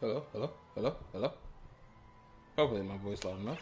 Hello, hello, hello, hello. Hopefully my voice loud enough.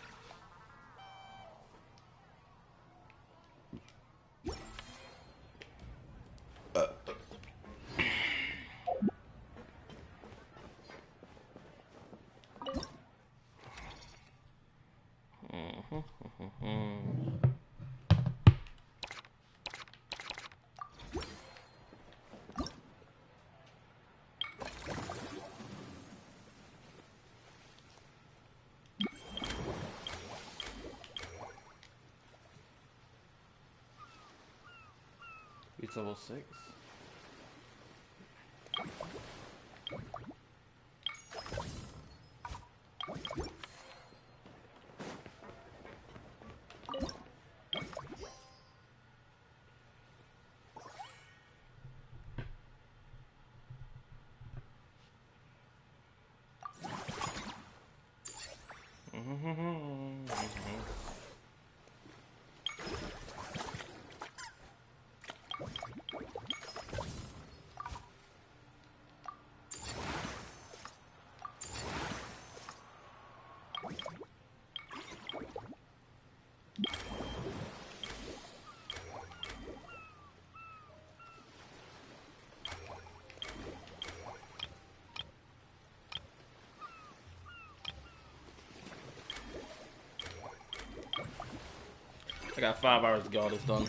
V5.6. I got 5 hours to go. It's done.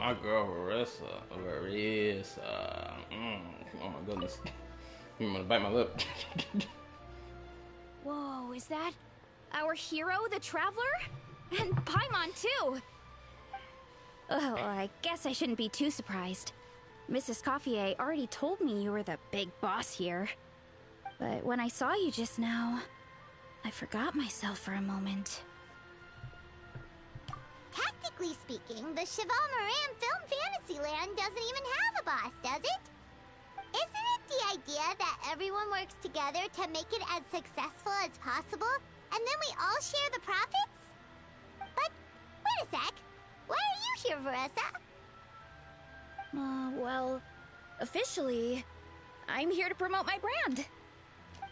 My girl Marissa. Oh my goodness. I'm gonna bite my lip. Whoa, is that our hero, the Traveler? And Paimon, too! Oh, well, I guess I shouldn't be too surprised. Mrs. Coiffier already told me you were the big boss here. But when I saw you just now, I forgot myself for a moment. Tactically speaking, the Cheval Moran Film Fantasyland doesn't even have a boss, does it? Isn't it the idea that everyone works together to make it as successful as possible, and then we all share the profits? But, wait a sec. Why are you here, Marissa? Well, officially, I'm here to promote my brand.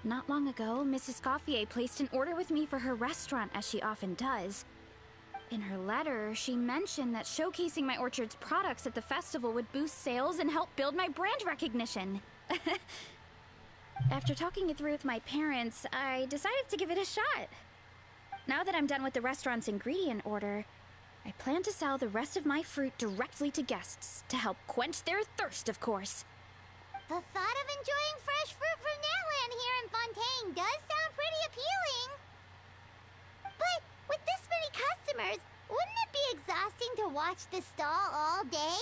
Not long ago, Mrs. Coiffier placed an order with me for her restaurant, as she often does. In her letter, she mentioned that showcasing my orchard's products at the festival would boost sales and help build my brand recognition. After talking it through with my parents, I decided to give it a shot. Now that I'm done with the restaurant's ingredient order, I plan to sell the rest of my fruit directly to guests to help quench their thirst, of course. The thought of enjoying fresh fruit from Natland here in Fontaine does sound pretty appealing. But with this many customers, wouldn't it be exhausting to watch the stall all day?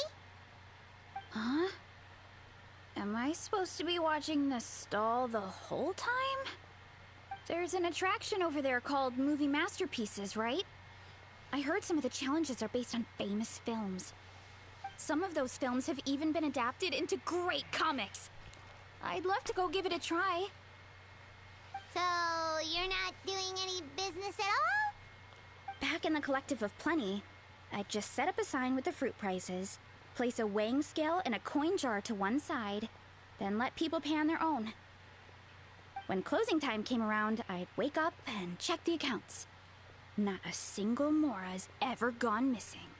Huh? Am I supposed to be watching the stall the whole time? There's an attraction over there called Movie Masterpieces, right? I heard some of the challenges are based on famous films. Some of those films have even been adapted into great comics. I'd love to go give it a try. So, you're not doing any business at all? Back in the Collective of Plenty, I'd just set up a sign with the fruit prices, place a weighing scale and a coin jar to one side, then let people pay on their own. When closing time came around, I'd wake up and check the accounts. Not a single Mora's ever gone missing.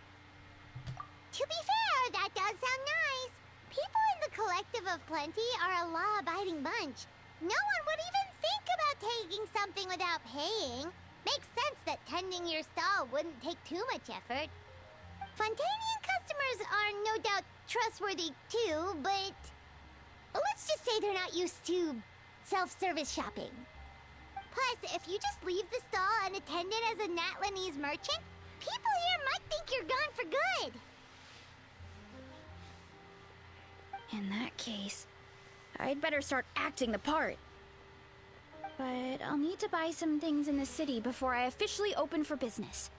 To be fair, that does sound nice. People in the Collective of Plenty are a law-abiding bunch. No one would even think about taking something without paying. Makes sense that tending your stall wouldn't take too much effort. Fontainian customers are no doubt trustworthy too, but let's just say they're not used to self-service shopping. Plus, if you just leave the stall unattended as a Natlanese merchant, people here might think you're gone for good. In that case, I'd better start acting the part. But I'll need to buy some things in the city before I officially open for business.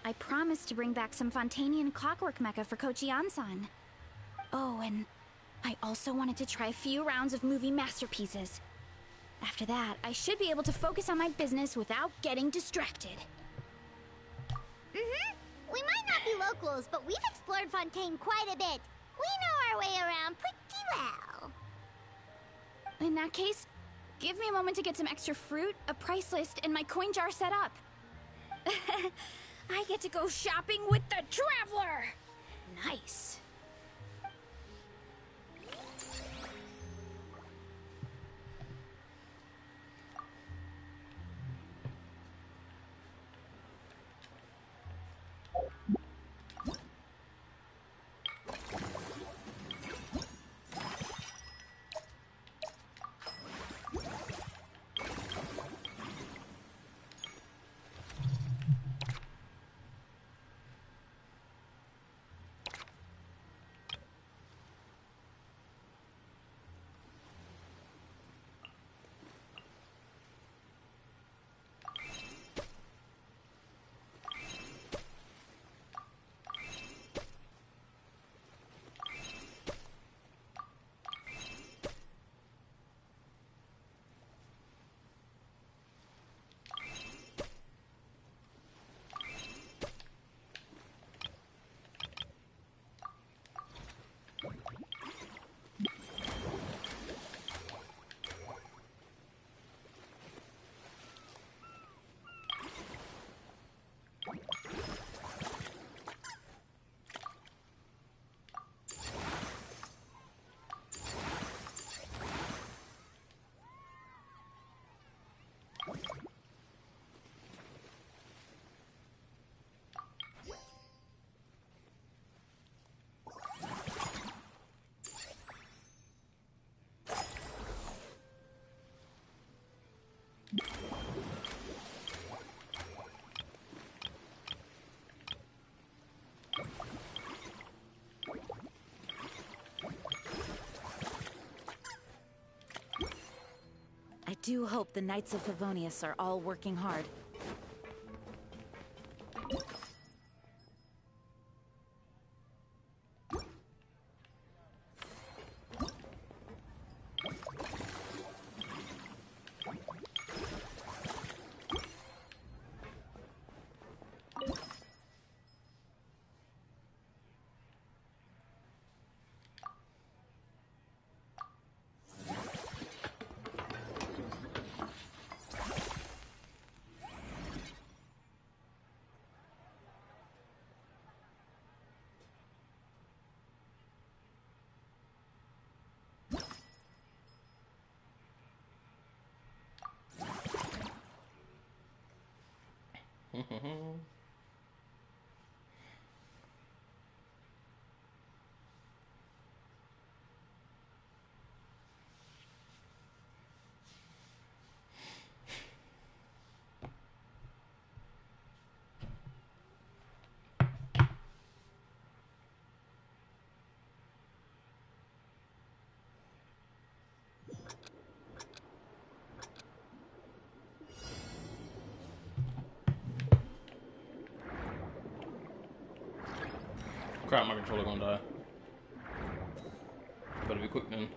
I promised to bring back some Fontainian clockwork mecha for Kochi-an-san. Oh, and I also wanted to try a few rounds of movie masterpieces. After that, I should be able to focus on my business without getting distracted. We might not be locals, but we've explored Fontaine quite a bit. We know our way around pretty well. In that case, give me a moment to get some extra fruit, a price list, and my coin jar set up. I get to go shopping with the Traveler! Nice. do hope the Knights of Favonius are all working hard. Crap, my controller gonna die. Better be quick then.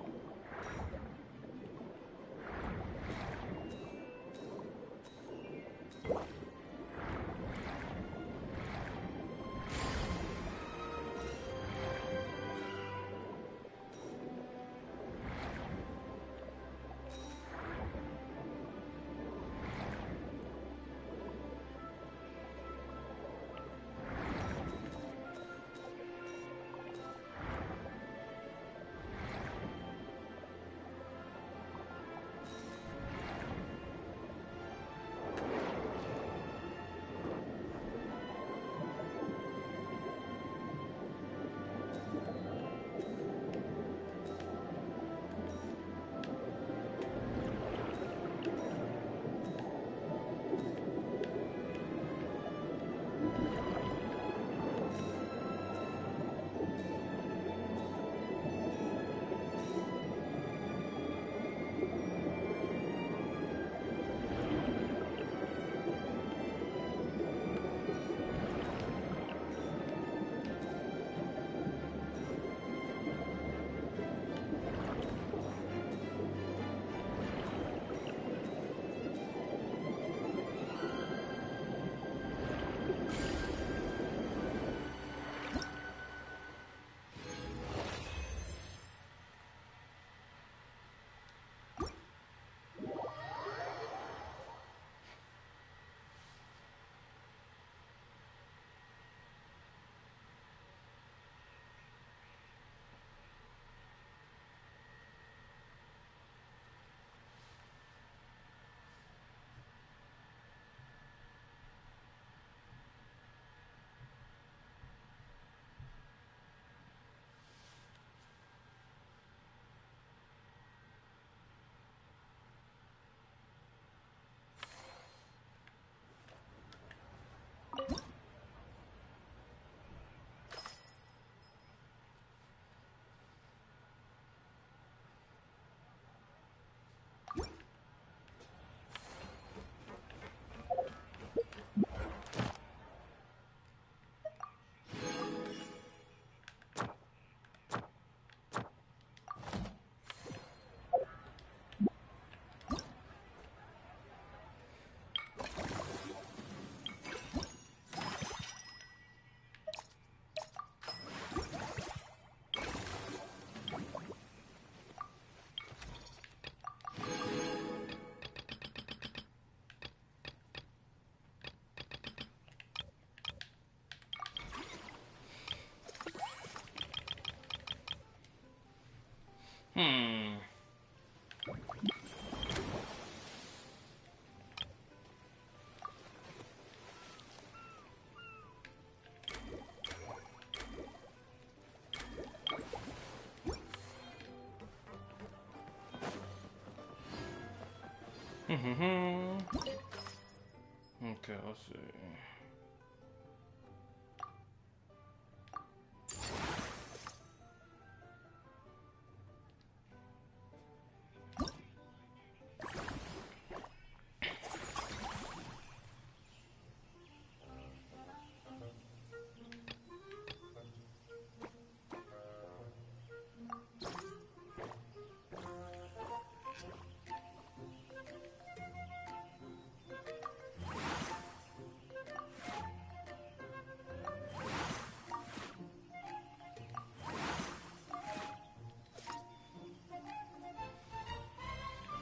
Okay, let's see.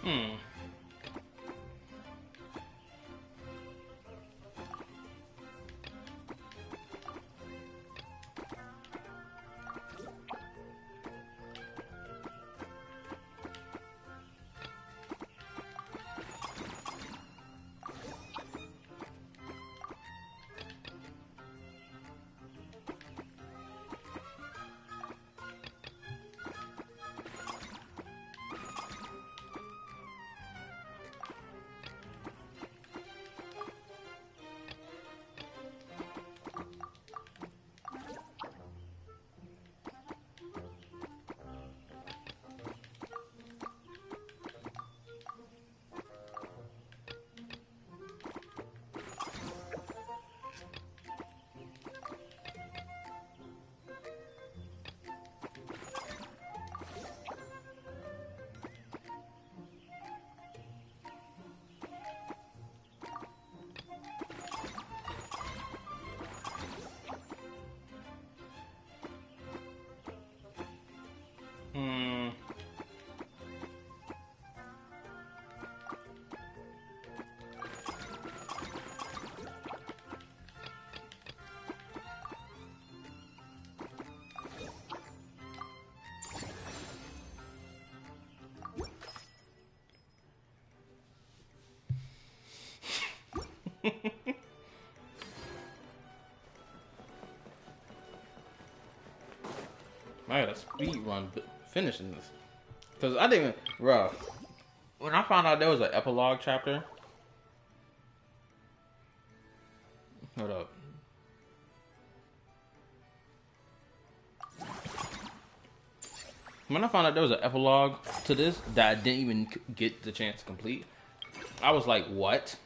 Hmm. Hmm. I gotta speed run finishing this. Cause I didn't even, bro. When I found out there was an epilogue chapter. Hold up. When I found out there was an epilogue to this that I didn't even get the chance to complete, I was like, what?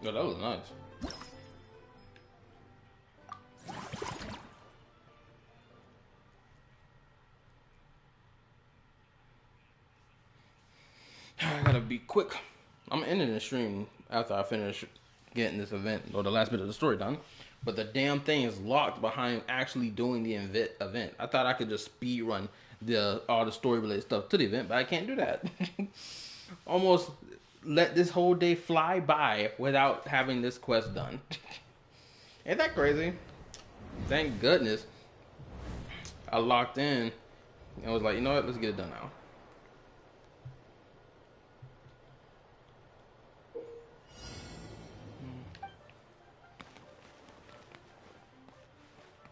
Yo, that was nice. I gotta be quick. I'm ending the stream after I finish getting this event or the last bit of the story done. but the damn thing is locked behind actually doing the event. I thought I could just speed run all the story related stuff to the event, but I can't do that. Almost let this whole day fly by without having this quest done. Ain't that crazy? Thank goodness I locked in and was like, you know what, let's get it done now.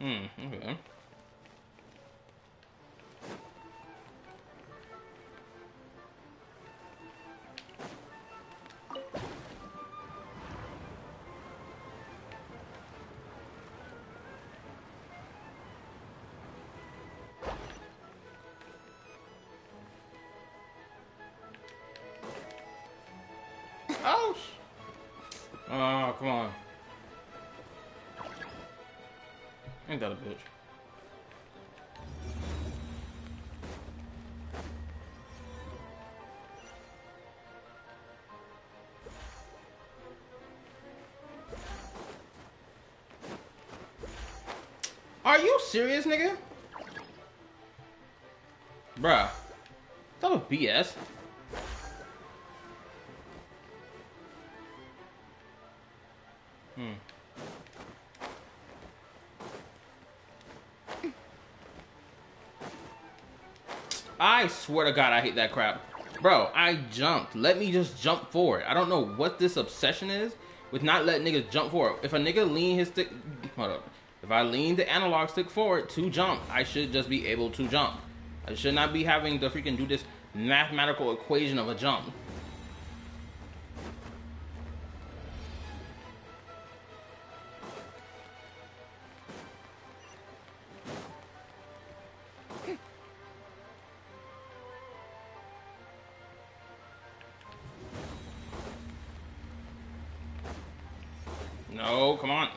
Okay. Oh, oh, come on. Ain't that a bitch? Are you serious, nigga? Bruh. That was BS. I swear to God, I hate that crap. Bro, I jumped. Let me just jump forward. I don't know what this obsession is with not letting niggas jump forward. If a nigga lean his stick... Hold up. If I lean the analog stick forward to jump, I should just be able to jump. I should not be having to freaking do this mathematical equation of a jump. No, come on.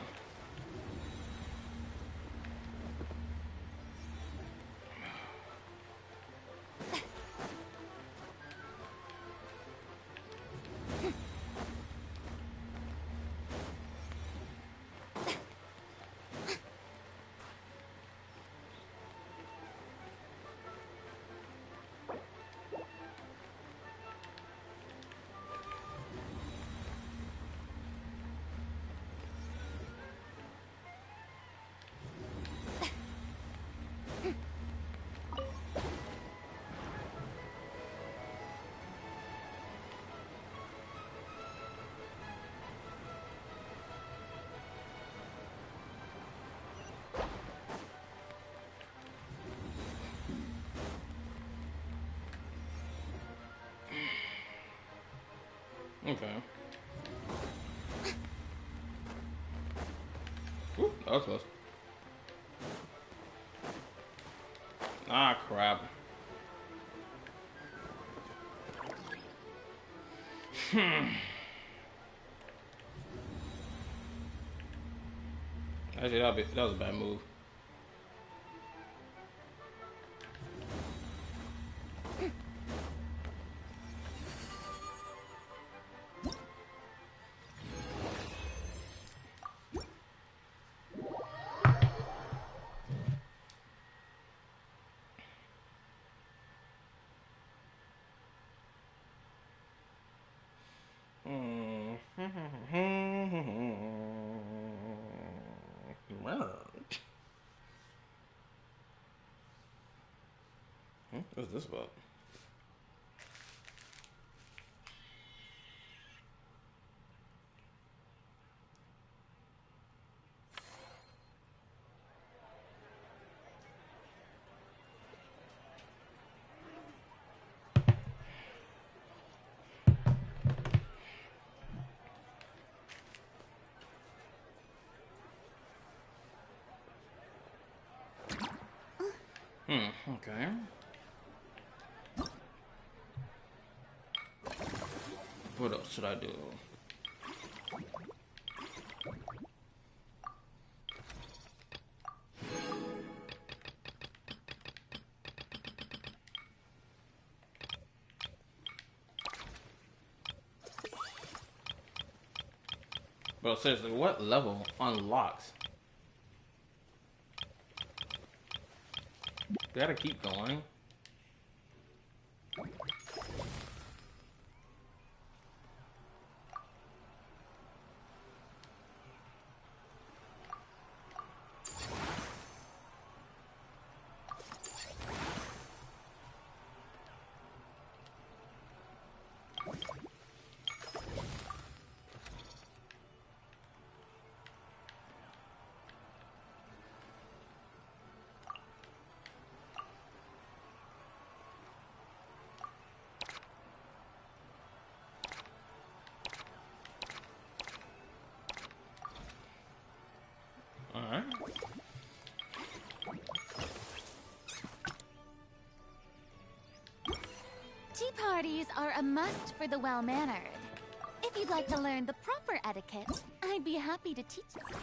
Okay. Ooh, that was close. Ah, crap. Actually, that was a bad move. What's this about? Okay. What else should I do? Bro, seriously, what level unlocks Gotta keep going. Alright. Tea parties are a must for the well-mannered. If you'd like to learn the proper etiquette, I'd be happy to teach you.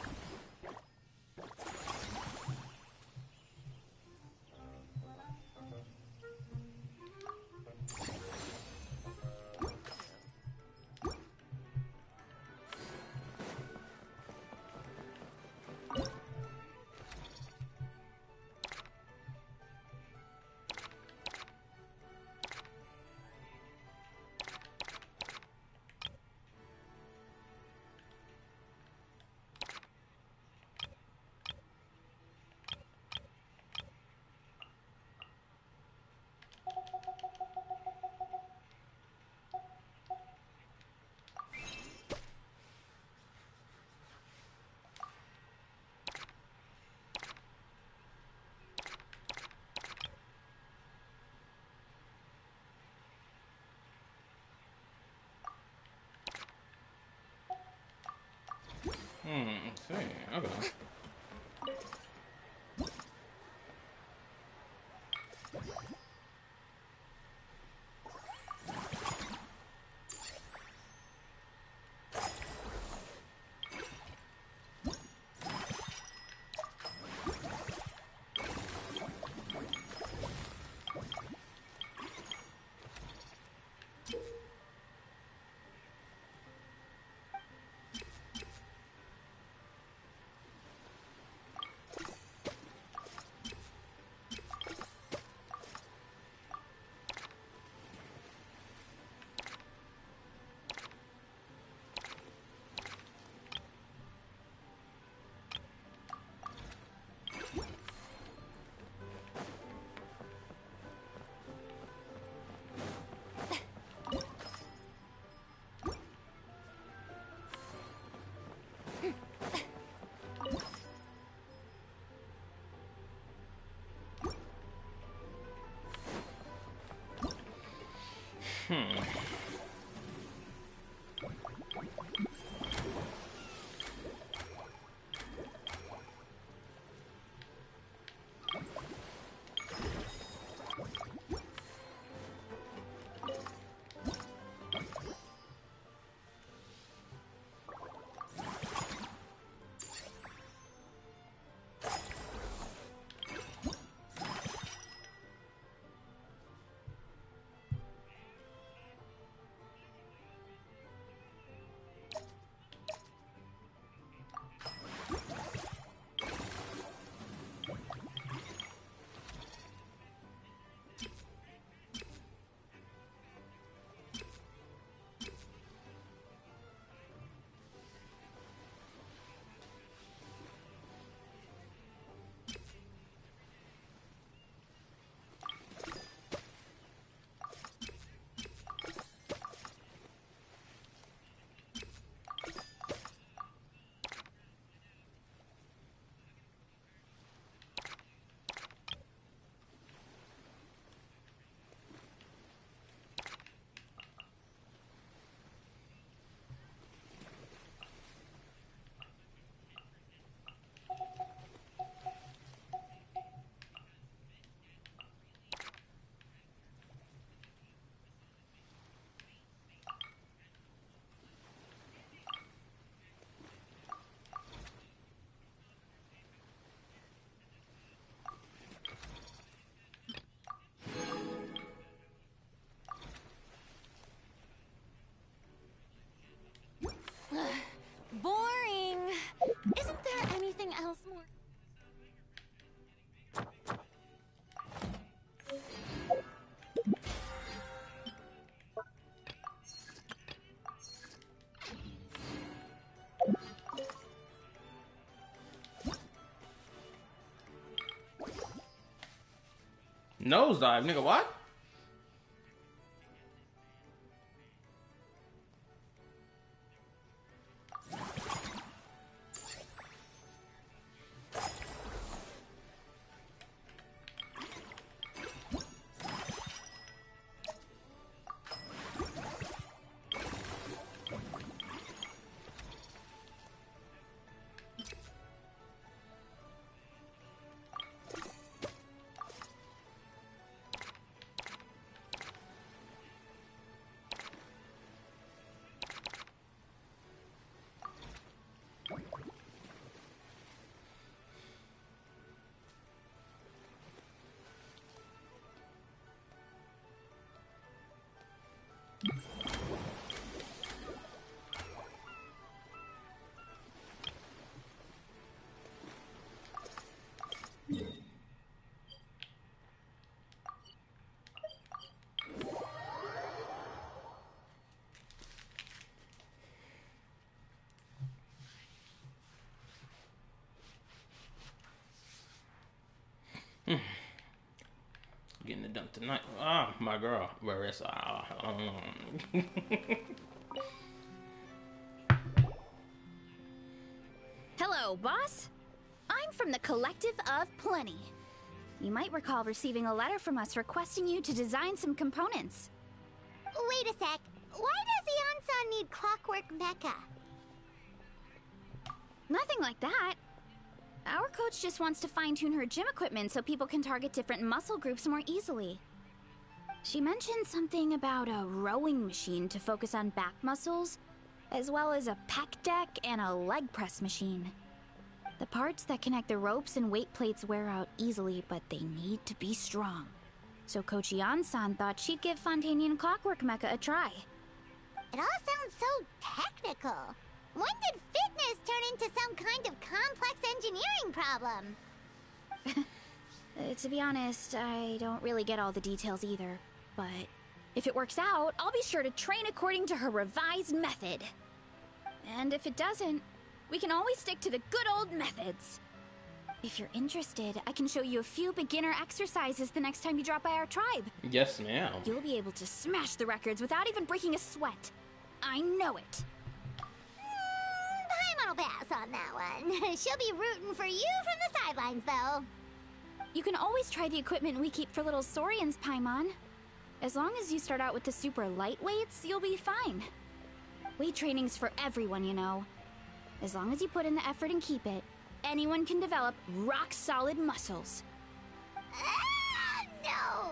Let's see. Okay. Nosedive, nigga, what? Getting it done tonight. Ah, my girl, Marissa. Hello, boss. I'm from the Collective of Plenty. You might recall receiving a letter from us requesting you to design some components. Wait a sec. Why does the Ansan need clockwork mecha? Nothing like that. Our coach just wants to fine-tune her gym equipment so people can target different muscle groups more easily. She mentioned something about a rowing machine to focus on back muscles, as well as a pec deck and a leg press machine. The parts that connect the ropes and weight plates wear out easily, but they need to be strong. So Coach Yan-san thought she'd give Fontanian Clockwork Mecha a try. It all sounds so technical. When did fitness turn into some kind of complex engineering problem? To be honest, I don't really get all the details either. But if it works out, I'll be sure to train according to her revised method. And if it doesn't, we can always stick to the good old methods. If you're interested, I can show you a few beginner exercises the next time you drop by our tribe. Yes, ma'am. You'll be able to smash the records without even breaking a sweat. I know it. Paimon will pass on that one. She'll be rooting for you from the sidelines, though. You can always try the equipment we keep for little Saurians, Paimon. As long as you start out with the super lightweights, you'll be fine. Weight training's for everyone, you know. As long as you put in the effort and keep it, anyone can develop rock-solid muscles. No!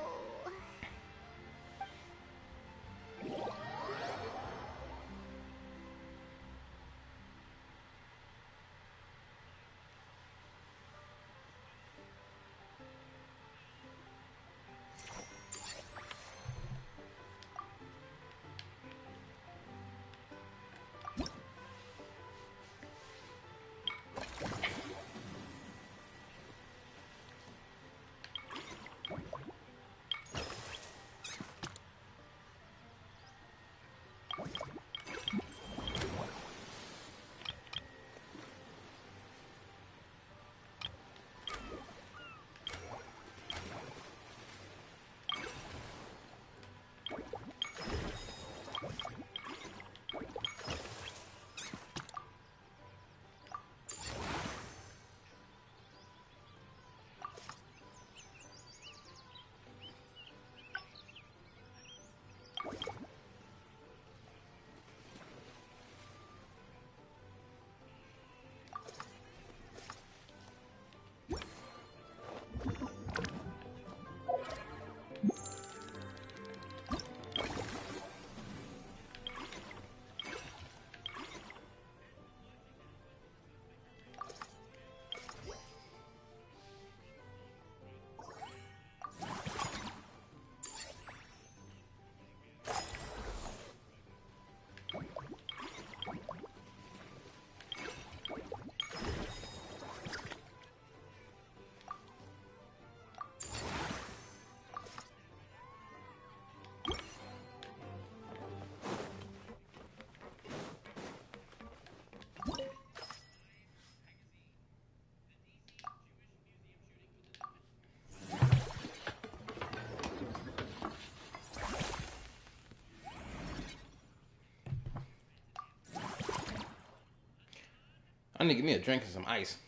need to get me a drink and some ice.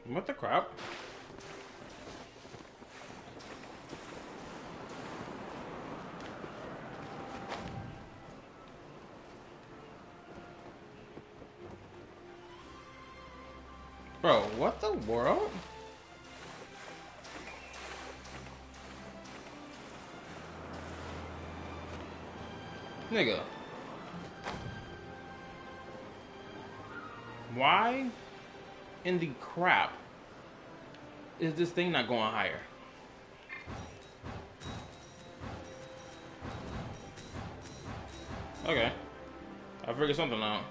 What the crap? Bro, what the world? Nigga. Why in the crap is this thing not going higher? Okay. I figured something out.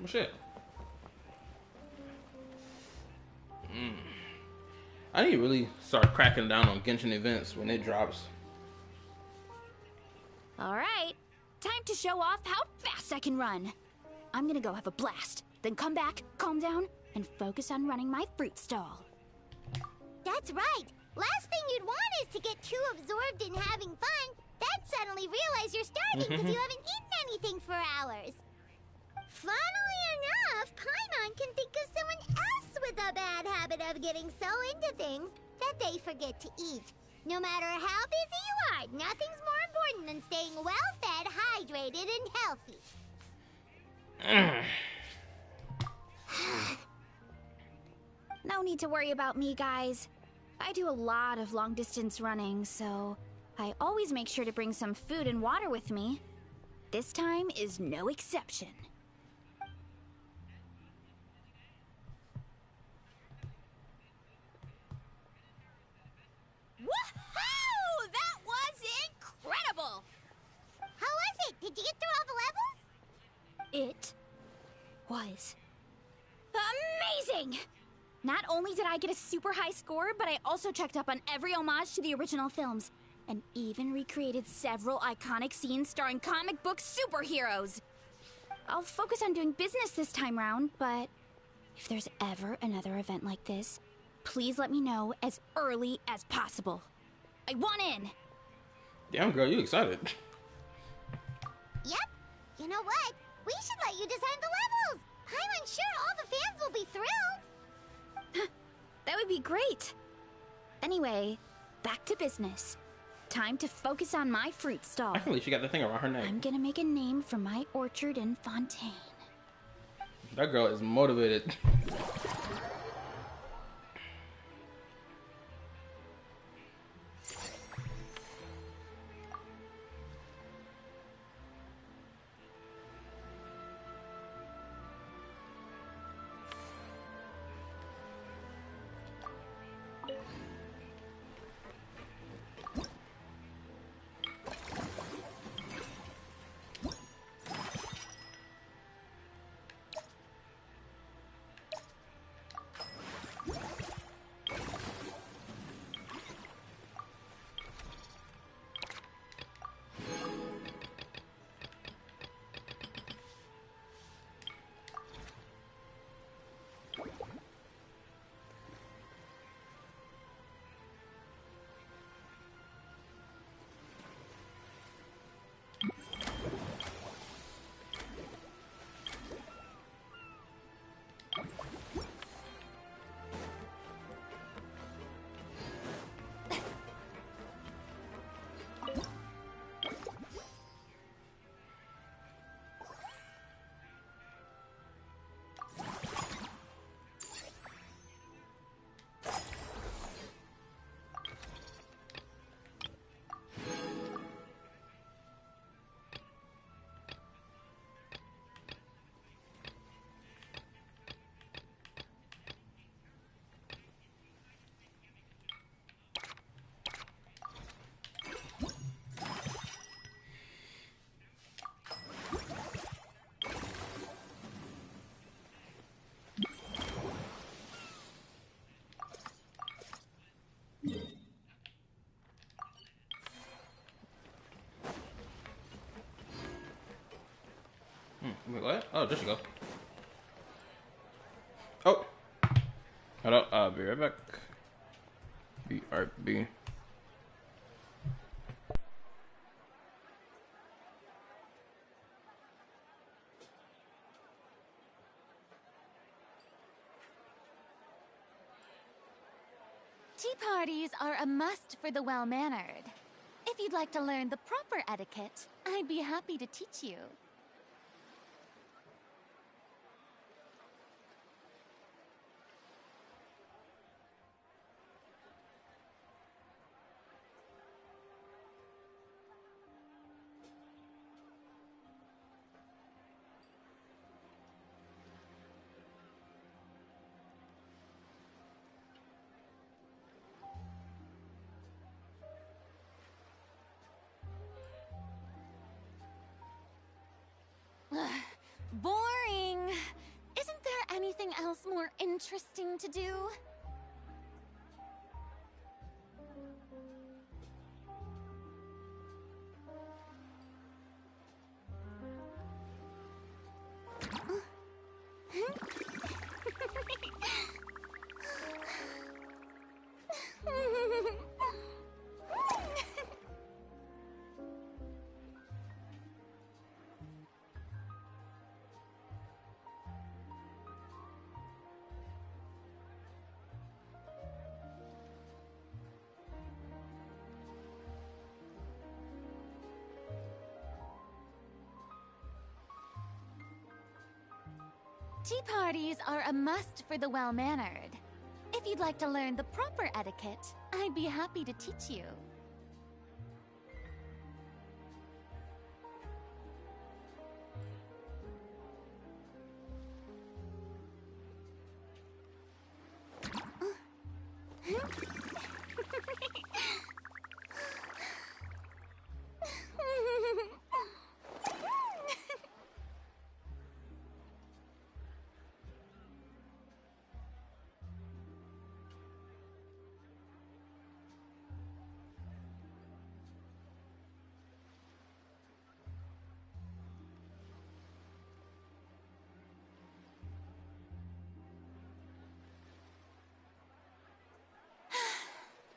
Well, shit. I need to really start cracking down on Genshin events when it drops. Alright, time to show off how fast I can run. I'm gonna go have a blast, then come back, calm down, and focus on running my fruit stall. That's right. Last thing you'd want is to get too absorbed in having fun, then suddenly realize you're starving because you haven't eaten anything for hours. Funnily enough, Paimon can think of someone else with a bad habit of getting so into things that they forget to eat. No matter how busy you are, nothing's more important than staying well-fed, hydrated, and healthy. No need to worry about me, guys. I do a lot of long-distance running, so I always make sure to bring some food and water with me. This time is no exception. Woohoo! That was incredible! How was it? Did you get through all the levels? It was amazing! Not only did I get a super high score, but I also checked up on every homage to the original films, and even recreated several iconic scenes starring comic book superheroes. I'll focus on doing business this time round, but if there's ever another event like this, please let me know as early as possible. I want in! Damn, girl, you excited. Yep. You know what? We should let you design the levels. I'm sure all the fans will be thrilled. That would be great. Anyway, back to business. Time to focus on my fruit stall. I can't believe she got the thing around her neck. I'm gonna make a name for my orchard and fontaine. That girl is motivated. Wait, what? Oh, there she go. Oh! Hold up, I'll be right back. BRB. Tea parties are a must for the well-mannered. If you'd like to learn the proper etiquette, I'd be happy to teach you. Boring. Isn't there anything else more interesting to do? Tea parties are a must for the well-mannered. If you'd like to learn the proper etiquette, I'd be happy to teach you.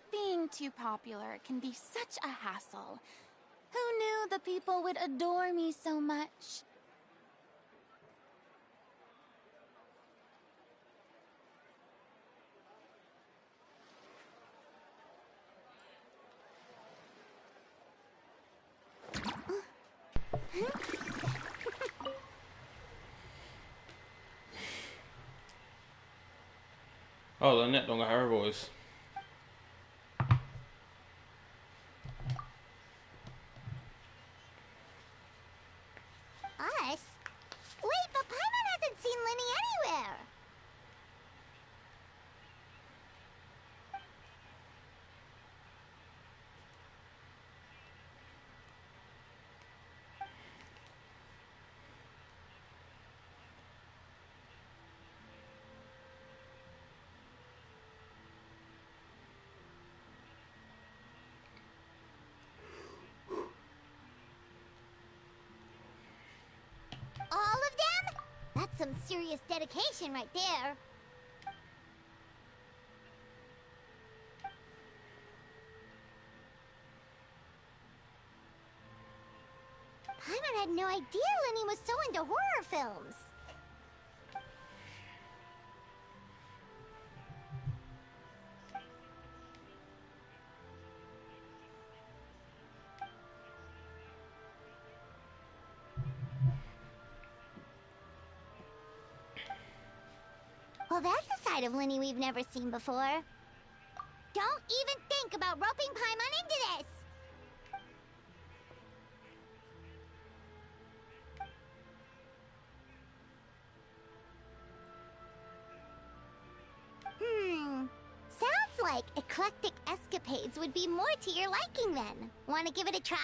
Being too popular can be such a hassle. Who knew the people would adore me so much? Oh, Lynette don't got her voice. Us? Wait, but Paimon hasn't seen Lenny anywhere. All of them? That's some serious dedication right there. Paimon had no idea Lenny was so into horror films. Well, that's a side of Lenny we've never seen before. Don't even think about roping Paimon into this! Sounds like eclectic escapades would be more to your liking then. Want to give it a try?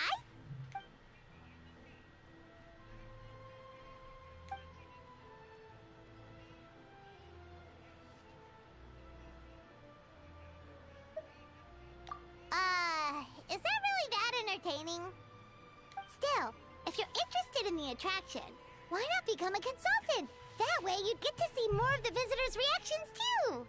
Is that really that entertaining? Still, if you're interested in the attraction, why not become a consultant? That way you'd get to see more of the visitors' reactions too!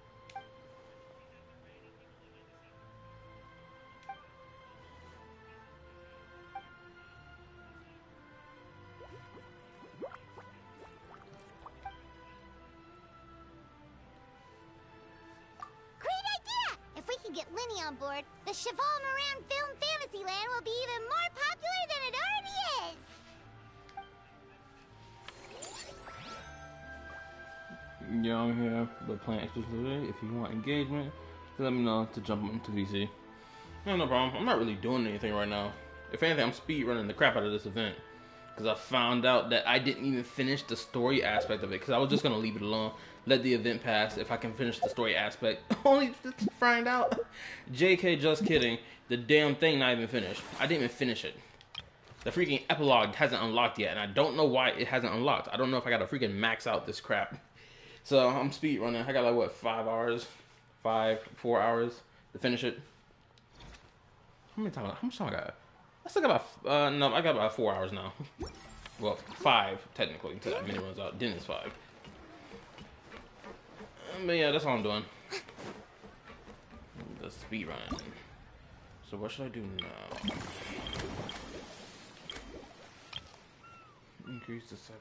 Great idea! If we can get Lenny on board, the Cheval Moran Film Fantasyland will be even more popular than it already is! Yeah, I'm here, but playing exclusively. If you want engagement, let me know to jump into VC. No problem. I'm not really doing anything right now. If anything, I'm speed running the crap out of this event. Because I found out that I didn't even finish the story aspect of it. Because I was just going to leave it alone. Let the event pass if I can finish the story aspect. Only to find out. JK, just kidding. The damn thing not even finished. I didn't even finish it. The freaking epilogue hasn't unlocked yet. And I don't know why it hasn't unlocked. I don't know if I got to freaking max out this crap. So I'm speed running. I got like what, 4 hours to finish it. How much time I got? I still got about no, I got about 4 hours now. Well, 5 technically until that minute runs out. Then it's 5. But yeah, that's all I'm doing. The speed running. So what should I do now? Increase to 7.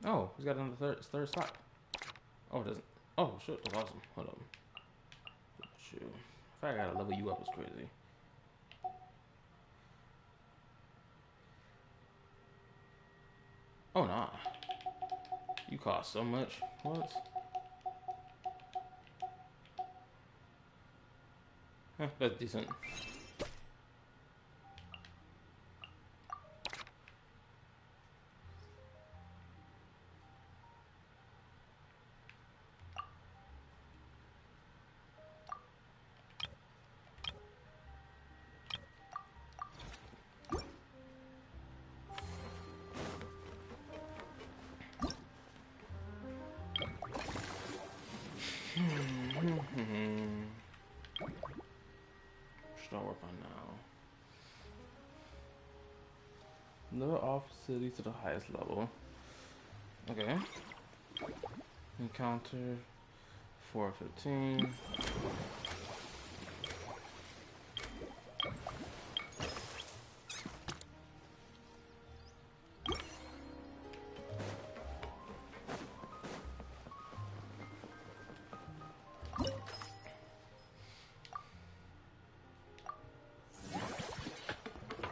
Oh, he's got another third slot. Oh, it doesn't. Oh shit, that's awesome. Hold on. Shoot. If I gotta level you up, it's crazy. Oh nah. You cost so much. What? Huh, that's decent. Should I work on now? Lower off city to the highest level. Okay. Encounter 415.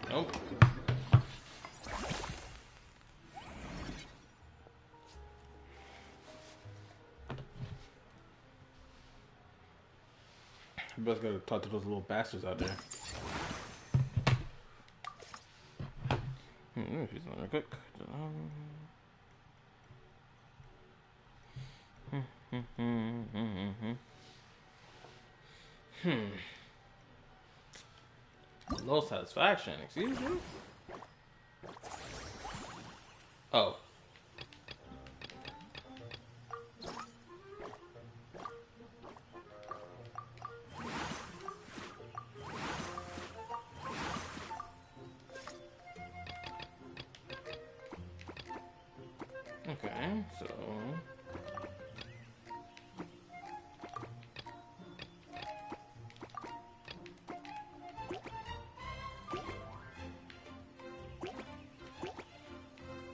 Nope. You best gotta talk to those little bastards out there. She's gonna cook. Low satisfaction, excuse me? Oh. Okay, so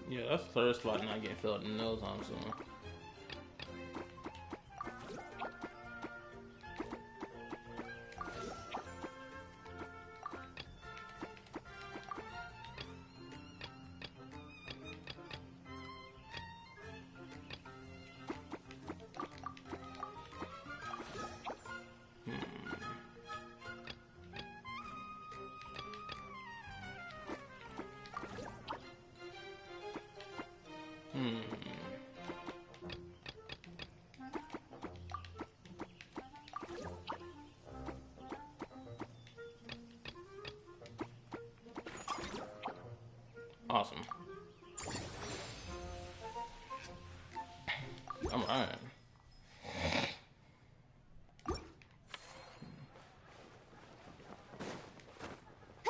yeah, that's the third slot not getting filled in no time soon. Awesome. All right.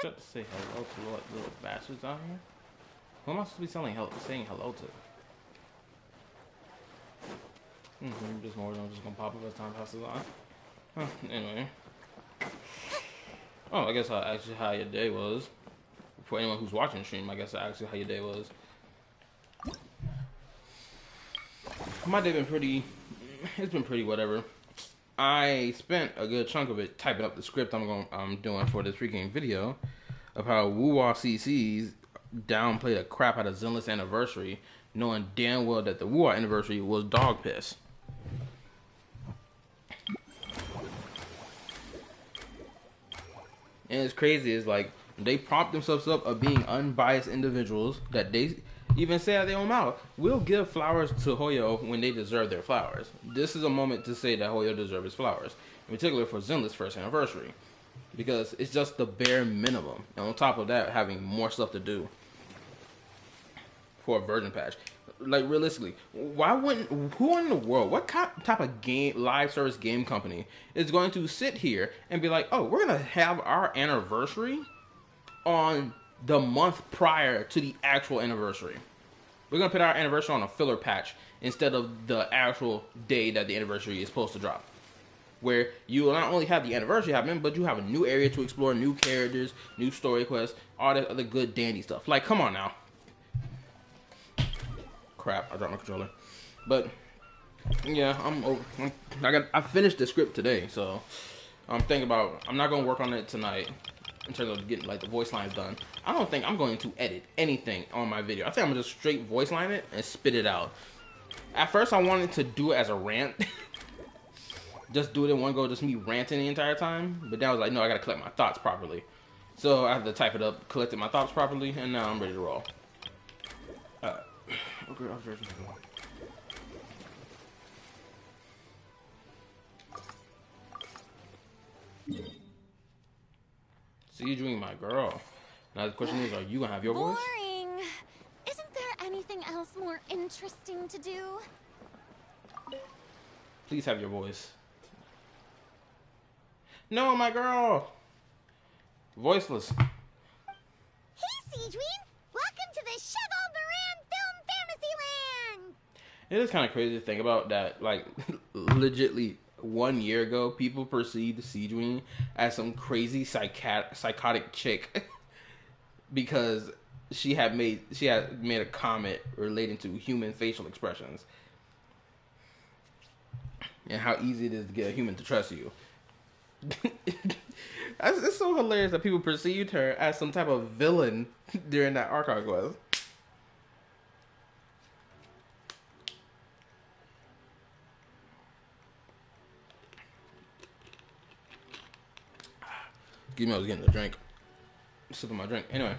Just to say hello to what little bastards out here. Who am I supposed to be saying hello to? Just more than I'm just gonna pop up as time passes on. Huh, anyway. Oh, I guess I'll ask you how your day was. For anyone who's watching the stream, I guess I'll ask you how your day was. My day been pretty, it's been pretty whatever. I spent a good chunk of it typing up the script I'm doing for this freaking video of how Woo-Wah CC's downplayed the crap out of Zenless Anniversary, knowing damn well that the Woo-Wah Anniversary was dog piss. And it's crazy, it's like, they prop themselves up of being unbiased individuals that they even say out their own mouth, we'll give flowers to Hoyo when they deserve their flowers. This is a moment to say that Hoyo deserves his flowers, in particular for Zenless first anniversary, because it's just the bare minimum. And on top of that, having more stuff to do for a version patch. Like, realistically, why wouldn't, who in the world, what type of game, live service game company is going to sit here and be like, oh, we're going to have our anniversary on the month prior to the actual anniversary. We're going to put our anniversary on a filler patch instead of the actual day that the anniversary is supposed to drop. Where you will not only have the anniversary happening, but you have a new area to explore, new characters, new story quests, all that other good dandy stuff. Like, come on now. Crap, I dropped my controller. But Yeah, I finished the script today, so I'm thinking about. I'm not gonna work on it tonight in terms of getting like the voice lines done. I don't think I'm going to edit anything on my video. I think I'm gonna just straight voice line it and spit it out. At first, I wanted to do it as a rant. Just do it in one go, just me ranting the entire time. But then I was like, no, I gotta collect my thoughts properly. So I had to type it up, collected my thoughts properly, and now I'm ready to roll. Okay, See you doing my girl. Now the question is, are you gonna have your voice? Boring. Isn't there anything else more interesting to do? Please have your voice. No, my girl. Voiceless. Hey, Siegeween! Welcome to the Cheval Moran Film Fantasyland! It is kind of crazy to think about that, like, legitly 1 year ago, people perceived Siegeween as some crazy psychotic chick because she had made a comment relating to human facial expressions and how easy it is to get a human to trust you. It's so hilarious that people perceived her as some type of villain during that archive quest. Excuse me, I was getting a drink. Sipping my drink. Anyway.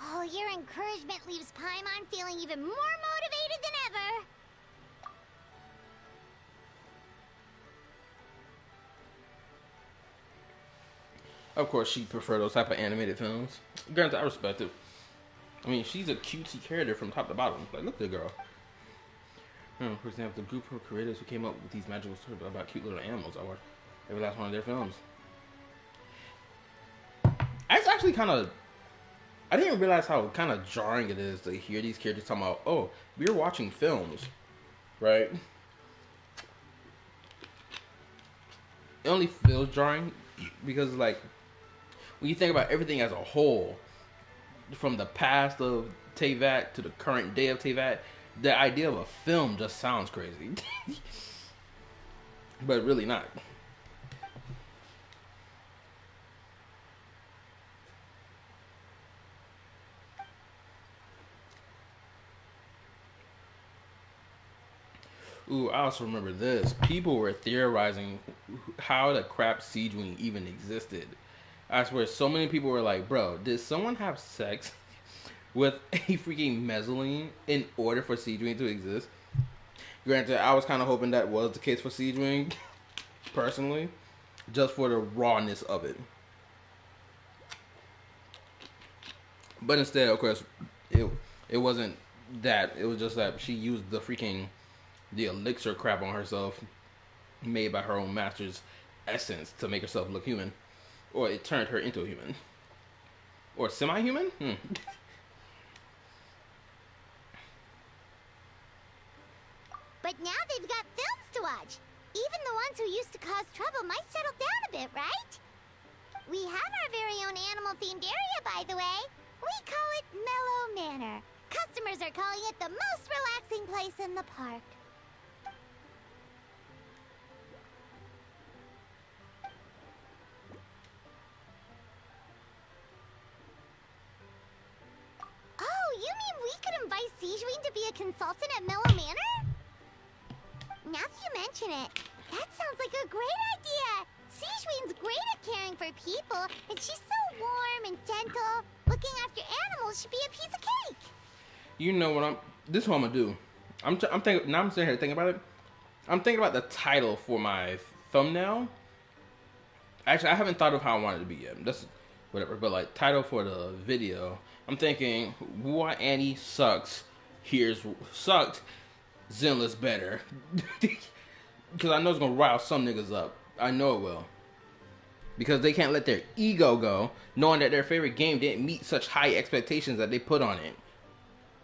Oh, your encouragement leaves Paimon feeling even more motivated than ever. Of course, she'd prefer those type of animated films. Granted, I respect it. I mean, she's a cutesy character from top to bottom. Like, look at the girl. For example, the group of creators who came up with these magical stories about cute little animals. I watched every last one of their films. It's actually kind of... I didn't realize how kind of jarring it is to hear these characters talking about, oh, we're watching films, right? It only feels jarring because, like, when you think about everything as a whole, from the past of Teyvat to the current day of Teyvat, the idea of a film just sounds crazy. But really not. Ooh, I also remember this. People were theorizing how the crap Siegeween even existed. I swear, so many people were like, bro, did someone have sex with a freaking Mezzaline in order for Siegeween to exist? Granted, I was kind of hoping that was the case for Siegeween, personally, just for the rawness of it. But instead, of course, it wasn't that. It was just that she used the elixir crap on herself, made by her own master's essence to make herself look human. Or it turned her into a human. Or semi-human? But now they've got films to watch. Even the ones who used to cause trouble might settle down a bit, right? We have our very own animal-themed area, by the way. We call it Mellow Manor. Customers are calling it the most relaxing place in the park. Oh, you mean we could invite Siegeween to be a consultant at Mellow Manor? Now that you mention it, that sounds like a great idea. Siegeween's great at caring for people, and she's so warm and gentle. Looking after animals should be a piece of cake. You know what this is what I'm gonna do. I'm thinking, now I'm sitting here thinking about it. I'm thinking about the title for my thumbnail. Actually, I haven't thought of how I want it to be yet. That's whatever, but like title for the video, I'm thinking, why Annie sucks, sucked, Zenless better. Because I know it's gonna rile some niggas up. I know it will. Because they can't let their ego go, knowing that their favorite game didn't meet such high expectations that they put on it.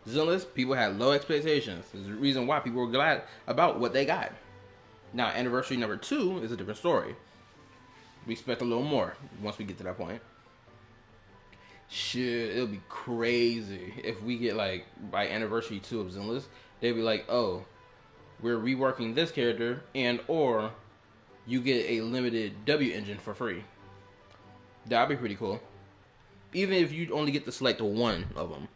Zenless, people had low expectations. There's a reason why people were glad about what they got. Now, Anniversary number 2 is a different story. We expect a little more once we get to that point. Shit, it'll be crazy if we get, like, by Anniversary 2 of Zenless, they'd be like, oh, we're reworking this character, and or you get a limited W engine for free. That'd be pretty cool. Even if you only get to select one of them.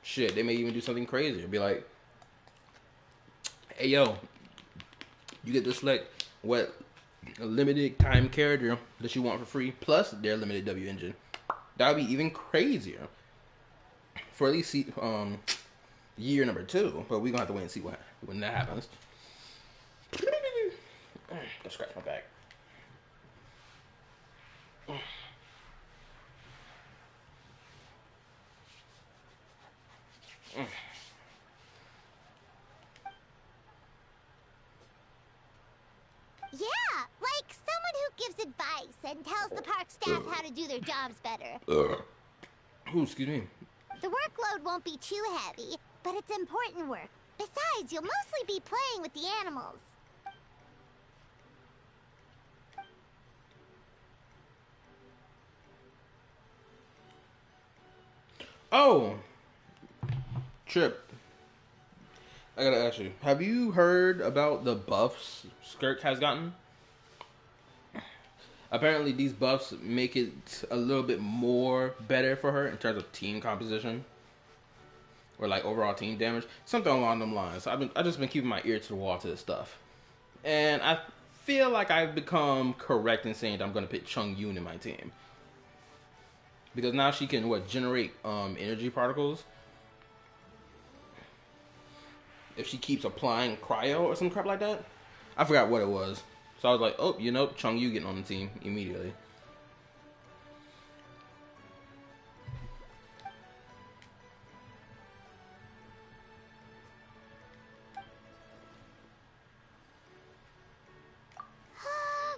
Shit, they may even do something crazy. It'd be like, hey yo, you get to select what limited time character that you want for free, plus their limited W engine. That would be even crazier. For at least year number 2, but we're gonna have to wait and see when that happens. Let's scratch my back. Yeah, like someone who gives advice and tells the park staff how to do their jobs better. Ooh, excuse me. The workload won't be too heavy, but it's important work. Besides, you'll mostly be playing with the animals. Oh, Trip. I gotta ask you, have you heard about the buffs Skirk has gotten? Apparently these buffs make it a little bit more better for her in terms of team composition. Or like overall team damage. Something along them lines. I just been keeping my ear to the wall to this stuff. And I feel like I've become correct in saying that I'm gonna pick Chung Yoon in my team. Because now she can generate energy particles. If she keeps applying cryo or some crap like that. I forgot what it was. So I was like, oh, you know, Chung Yu getting on the team immediately.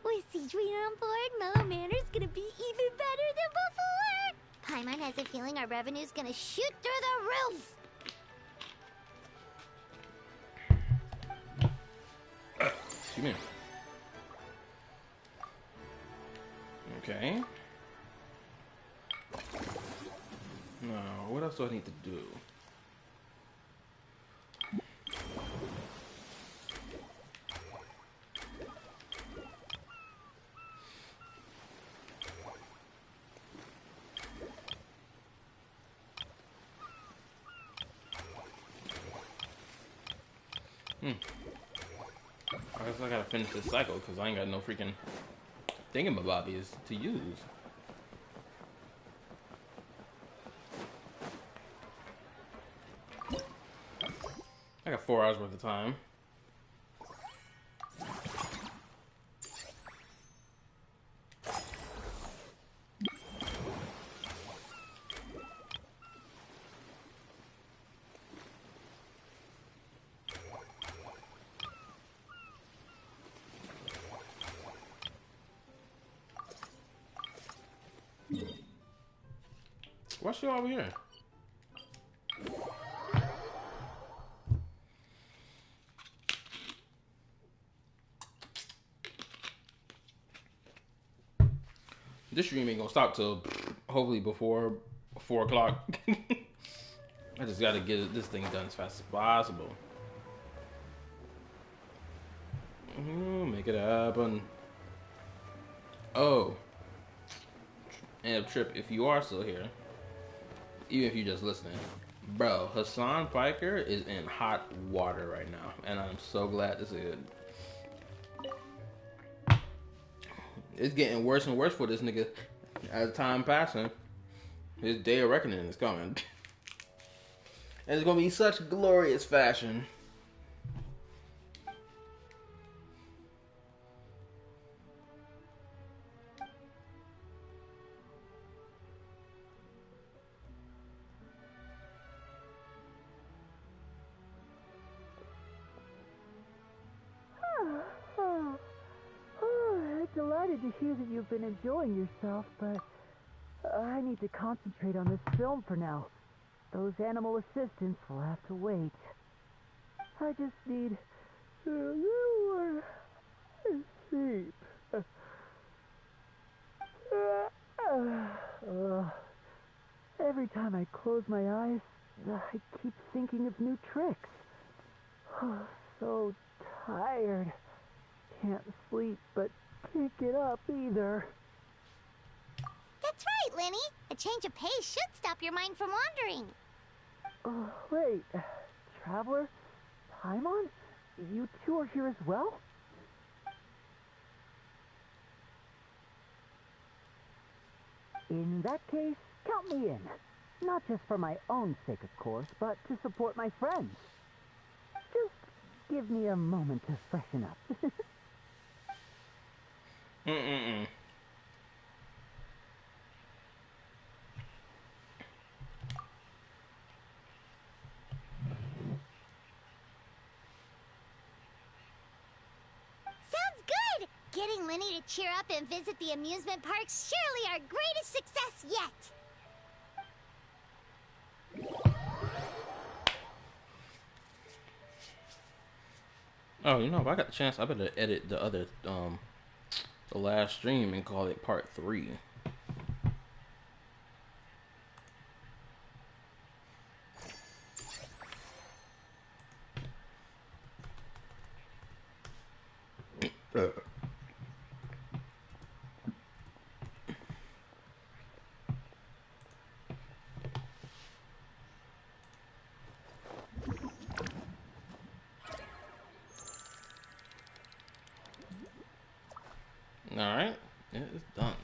With Sijuin on board, Mellow Manor's gonna be even better than before. Paimon has a feeling our revenue's gonna shoot through the roof. Excuse me. Okay. Now, what else do I need to do? I guess I gotta finish this cycle because I ain't got no freaking thingamabobbies to use. I got 4 hours worth of time. Why's she over here? This stream ain't gonna stop till hopefully before 4 o'clock. I just gotta get this thing done as fast as possible. Make it happen. Oh. And Trip, if you are still here, even if you're just listening, bro, Hassan Piker is in hot water right now, and I'm so glad to see it. It's getting worse and worse for this nigga as time passing. His day of reckoning is coming. And it's gonna be such glorious fashion. Delighted to hear that you've been enjoying yourself, but I need to concentrate on this film for now. Those animal assistants will have to wait. I just need a little more sleep. Every time I close my eyes, I keep thinking of new tricks. So tired. Can't sleep, but can't get up either. That's right, Lenny. A change of pace should stop your mind from wandering. Wait. Traveler? Paimon? You two are here as well? In that case, count me in. Not just for my own sake, of course, but to support my friends. Just give me a moment to freshen up. Sounds good! Getting Lenny to cheer up and visit the amusement park's surely our greatest success yet! Oh, you know, if I got the chance, I better edit the other, the last stream and call it part 3. Alright, it is done.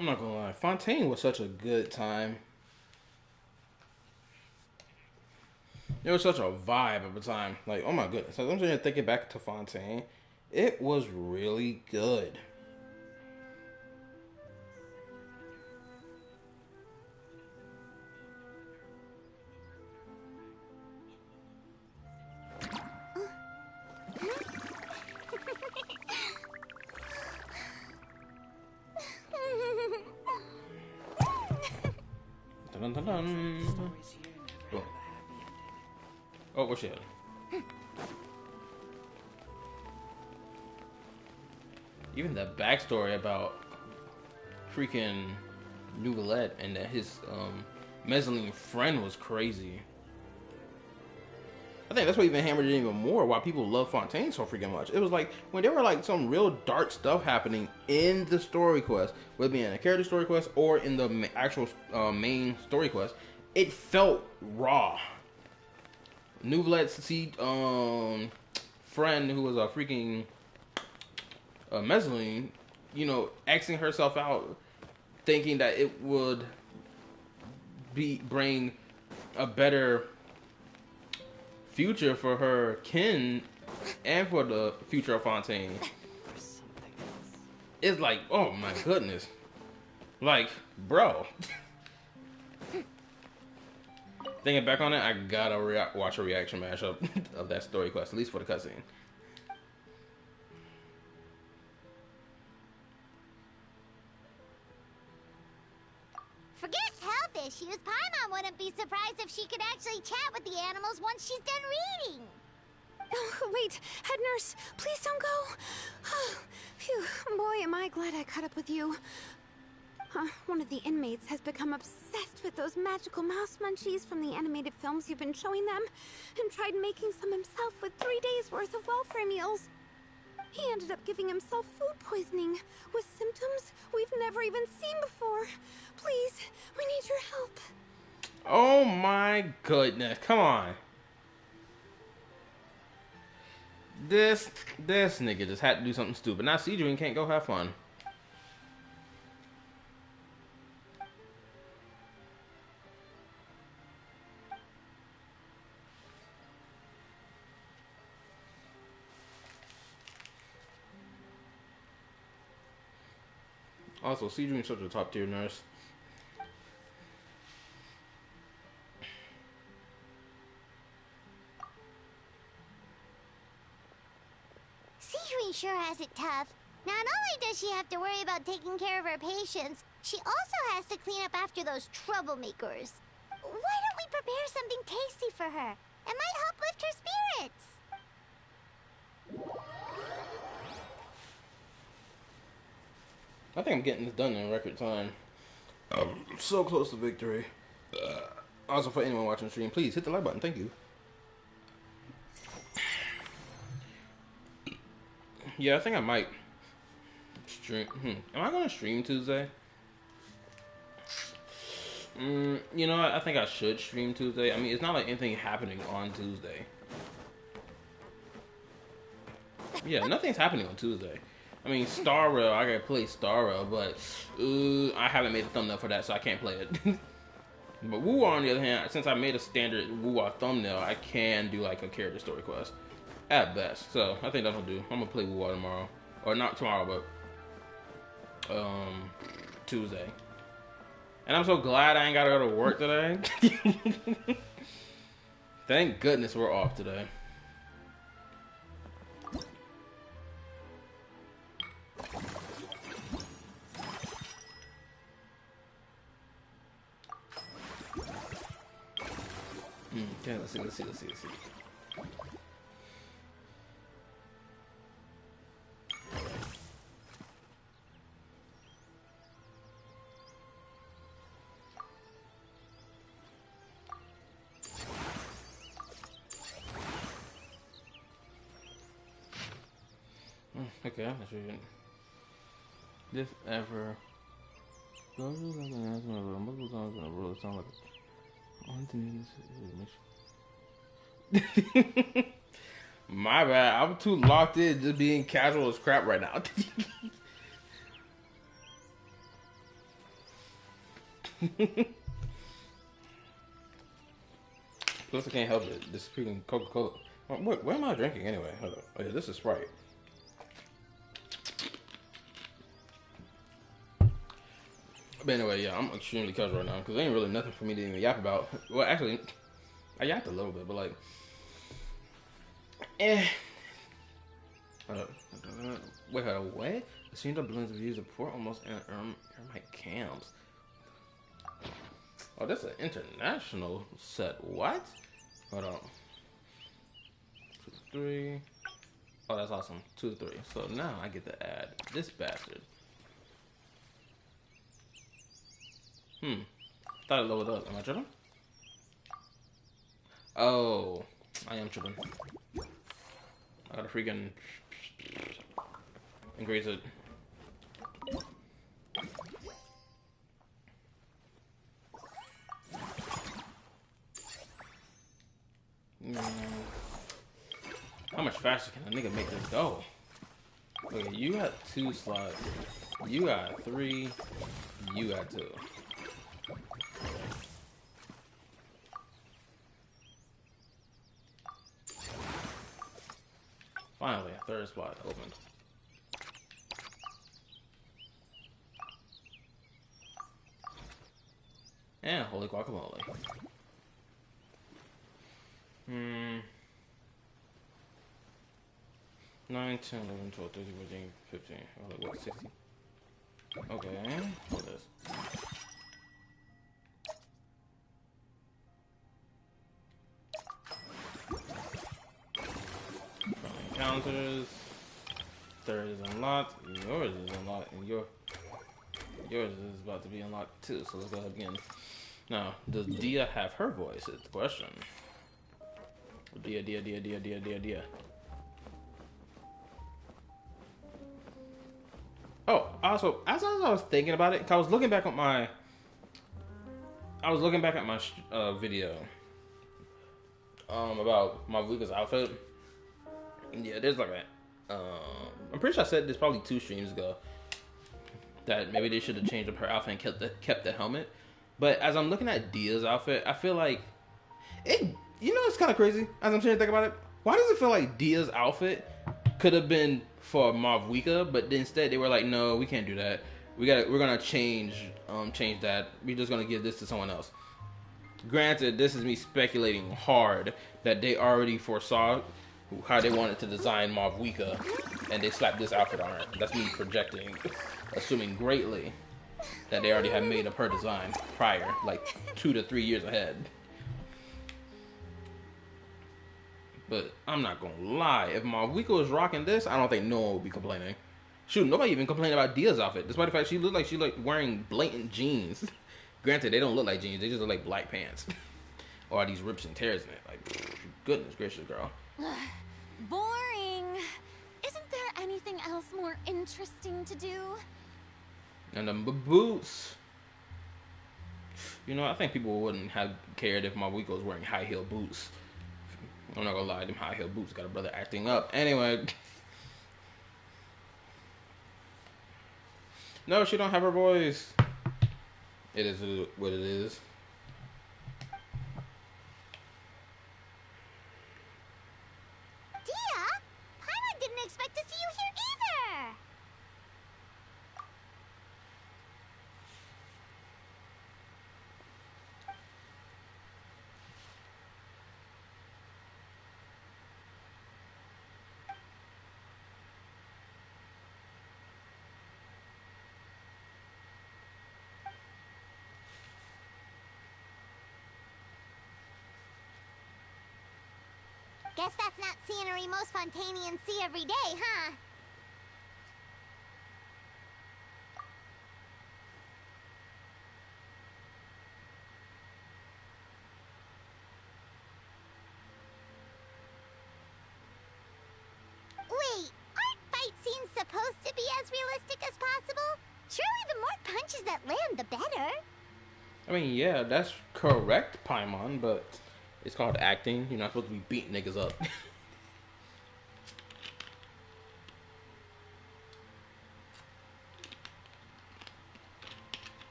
I'm not gonna lie, Fontaine was such a good time. It was such a vibe of a time. Like, oh my goodness. So I'm sitting here thinking back to Fontaine. It was really good. Dun, dun, dun. Oh. Oh, what's she at? Even the backstory about freaking Nouvellette and that his mezzanine friend was crazy. I think that's what even hammered it even more why people love Fontaine so freaking much. It was like when there were like some real dark stuff happening in the story quest, whether it be in a character story quest or in the actual main story quest, it felt raw. Nouvellette's friend, who was a freaking mezzanine, you know, Xing herself out, thinking that it would bring a better future for her kin and for the future of Fontaine. It's like, oh my goodness. Like, bro. Thinking back on it, I gotta watch a reaction mashup of that story quest, at least for the cutscene. Forget health issues. Paimon wouldn't be surprised if she could actually chat with the animals once she's done reading. Oh, wait, head nurse, please don't go. Phew, boy, am I glad I caught up with you. One of the inmates has become obsessed with those magical mouse munchies from the animated films you've been showing them, and tried making some himself with 3 days' worth of welfare meals. He ended up giving himself food poisoning, with symptoms we've never even seen before. Please, we need your help. Oh my goodness, come on. This nigga just had to do something stupid. Now Seedream can't go have fun. Also, Seedream's such a top tier nurse. Seedream sure has it tough. Not only does she have to worry about taking care of her patients, she also has to clean up after those troublemakers. Why don't we prepare something tasty for her? It might help lift her spirits. I think I'm getting this done in record time. I'm so close to victory. Also, for anyone watching the stream, please hit the like button. Thank you. Yeah, I think I might stream. Am I going to stream Tuesday? You know what? I think I should stream Tuesday. I mean, it's not like anything happening on Tuesday. Yeah, nothing's happening on Tuesday. I mean, Star Rail, I gotta play Star Rail, but I haven't made a thumbnail for that, so I can't play it. But Woo on the other hand, since I made a standard Woo thumbnail, I can do like a character story quest at best. So I think that's what I'll do. I'm gonna play Woo tomorrow, or not tomorrow, but Tuesday. And I'm so glad I ain't gotta go to work today. Thank goodness we're off today. Okay, let's see. Okay, I'm not sure. This ever goes like an announcement multiple times in a row. It sounds like one thing is my bad. I'm too locked in just being casual as crap right now. Plus, I can't help it. This freaking Coca-Cola. What am I drinking anyway? Hold up. Oh yeah, this is Sprite. But anyway, yeah, I'm extremely casual right now because there ain't really nothing for me to even yap about. Well, actually, I yapped a little bit, but like, Wait, hold on, what? The streamed up blends of views of poor almost Ermite camps. Oh, that's an international set. What? Hold on. 2, 3. Oh, that's awesome. 2, 3. So now I get to add this bastard. Thought it lowered up. Am I tripping? Oh, I am tripping. I gotta freaking increase it. How much faster can a nigga make this go? Okay, you got 2 slots. You got 3. You got 2. Finally, a 3rd spot opened. And holy guacamole. 9, 10, 11, 12, 13, 14, 15. Oh, like, what, 60? Okay, hold this. Encounters. 3rd is unlocked. Yours is unlocked, and yours is about to be unlocked too. So let's go ahead again. Now, does Dia have her voice? Is the question. Dia. Oh, also, as I was thinking about it, 'cause I was looking back at my video about my Vika's outfit. Yeah, there's like a I'm pretty sure I said this probably 2 streams ago that maybe they should have changed up her outfit and kept the helmet. But as I'm looking at Dia's outfit, I feel like it. You know, it's kind of crazy. As I'm trying to think about it, why does it feel like Dia's outfit could have been for Mavwika, but instead they were like, no, we can't do that. we're gonna change that. We're just gonna give this to someone else. Granted, this is me speculating hard that they already foresaw how they wanted to design Mavwika, and they slapped this outfit on her. That's me projecting, assuming greatly that they already had made up her design prior, like 2 to 3 years ahead. But I'm not gonna lie, if Mavwika was rocking this, I don't think no one would be complaining. Shoot, nobody even complained about Dia's outfit, despite the fact she looked like she like wearing blatant jeans. Granted, they don't look like jeans; they just look like black pants, or are these rips and tears in it. Like, goodness gracious, girl. Boring. Isn't there anything else more interesting to do? And the boots. You know, I think people wouldn't have cared if Mavwika was wearing high heel boots. I'm not gonna lie, them high heel boots got a brother acting up. Anyway. No, she don't have her voice. It is what it is. Dia, Paimon didn't expect to see you here either. Guess that's not scenery most Fontanians see every day, huh? Wait, aren't fight scenes supposed to be as realistic as possible? Surely the more punches that land, the better. I mean, yeah, that's correct, Paimon, but it's called acting. You're not supposed to be beating niggas up.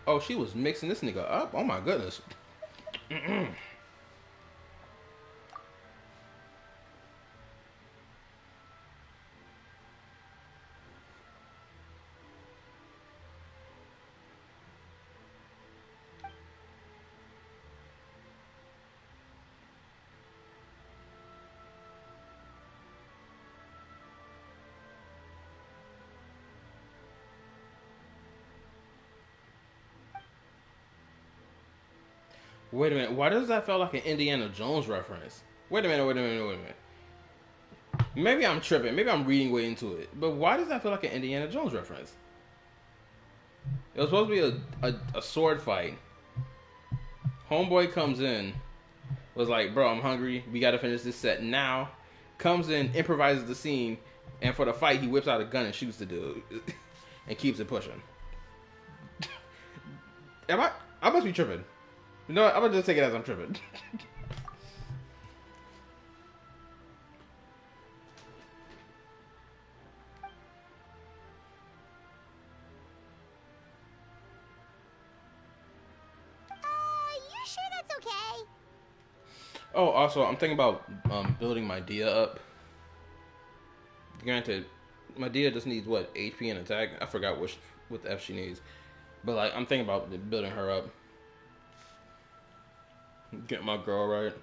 Oh, she was mixing this nigga up? Oh my goodness. Wait a minute, why does that feel like an Indiana Jones reference? Wait a minute. Maybe I'm tripping, maybe I'm reading way into it, but why does that feel like an Indiana Jones reference? It was supposed to be a sword fight. Homeboy comes in, was like, bro, I'm hungry, we gotta finish this set now. Comes in, improvises the scene, and for the fight, he whips out a gun and shoots the dude. And keeps it pushing. I must be tripping. You know what? I'm gonna just take it as I'm tripping. You sure that's okay? Oh, also, I'm thinking about building my Dia up. Granted, my Dia just needs, what, HP and attack? I forgot what F she needs. But, like, I'm thinking about building her up. Get my girl right.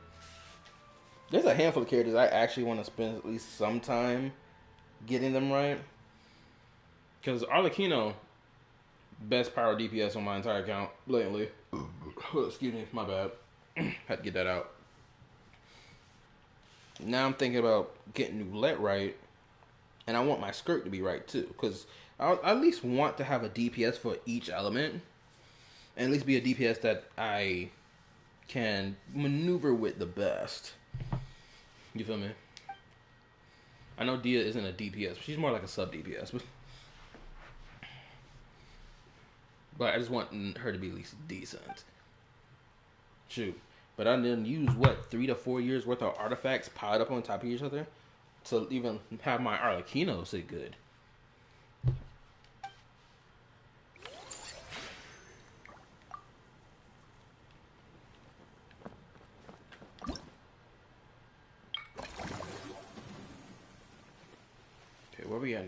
There's a handful of characters I actually want to spend at least some time getting them right. Because Arlecchino, best power DPS on my entire account, blatantly. Excuse me, my bad. Had to get that out. Now I'm thinking about getting Noulette right. And I want my skirt to be right too. Because I at least want to have a DPS for each element. And at least be a DPS that I can maneuver with the best. You feel me? I know Dia isn't a DPS, but she's more like a sub DPS. But I just want her to be at least decent. Shoot. But I didn't use, what, 3 to 4 years worth of artifacts piled up on top of each other to even have my Arlecchino sit good.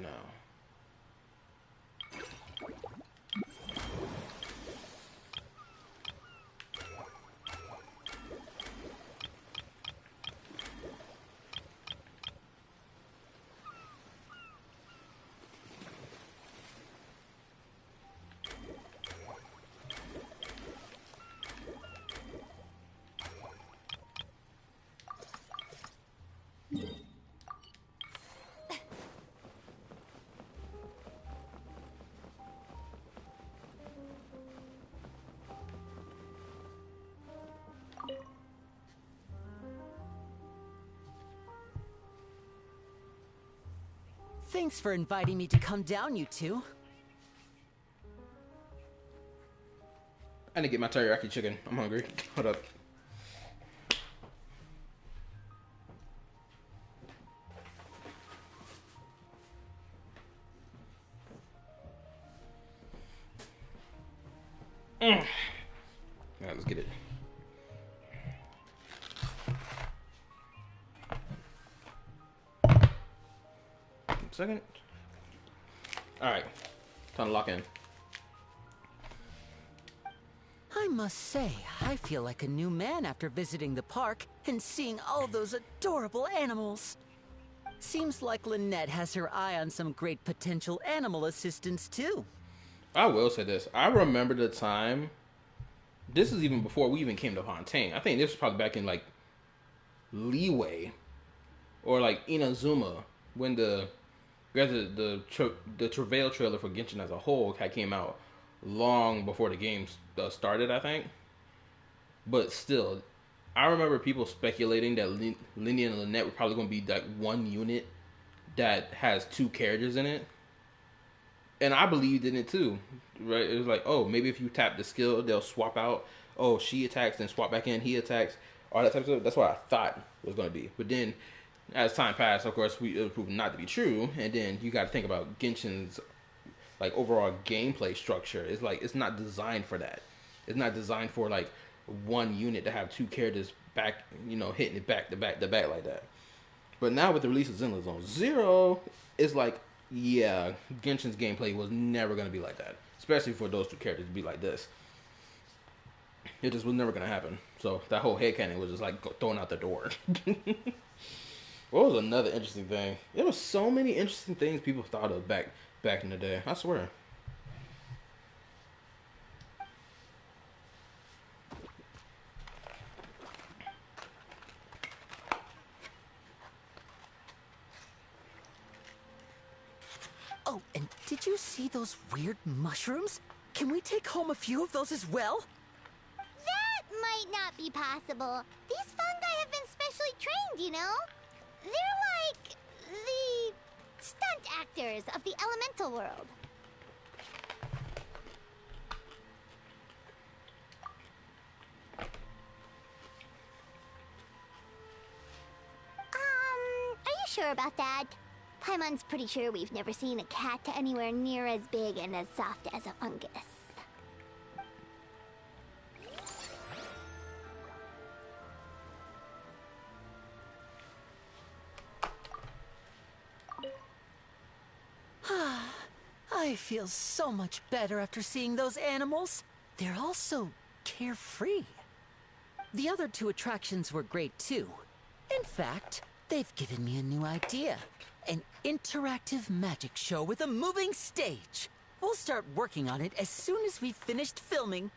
now. Thanks for inviting me to come down, you two. I didn't get my teriyaki chicken. I'm hungry. Hold up. Alright, let's get it. Second. Alright. Time to lock in. I must say, I feel like a new man after visiting the park and seeing all those adorable animals. Seems like Lynette has her eye on some great potential animal assistants too. I will say this. I remember the time. This is even before we even came to Fontaine. I think this was probably back in like Leeway or like Inazuma when the Travail trailer for Genshin as a whole came out long before the game started, I think. But still, I remember people speculating that Lindy and Lynette were probably going to be like one unit that has two characters in it. And I believed in it too, right? It was like, oh, maybe if you tap the skill, they'll swap out. Oh, she attacks, then swap back in, he attacks. All that type of stuff. That's what I thought it was going to be. But then, as time passed, of course, it was proven not to be true. And then you got to think about Genshin's like overall gameplay structure. It's like it's not designed for that. It's not designed for like one unit to have two characters back, hitting it back to back to back like that. But now with the release of Zenless Zone Zero, it's like, yeah, Genshin's gameplay was never going to be like that. Especially for those two characters to be like this. It just was never going to happen. So that whole headcanon was just like thrown out the door. What was another interesting thing? There was so many interesting things people thought of back in the day. I swear. Oh, and did you see those weird mushrooms? Can we take home a few of those as well? That might not be possible. These fungi have been specially trained, you know? They're like the stunt actors of the elemental world. Are you sure about that? Paimon's pretty sure we've never seen a cat anywhere near as big and as soft as a fungus. I feel so much better after seeing those animals. They're all so carefree. The other two attractions were great too. In fact, they've given me a new idea. An interactive magic show with a moving stage. We'll start working on it as soon as we've finished filming.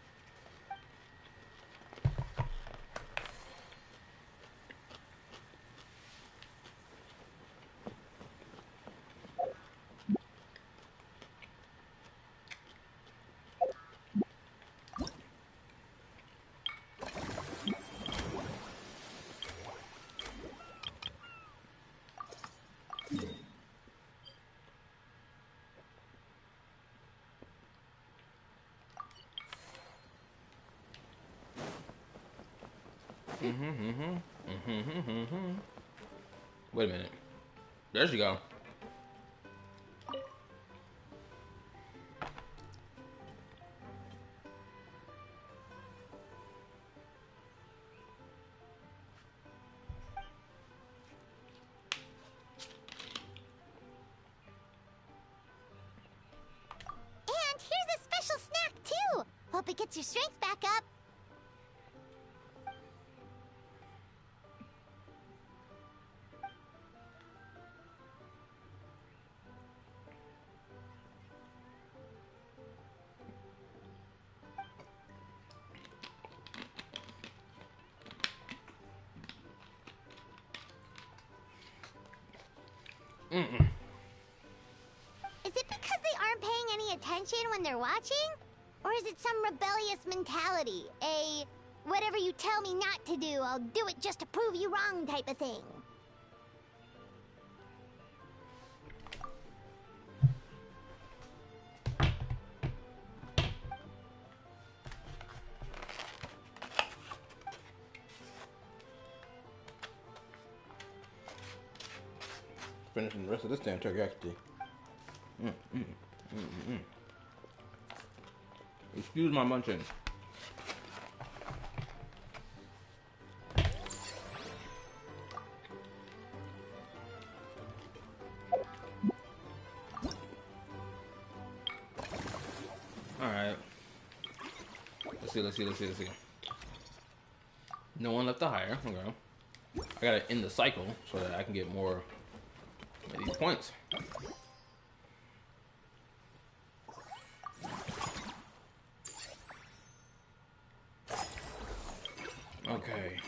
Wait a minute. There she go. Hope it gets your strength back up. Is it because they aren't paying any attention when they're watching? Or is it some rebellious mentality? A whatever you tell me not to do, I'll do it just to prove you wrong type of thing? Finishing the rest of this damn teriyaki. Excuse my munching. Alright. Let's see. No one left to hire. Okay. I gotta end the cycle so that I can get more of these points. Okay.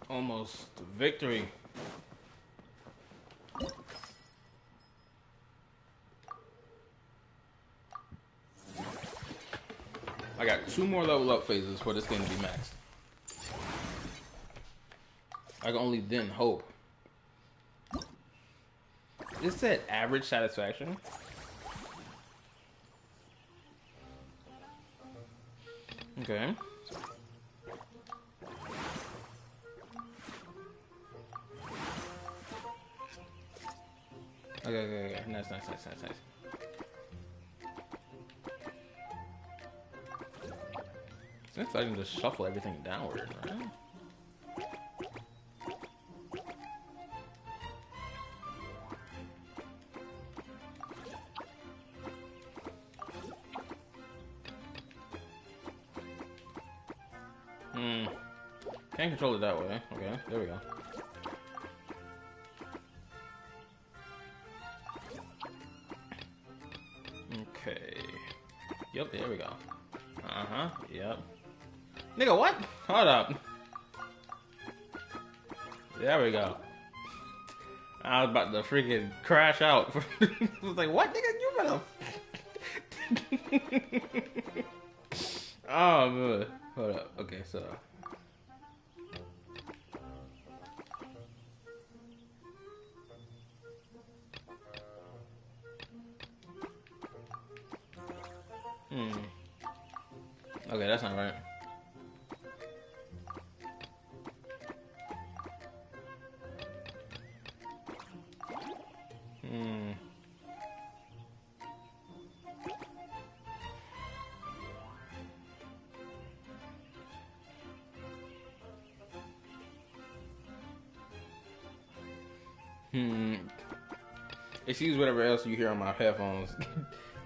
Almost victory. I got 2 more level up phases for this game to be maxed. I can only then hope. It said average satisfaction. Okay. Okay. Nice. Since I can just shuffle everything downward, right? Can't control it that way. Okay, there we go. Okay. Yep, there we go. Yep. Nigga, what? Hold up. There we go. I was about to freaking crash out. I was like, what, nigga? You better. Oh, man. Hold up. Okay, so. Okay, that's not right. Excuse whatever else you hear on my headphones.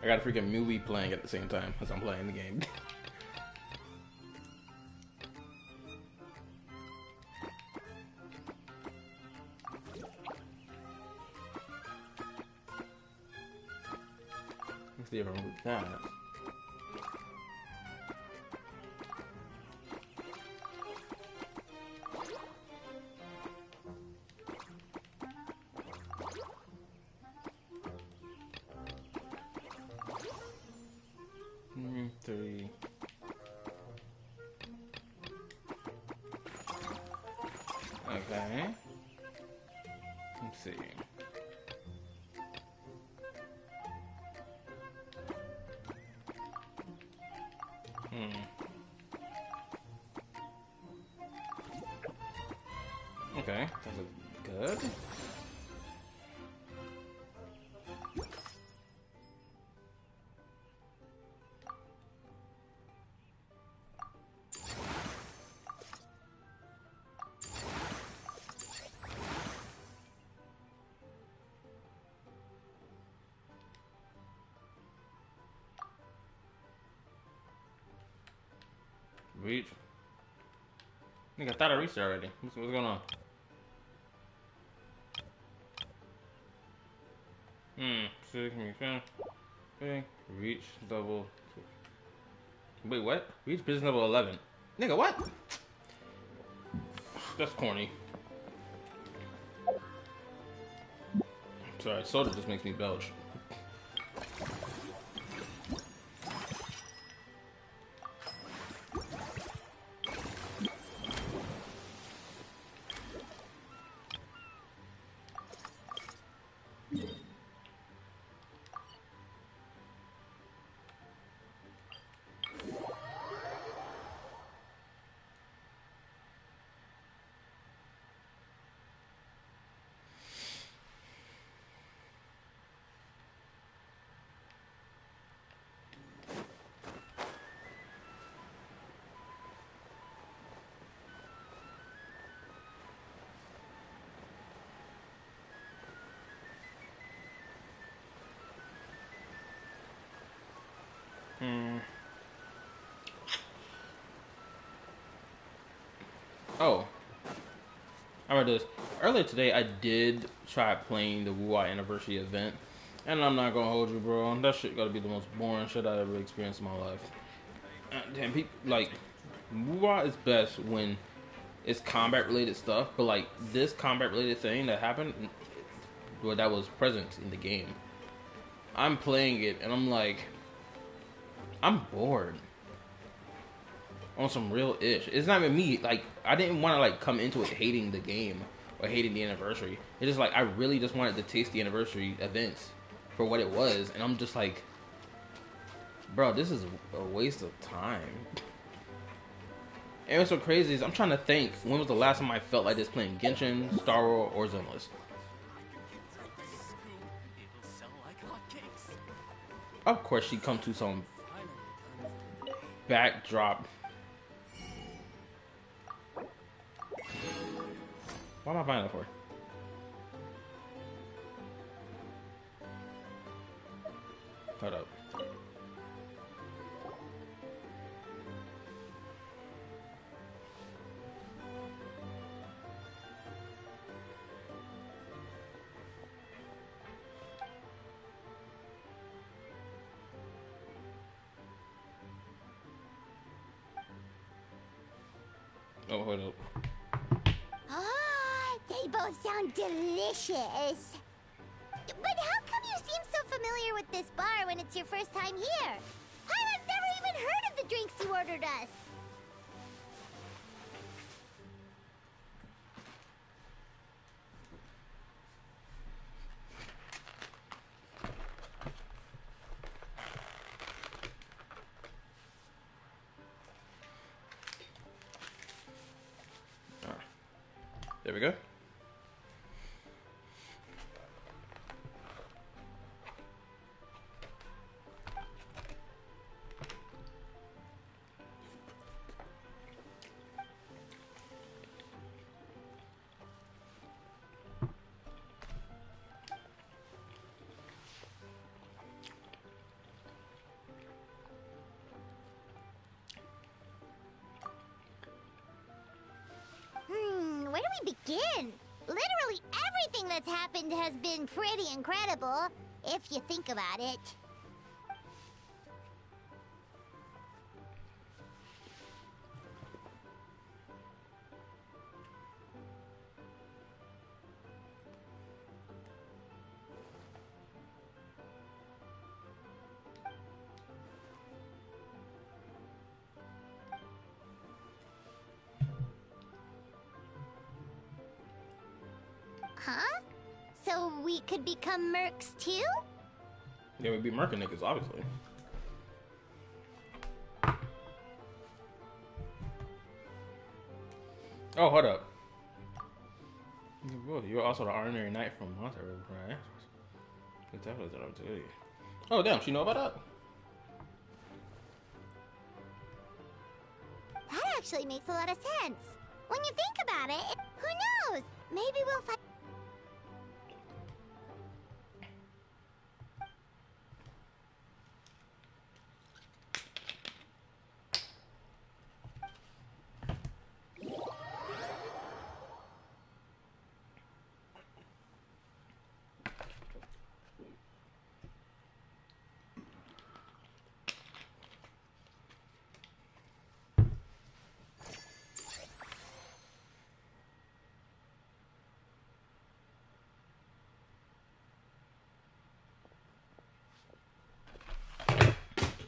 I got a freaking movie playing at the same time as I'm playing the game. Let's see if I can move that. Three. Okay. Let's see. Okay, that looks good. Reach. Nigga, I thought I reached it already. What's going on? Reach level. Wait, what? Reach business level 11. Nigga, what? That's corny. Sorry, soda just makes me belch. Oh, I read this. Earlier today, I did try playing the Wuwa anniversary event, and I'm not gonna hold you, bro. That shit gotta be the most boring shit I ever experienced in my life. Damn, people like Wuwa is best when it's combat related stuff, but like this combat related thing that happened, well, that was present in the game. I'm playing it, and I'm like, I'm bored. On some real ish. It's not even me. Like, I didn't want to like come into it hating the game or hating the anniversary. It's just like I really just wanted to taste the anniversary events for what it was, and I'm just like, bro, this is a waste of time. And what's so crazy is I'm trying to think when was the last time I felt like this playing Genshin, Star Wars, or Zenless. Of course, she come to some backdrop. What am I buying that for? Hold up. Oh, hold up. Ah, they both sound delicious. But how come you seem so familiar with this bar when it's your first time here? Hyla's never even heard of the drinks you ordered us. There we go. Where do we begin? Literally everything that's happened has been pretty incredible, if you think about it. Huh? So we could become mercs too? Yeah, we'd be merkin niggas, obviously. Oh, hold up. You're also the ordinary knight from Monster, right? Oh, damn, she know about that? That actually makes a lot of sense. When you think about it, who knows? Maybe we'll find...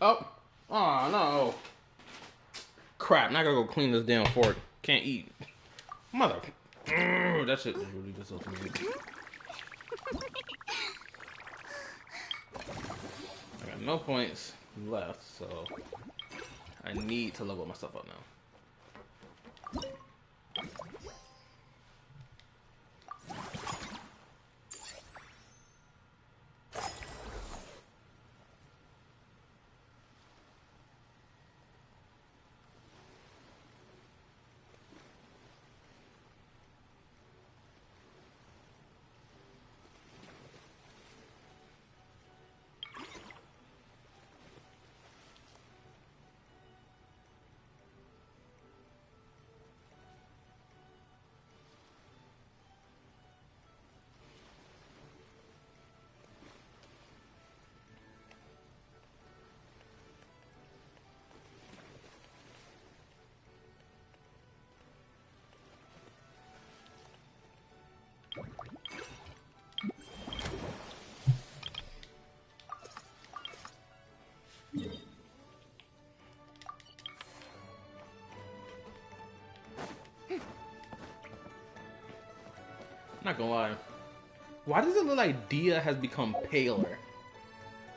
Oh. Oh, no. Crap, now I gotta go clean this damn fork. Can't eat. Mother. That shit is really disgusting. I got no points left, so I need to level myself up now. Not gonna lie. Why does it look like Dia has become paler?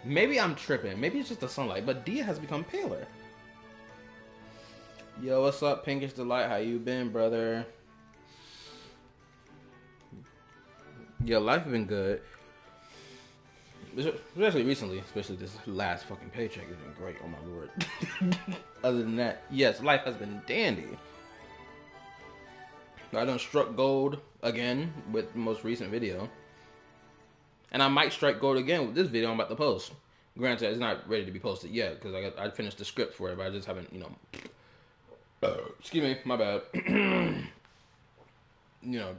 Maybe I'm tripping. Maybe it's just the sunlight, but Dia has become paler. Yo, what's up, Pinkish Delight? How you been, brother? Yo, life has been good. Especially recently, especially this last fucking paycheck has been great, oh my lord. Other than that, yes, life has been dandy. I done struck gold again with the most recent video. And I might strike gold again with this video I'm about to post. Granted, it's not ready to be posted yet, because I finished the script for it, but I just haven't, you know... excuse me, my bad. You know,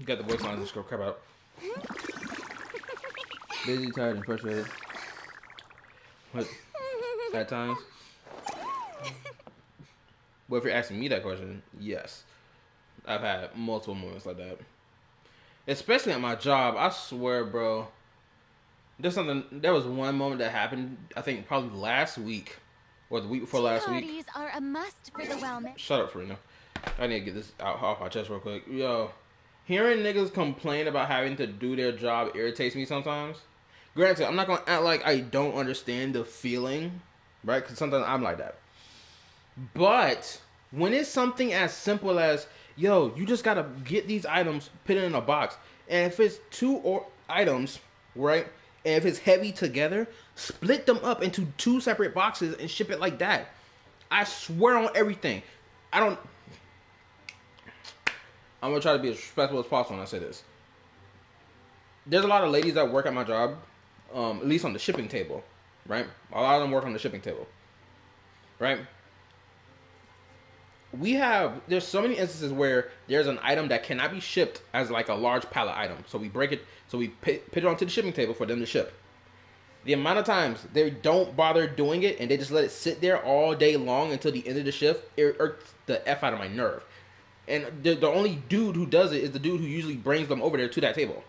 got the voice lines and script crap out. Busy, tired, and frustrated. What? At times? Well, if you're asking me that question, yes. I've had multiple moments like that. Especially at my job, I swear, bro. There was one moment that happened, I think probably last week. Or the week before last week. Parties are a must for the wellman. Shut up, Farina. I need to get this out off my chest real quick. Yo, hearing niggas complain about having to do their job irritates me sometimes. Granted, I'm not gonna act like I don't understand the feeling, right? Because sometimes I'm like that. But when it's something as simple as, yo, you just gotta get these items, put it in a box, and if it's two items, right, and if it's heavy together, split them up into 2 separate boxes and ship it like that. I swear on everything. I'm gonna try to be as respectful as possible when I say this. There's a lot of ladies that work at my job, at least on the shipping table, right? A lot of them work on the shipping table, right? There's so many instances where there's an item that cannot be shipped as like a large pallet item. So we break it, so we put it onto the shipping table for them to ship. The amount of times they don't bother doing it and they just let it sit there all day long until the end of the shift, it irks the F out of my nerve. And the only dude who does it is the dude who usually brings them over there to that table.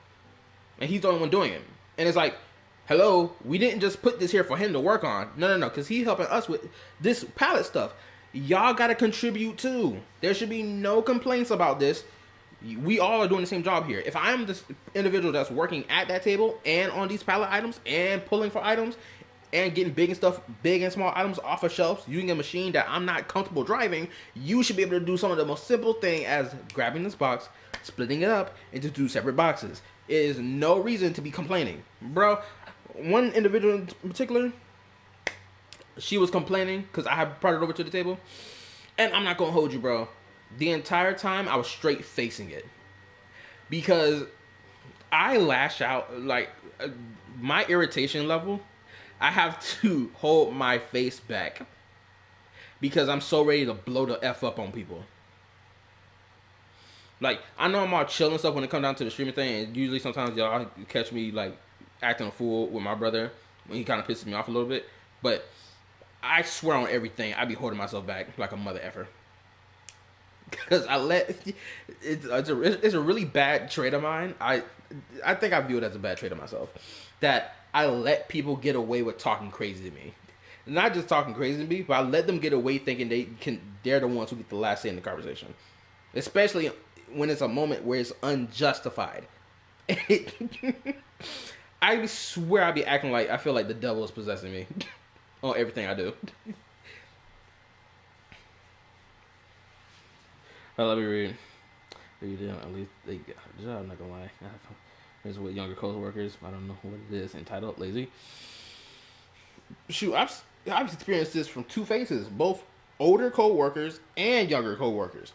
And he's the only one doing it. And it's like, hello, we didn't just put this here for him to work on. No, because he's helping us with this pallet stuff. Y'all gotta contribute too. There should be no complaints about this. We all are doing the same job here. If I'm this individual that's working at that table and on these pallet items and pulling for items and getting big and small items off of shelves using a machine that I'm not comfortable driving, you should be able to do some of the most simple thing as grabbing this box, splitting it up into 2 separate boxes. It is no reason to be complaining. Bro, one individual in particular, she was complaining because I had brought it over to the table. And I'm not going to hold you, bro. The entire time, I was straight facing it. Because I lash out, like, my irritation level, I have to hold my face back. Because I'm so ready to blow the F up on people. Like, I know I'm all chill and stuff when it comes down to the streaming thing. And usually sometimes y'all catch me, like, acting a fool with my brother. When he kind of pisses me off a little bit. But I swear on everything, I be holding myself back like a mother effer. Because it's a really bad trait of mine. I think I view it as a bad trait of myself. That I let people get away with talking crazy to me. not just talking crazy to me, but I let them get away thinking they're the ones who get the last say in the conversation, especially when it's a moment where it's unjustified. I swear I be acting like I feel like the devil is possessing me on everything I do. Let me read. At least they got a job. I'm not gonna lie. Here's with younger co-workers. I don't know what it is. Entitled, lazy. Shoot, I've experienced this from two faces, both older co-workers and younger co-workers.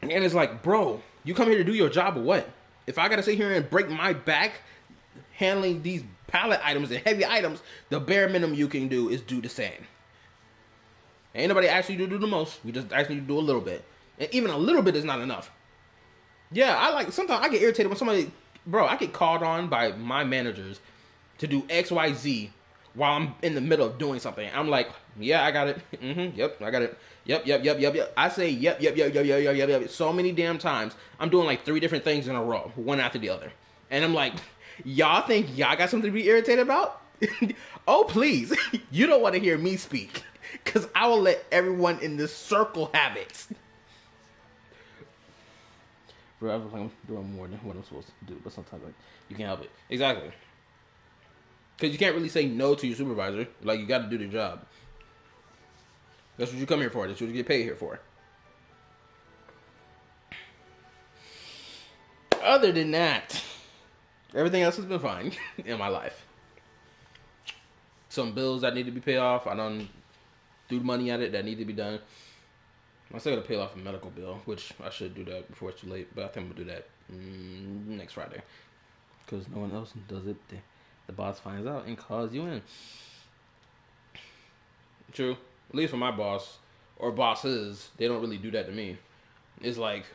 And it's like, bro, you come here to do your job or what? If I gotta sit here and break my back handling these pallet items and heavy items, the bare minimum you can do is do the same. Ain't nobody asking you to do the most. We just asking you to do a little bit. And even a little bit is not enough. Yeah, sometimes I get irritated when somebody, bro, I get called on by my managers to do X, Y, Z while I'm in the middle of doing something. I'm like, yeah, I got it. Yep, I got it. Yep. I say yep so many damn times. I'm doing like 3 different things in a row, one after the other. And I'm like, y'all think y'all got something to be irritated about? Oh, please. You don't want to hear me speak. Because I will let everyone in this circle have it. Bro, I feel like I'm doing more than what I'm supposed to do. But sometimes you can't help it. Exactly. Because you can't really say no to your supervisor. Like, you got to do the job. That's what you come here for. That's what you get paid here for. Other than that, everything else has been fine in my life. Some bills that need to be paid off. I don't do money at it that need to be done. I still gotta pay off a medical bill, which I should do that before it's too late. But I think I'm gonna do that next Friday, because no one else does it. The boss finds out and calls you in. True. At least for my boss or bosses, they don't really do that to me. It's like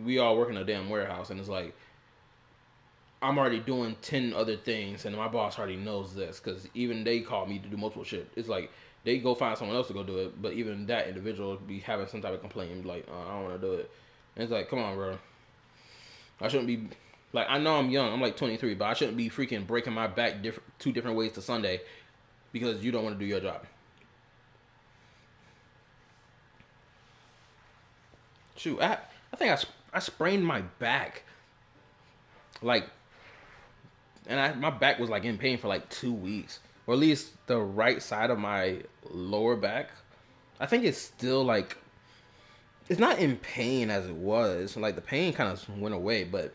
we all work in a damn warehouse, and it's like I'm already doing 10 other things, and my boss already knows this, because even they call me to do multiple shit. It's like they go find someone else to go do it, but even that individual be having some type of complaint, like, I don't want to do it. And it's like, come on, bro. I shouldn't be, like, I know I'm young. I'm like 23, but I shouldn't be freaking breaking my back 2 different ways to Sunday because you don't want to do your job. Shoot, I think I sprained my back. Like, and my back was like in pain for like 2 weeks. Or at least the right side of my lower back. I think it's still like, it's not in pain as it was. Like, the pain kind of went away, but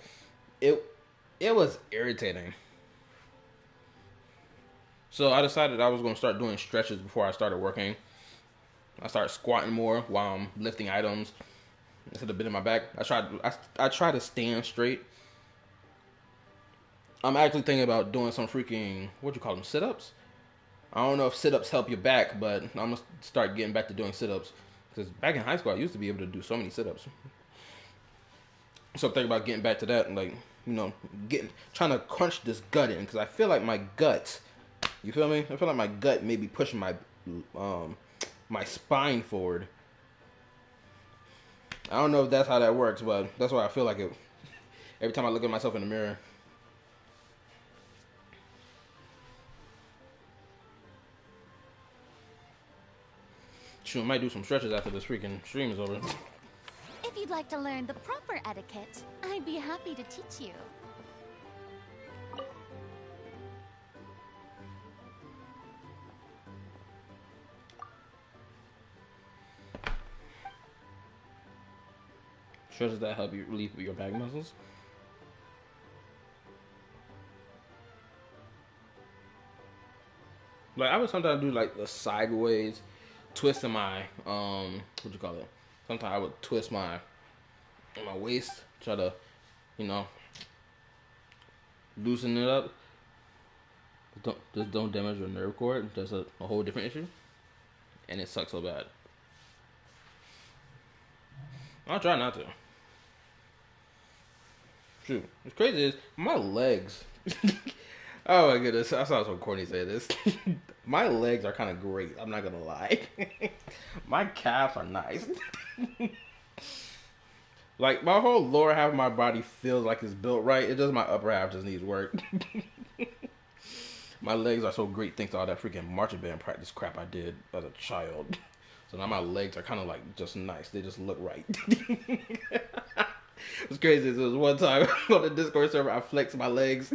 it was irritating. So I decided I was going to start doing stretches before I started working. I started squatting more while I'm lifting items instead of bending my back. I tried to stand straight. I'm actually thinking about doing some freaking, sit-ups? I don't know if sit-ups help your back, but I'm going to start getting back to doing sit-ups. Because back in high school, I used to be able to do so many sit-ups. So I'm thinking about getting back to that and, like, trying to crunch this gut in. Because I feel like my gut, you feel me? I feel like my gut may be pushing my spine forward. I don't know if that's how that works, but that's why I feel like it every time I look at myself in the mirror. Shoot, I might do some stretches after this freaking stream is over. If you'd like to learn the proper etiquette, I'd be happy to teach you. Stretches that help you relieve your back muscles. Like, I would sometimes do like the sideways twisting my sometimes I would twist my waist, try to loosen it up. Don't damage your nerve cord. That's a whole different issue, and it sucks so bad. I'll try not to. Shoot, what's crazy is my legs. Oh my goodness, I saw some corny say this. My legs are kind of great, I'm not gonna lie. My calves are nice. Like, my whole lower half of my body feels like it's built right. It's just my upper half just needs work. My legs are so great thanks to all that freaking marching band practice crap I did as a child. So now my legs are kind of like just nice. They just look right. What's crazy is there was one time on the Discord server I flexed my legs.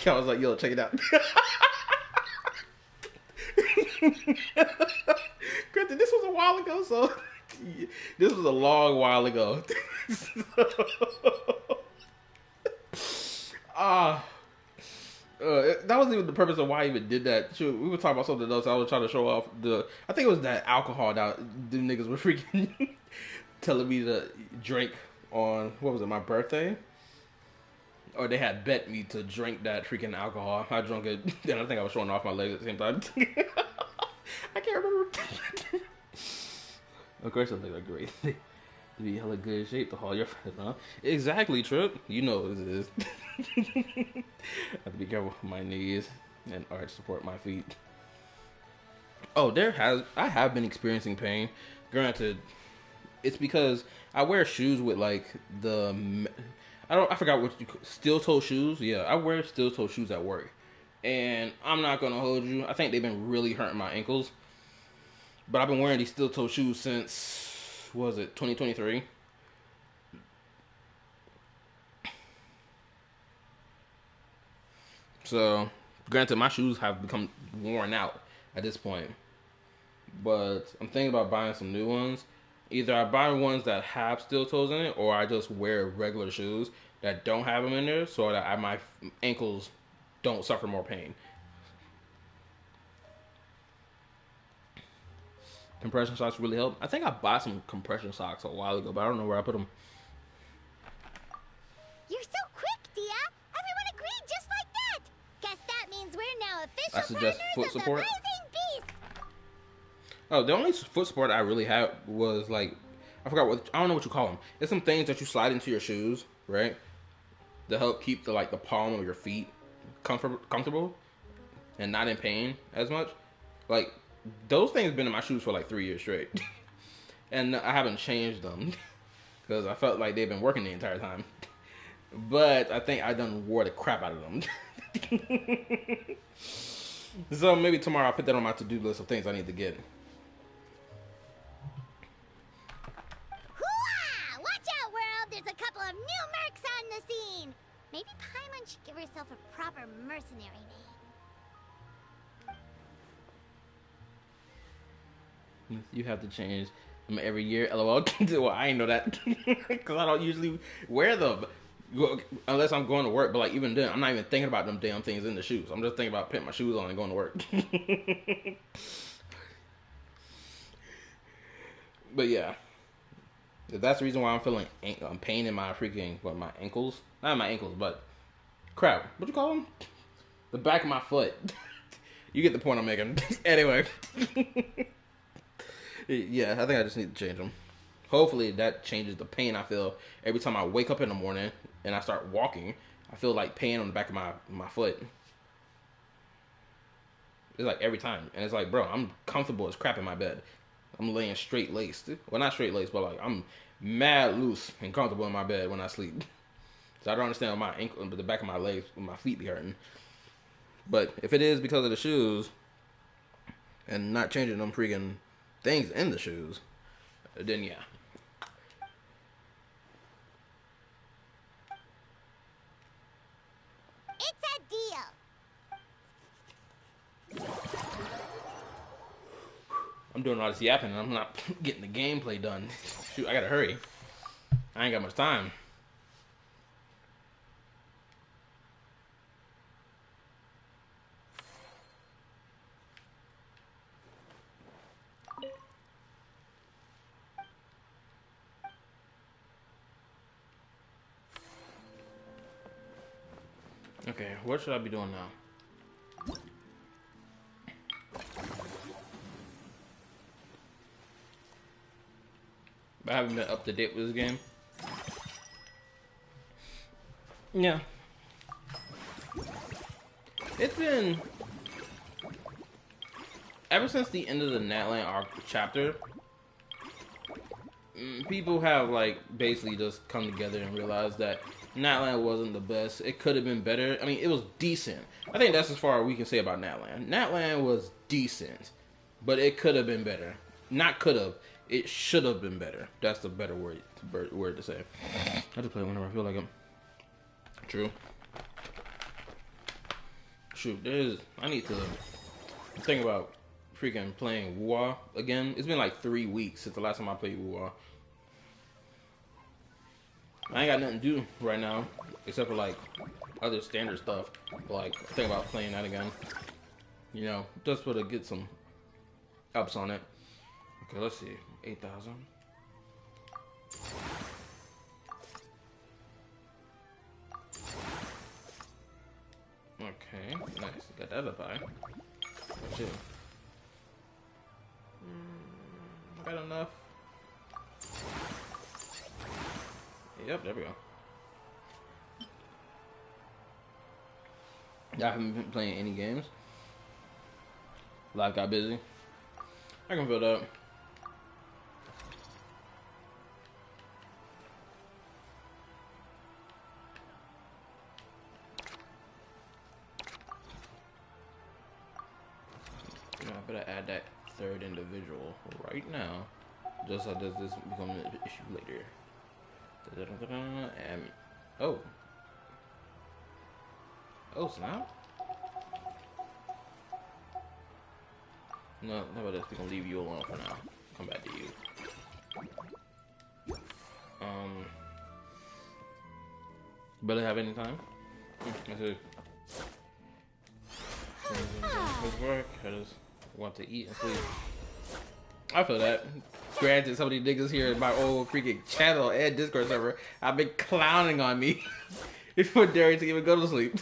I was like, yo, check it out. Granted, this was a while ago, so this was a long while ago. That wasn't even the purpose of why I even did that. Shoot, we were talking about something else. I was trying to show off I think it was that alcohol that the niggas were freaking telling me to drink on, what was it, my birthday? Or they had bet me to drink that freaking alcohol. I drank it, and I think I was showing off my legs at the same time. I can't remember. Of course, I think they're great. To be hella good shape to haul your friends, huh? Exactly, Trip. You know what it is. I have to be careful with my knees and arch support my feet. Oh, I have been experiencing pain. Granted, it's because I wear shoes with like I forgot what steel toe shoes. Yeah, I wear steel toe shoes at work, and I'm not gonna hold you. I think they've been really hurting my ankles. But I've been wearing these steel toe shoes since, what was it, 2023? So, granted, my shoes have become worn out at this point. But I'm thinking about buying some new ones. Either I buy ones that have steel toes in it, or I just wear regular shoes that don't have them in there so that my ankles don't suffer more pain. Compression socks really help. I think I bought some compression socks a while ago, but I don't know where I put them. You're so quick, Dia. Everyone agreed just like that. Guess that means we're now official I suggest partners foot of support. the Rising Beast. Oh, the only foot support I really had was like, I don't know what you call them. It's some things that you slide into your shoes, right? To help keep the palm of your feet comfortable and not in pain as much. Like, those things have been in my shoes for like 3 years straight. And I haven't changed them because I felt like they've been working the entire time. But I think I done wore the crap out of them. So maybe tomorrow I'll put that on my to-do list of things I need to get. Hooah! Watch out, world! There's a couple of new mercs on the scene. Maybe Paimon should give herself a proper mercenary name. You have to change them every year. LOL. Well, I ain't know that because I don't usually wear them unless I'm going to work. But like even then, I'm not even thinking about them damn things in the shoes. I'm just thinking about putting my shoes on and going to work. But yeah, that's the reason why I'm feeling pain in my freaking my ankles. Not my ankles, but crap. What you call them? The back of my foot. You get the point I'm making. Anyway. Yeah, I think I just need to change them. Hopefully that changes the pain I feel every time I wake up in the morning and I start walking. I feel like pain on the back of my foot. It's like every time. And it's like, bro, I'm comfortable as crap in my bed. I'm laying straight laced. Well, not straight laced, but like I'm mad loose and comfortable in my bed when I sleep. So I don't understand why my ankle, the back of my legs, my feet be hurting. But if it is because of the shoes and not changing them freaking things in the shoes, then yeah. It's a deal. I'm doing all this yapping and I'm not getting the gameplay done. Shoot, I gotta hurry. I ain't got much time. Okay, what should I be doing now? I haven't been up to date with this game. Yeah. It's been... Ever since the end of the Natlan arc chapter, people have, like, basically just come together and realized that Natland wasn't the best. It could have been better. I mean, it was decent. I think that's as far as we can say about Natland. Natland was decent, but it could have been better. Not could have. It should have been better. That's the better word to say. I just play whenever I feel like it. True. Shoot, I need to think about freaking playing WoW again. It's been like 3 weeks since the last time I played WoW. I ain't got nothing to do right now except for like other standard stuff. Like think about playing that again. You know, just for to get some ups on it. Okay, let's see. 8,000. Okay, nice. Got that up high. Oh, shit. I got enough. Yep, there we go. I haven't been playing any games. Life got busy. I can fill it up. I better add that third individual right now, just so does this become an issue later. And oh snap! No, how about this? We can leave you alone for now. Come back to you. Better have any time? Let's see. Work. I just want to eat and sleep. I feel that. Granted, some of these niggas here in my old freaking channel and Discord server have been clowning on me before daring to even go to sleep.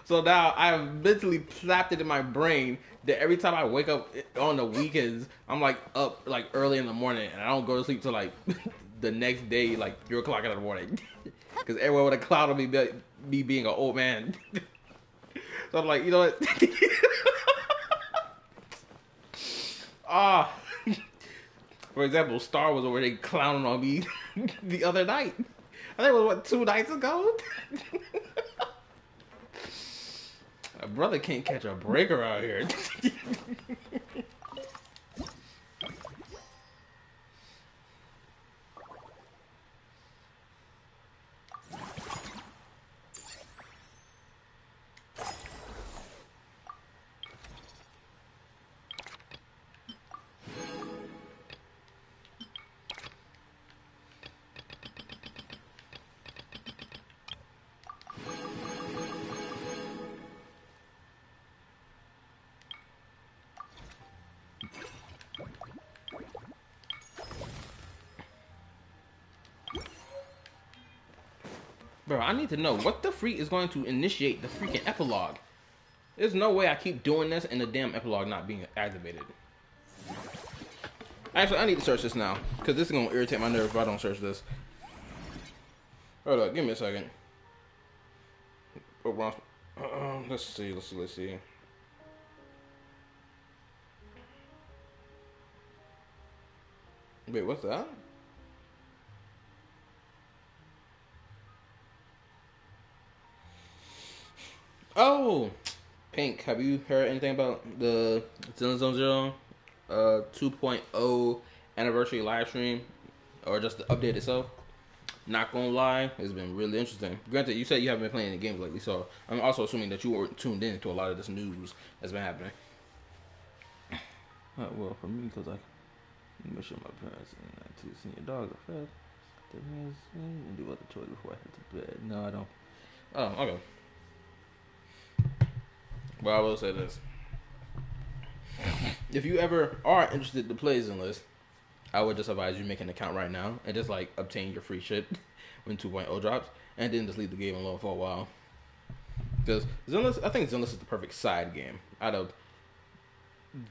So now I have mentally slapped it in my brain that every time I wake up on the weekends, I'm like up like early in the morning and I don't go to sleep till like the next day, like 3 o'clock in the morning. Because everyone would have clowned on me being an old man. So I'm like, you know what? For example, Star was over there clowning on me the other night. I think it was, what, 2 nights ago? A brother can't catch a break around here. Bro, I need to know what the freak is going to initiate the freaking epilogue. There's no way I keep doing this and the damn epilogue not being activated. Actually, I need to search this now, because this is going to irritate my nerves if I don't search this. Hold up, give me a second. Let's see. Wait, what's that? Oh, Pink, have you heard anything about the Zenless Zone Zero 2.0 anniversary live stream, or just the update itself? Not gonna lie, it's been really interesting. Granted, you said you haven't been playing any games lately, so I'm also assuming that you weren't tuned in to a lot of this news that's been happening. Well, for me, because I make sure my parents and to see your dog are fed. And do other chores before I head to bed. No, I don't. Oh, okay. Well, I will say this. If you ever are interested to play Zenless, I would just advise you make an account right now and just like obtain your free shit when 2.0 drops, and then just leave the game alone for a while. Because Zenless, I think Zenless is the perfect side game out of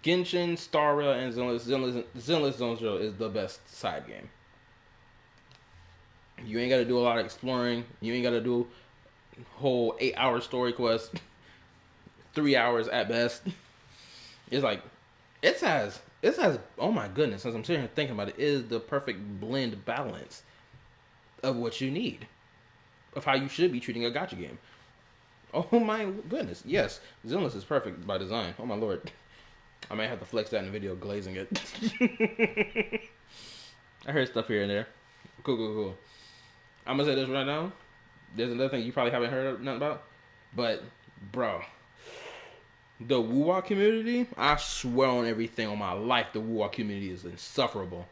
Genshin, Star Rail, and Zenless Zone Zero is the best side game. You ain't got to do a lot of exploring. You ain't got to do whole 8-hour story quest. 3 hours at best. It's like, it has, oh my goodness, as I'm sitting here thinking about it, is the perfect blend balance of what you need. of how you should be treating a gacha game. Oh my goodness, yes, Zenless is perfect by design. Oh my lord, I might have to flex that in the video, glazing it. I heard stuff here and there. Cool. I'm gonna say this right now. There's another thing you probably haven't heard nothing about, but bro, the Wuwa community, I swear on everything on my life, the Wuwa community is insufferable.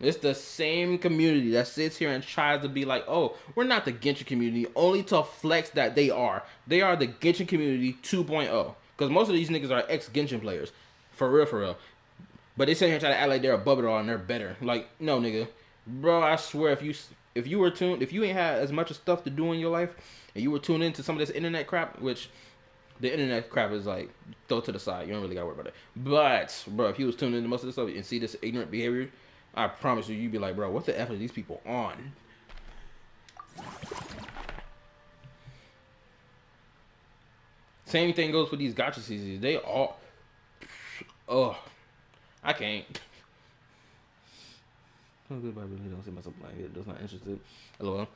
It's the same community that sits here and tries to be like, oh, we're not the Genshin community, only to flex that they are. They are the Genshin community 2.0. Because most of these niggas are ex-Genshin players. For real. But they sit here and try to act like they're above it all and they're better. Like, no, nigga. Bro, I swear, if you ain't had as much stuff to do in your life, and you were tuned into some of this internet crap, which the internet crap is like, throw it to the side. You don't really gotta worry about it. But, bro, if you was tuned into most of this stuff and see this ignorant behavior, I promise you'd be like, bro, what the F are these people on? Same thing goes for these gacha CCs. They all... Oh, I can't. Oh, goodbye, really don't see myself playing it. Just not interested. LOL.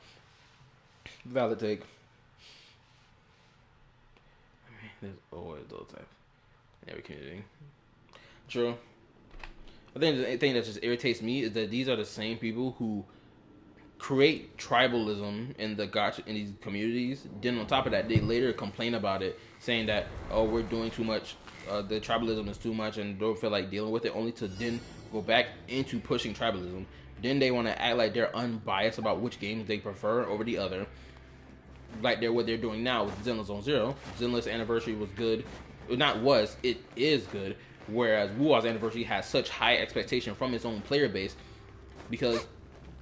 Valid take. I mean, there's always those types in every community. True. I think the thing that just irritates me is that these are the same people who create tribalism in the gacha in these communities. Then on top of that, they later complain about it, saying that, oh, we're doing too much, the tribalism is too much, and don't feel like dealing with it, only to then go back into pushing tribalism. Then they want to act like they're unbiased about which games they prefer over the other, like what they're doing now with Zenless Zone Zero. Zenless Anniversary was good. It is good. Whereas Wuwa's Anniversary has such high expectation from its own player base, because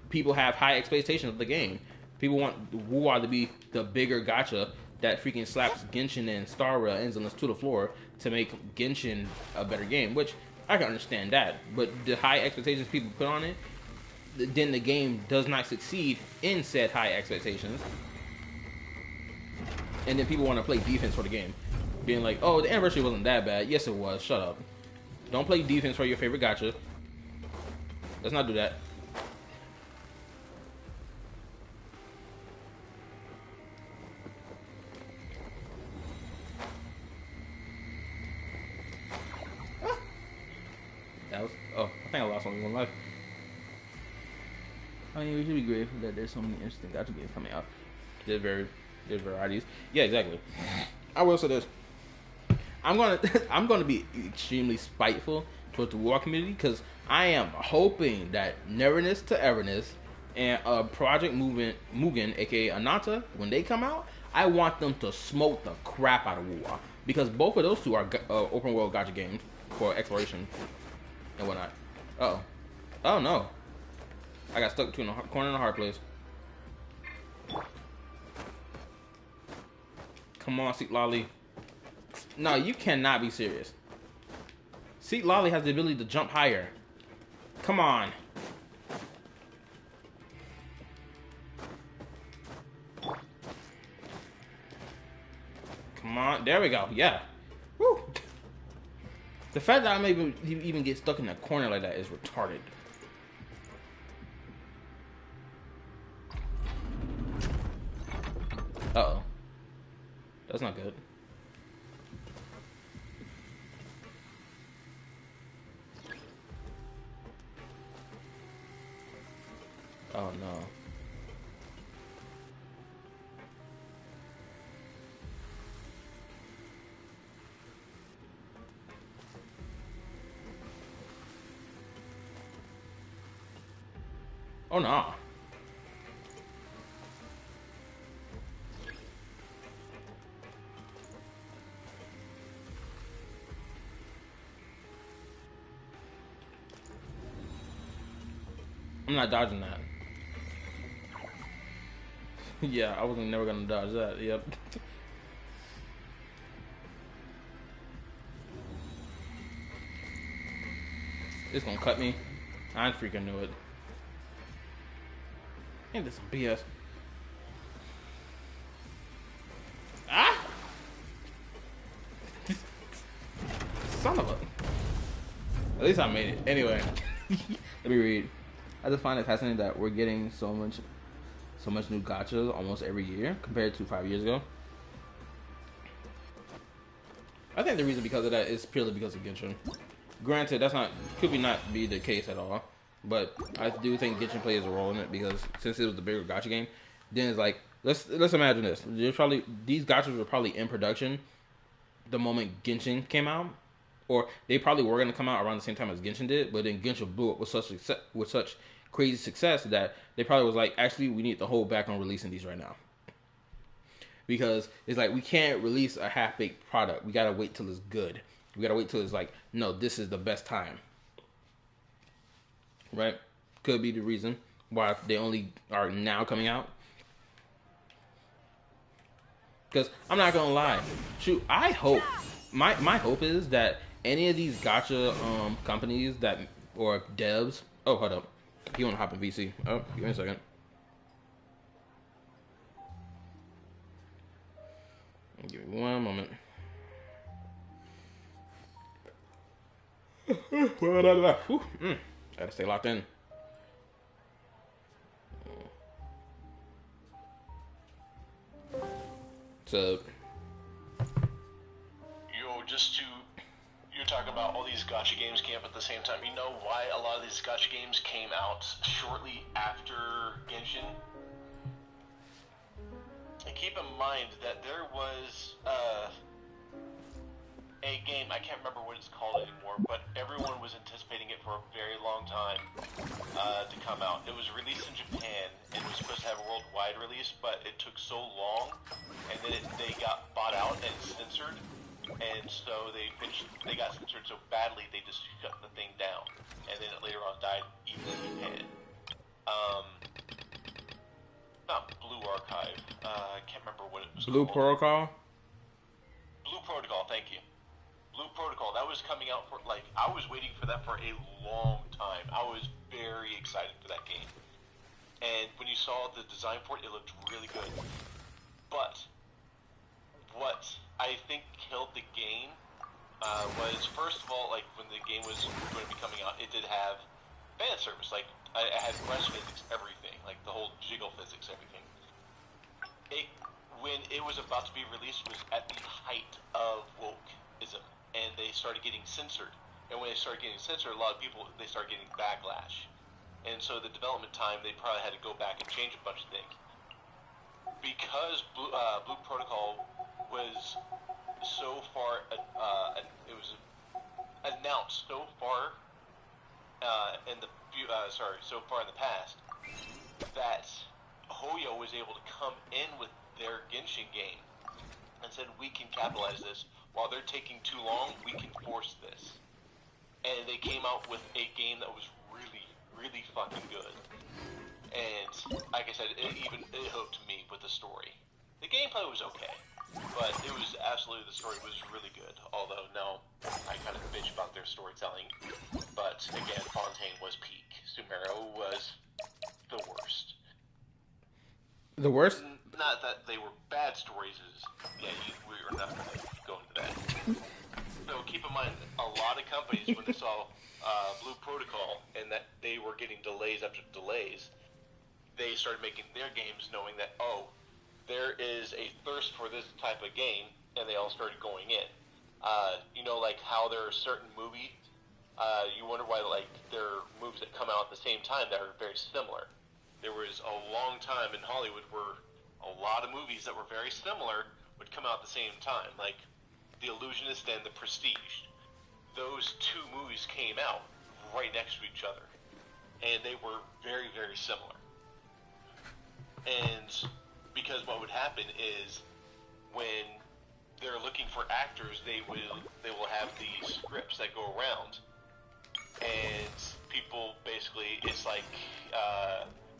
people have high expectations of the game. People want Wuwa to be the bigger gacha that freaking slaps Genshin and Star Rail and Zenless to the floor to make Genshin a better game, which I can understand that. But the high expectations people put on it, then the game does not succeed in said high expectations. And then people want to play defense for the game, being like, oh, the Anniversary wasn't that bad. Yes, it was. Shut up. Don't play defense for your favorite gacha. Let's not do that. I think I lost only one life. I mean, we should be grateful that there's so many interesting gacha games coming out. There's varieties. Yeah, exactly. I will say this. I'm gonna be extremely spiteful towards the War community, because I am hoping that Neverness to Everness and Project Mugen, aka Anata, when they come out, I want them to smoke the crap out of War, because both of those two are open world gacha games for exploration and whatnot. Oh no, I got stuck between a corner and a hard place. Come on, Seat Lolly. No, you cannot be serious. Seat Lolly has the ability to jump higher. Come on. Come on. There we go. Yeah. Woo. The fact that I'm able to even get stuck in that corner like that is retarded. Uh-oh. That's not good. Oh no. Oh no. I'm not dodging that. Yeah, I wasn't never gonna dodge that. Yep. It's gonna cut me. I freaking knew it. Ain't this some BS? Ah! Son of a. At least I made it. Anyway, let me read. I just find it fascinating that we're getting so much so much new gachas almost every year compared to 5 years ago. I think the reason because of that is purely because of Genshin. Granted, that's not not be the case at all, but I do think Genshin plays a role in it because since it was the bigger gacha game, then it's like let's imagine this. These gachas were probably in production the moment Genshin came out, or they probably were going to come out around the same time as Genshin did, but then Genshin blew up with such crazy success that they probably was like, actually, we need to hold back on releasing these right now. Because it's like, we can't release a half-baked product. We gotta wait till it's good. We gotta wait till it's like, no, this is the best time. Right? Could be the reason why they only are now coming out. Because I'm not gonna lie. Shoot, I hope, my hope is that any of these gacha companies that, or devs, oh, hold up. You wanna hop in VC. Oh, give me a second. Give me one moment. Gotta stay locked in. So, you're talking about all these gacha games came up at the same time. You know why a lot of these gacha games came out shortly after Genshin? And keep in mind that there was a game, I can't remember what it's called anymore, but everyone was anticipating it for a very long time to come out. It was released in Japan, and it was supposed to have a worldwide release, but it took so long, and then they got bought out and censored, and so they got censored so badly they just shut the thing down, and then it later on died even in Japan. Not Blue Archive. I can't remember what it was Blue called. Protocol? Blue Protocol, thank you. Blue Protocol, that was coming out for, like, I was waiting for that for a long time. I was very excited for that game. And when you saw the design for it, it looked really good. But what I think killed the game was, first of all, like, when the game was going to be coming out, it did have fan service. Like, I had breast physics, everything. Like, the whole jiggle physics, everything. When it was about to be released, was at the height of wokeism. And they started getting censored. And when they started getting censored, a lot of people, they started getting backlash. And so the development time, they probably had to go back and change a bunch of things. Because Blue Protocol was so far, it was announced so far so far in the past, that Hoyo was able to come in with their Genshin game and said, we can capitalize this. While they're taking too long, we can force this. And they came out with a game that was really, really fucking good. And, like I said, it hooked me with the story. The gameplay was okay, but it was absolutely, the story was really good. Although, no, I kind of bitch about their storytelling. But, again, Fontaine was peak. Sumeru was the worst. The worst? Not that they were bad stories, we are not going to go into that. So keep in mind, a lot of companies, when they saw Blue Protocol and that they were getting delays after delays, they started making their games knowing that, oh, there is a thirst for this type of game, and they all started going in. You know, like how there are certain movies, you wonder why, like, there are movies that come out at the same time that are very similar. There was a long time in Hollywood where a lot of movies that were very similar would come out at the same time, like The Illusionist and The Prestige. Those two movies came out right next to each other, and they were very, very similar. And because what would happen is, when they're looking for actors, they will have these scripts that go around, and people basically, it's like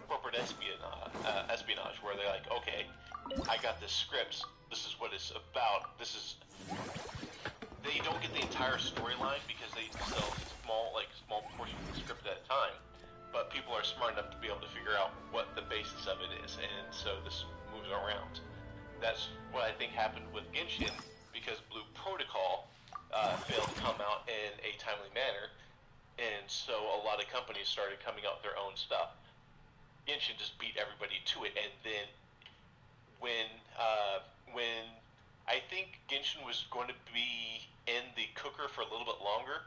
corporate espionage, where they're like, okay, I got this script, this is what it's about, they don't get the entire storyline because they sell small portions of the script at a time, but people are smart enough to be able to figure out what the basis of it is, and so this moves around. That's what I think happened with Genshin, because Blue Protocol failed to come out in a timely manner, and so a lot of companies started coming out with their own stuff. Genshin just beat everybody to it, and then when I think Genshin was going to be in the cooker for a little bit longer,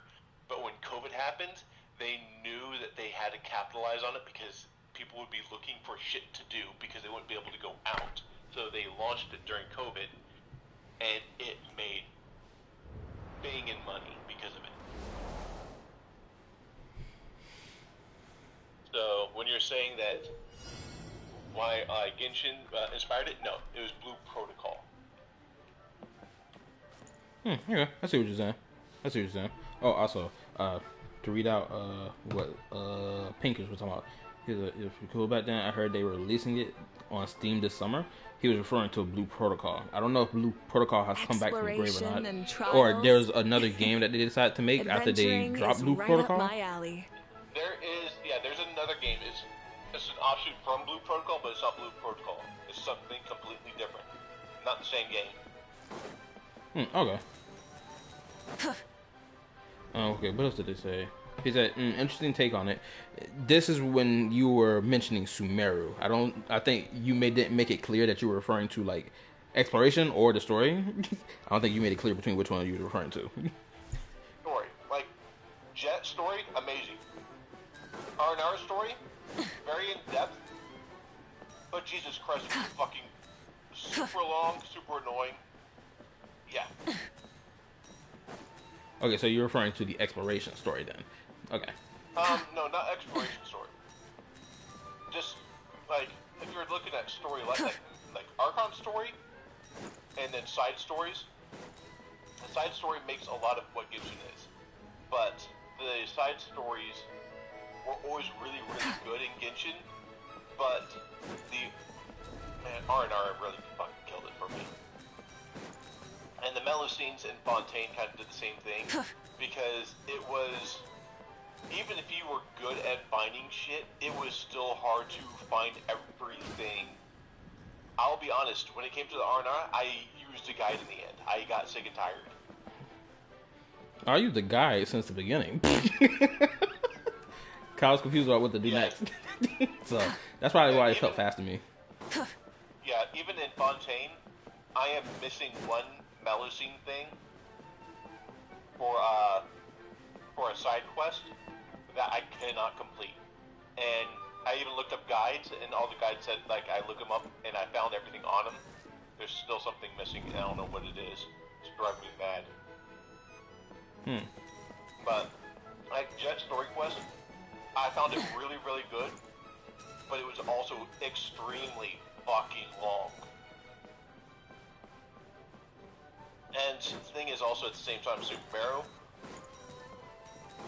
but when COVID happened, they knew that they had to capitalize on it because people would be looking for shit to do because they wouldn't be able to go out. So they launched it during COVID, and it made banging money because of it. So when you're saying that why Genshin inspired it, no, it was Blue Protocol. Yeah, I see what you're saying. Oh, also, to read out what Pinkers was talking about. If you go back then, I heard they were releasing it on Steam this summer. He was referring to Blue Protocol. I don't know if Blue Protocol has come back from the grave or not, or there's another game that they decided to make after they dropped Blue Protocol. Up my alley. There's another game. It's an offshoot from Blue Protocol, but it's not Blue Protocol. It's something completely different. Not the same game. Okay. Okay, what else did they say? He said, interesting take on it. This is when you were mentioning Sumeru. I think you didn't make it clear that you were referring to, like, exploration or the story. I don't think you made it clear between which one you were referring to. Story. Like, Jet story, amazing. R&R story, very in-depth. But Jesus Christ, it's fucking super long, super annoying. Yeah. Okay, so you're referring to the exploration story then. Okay. No, not exploration story. Just, like, if you're looking at story like Archon story, and then side stories, the side story makes a lot of what Genshin is. But the side stories were always really, really good in Genshin, but R&R really fucking killed it for me. And the mellow scenes in Fontaine kind of did the same thing, because it was, even if you were good at finding shit, it was still hard to find everything. I'll be honest, when it came to the R&R, I used a guide in the end. I got sick and tired. I used the guide since the beginning. I was confused about what to do next. So, that's probably why it felt fast to me. Yeah, even in Fontaine, I am missing one Melusine thing for a side quest that I cannot complete. And I even looked up guides, and all the guides said, like, I look them up, and I found everything on them. There's still something missing, and I don't know what it is. It's driving me mad. But, like, Jet Story Quest, I found it really, really good, but it was also extremely fucking long. And the thing is also at the same time, Sumeru,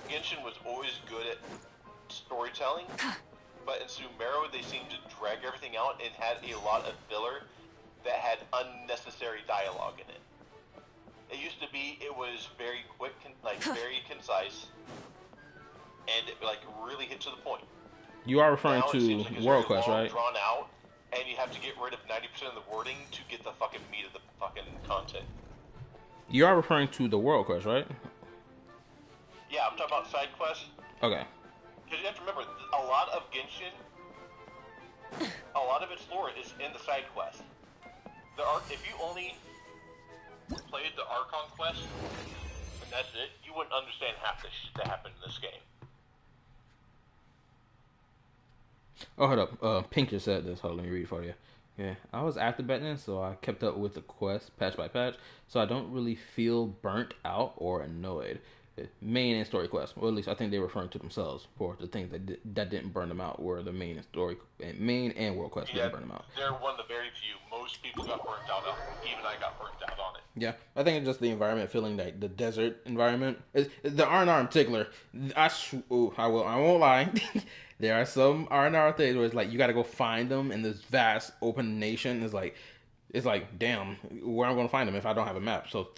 Genshin was always good at storytelling, but in Sumeru they seemed to drag everything out and had a lot of filler that had unnecessary dialogue in it. It used to be, it was very quick, very concise, and it really hit to the point. You are referring to World Quest, right? Drawn out, and you have to get rid of 90% of the wording to get the fucking meat of the fucking content. You are referring to the World Quest, right? Yeah, I'm talking about side quests. Okay. Because you have to remember, a lot of Genshin, a lot of its lore is in the side quest. If you only played the Archon quest, and that's it, you wouldn't understand half the shit that happened in this game. Oh, hold up. Pink just said this. Hold on, let me read it for you. Yeah, I was after Batman, so I kept up with the quest patch by patch, so I don't really feel burnt out or annoyed. Main and story quests, or at least I think they're referring to themselves for the things that didn't burn them out, were the main and world quests didn't burn them out. They're one of the very few. Most people got burnt out on it. Even I got burnt out on it. Yeah, I think it's just the environment, feeling like the desert environment. The R&R in particular, I won't lie. There are some R&R things where it's like you got to go find them in this vast open nation. It's like damn, where am I going to find them if I don't have a map? So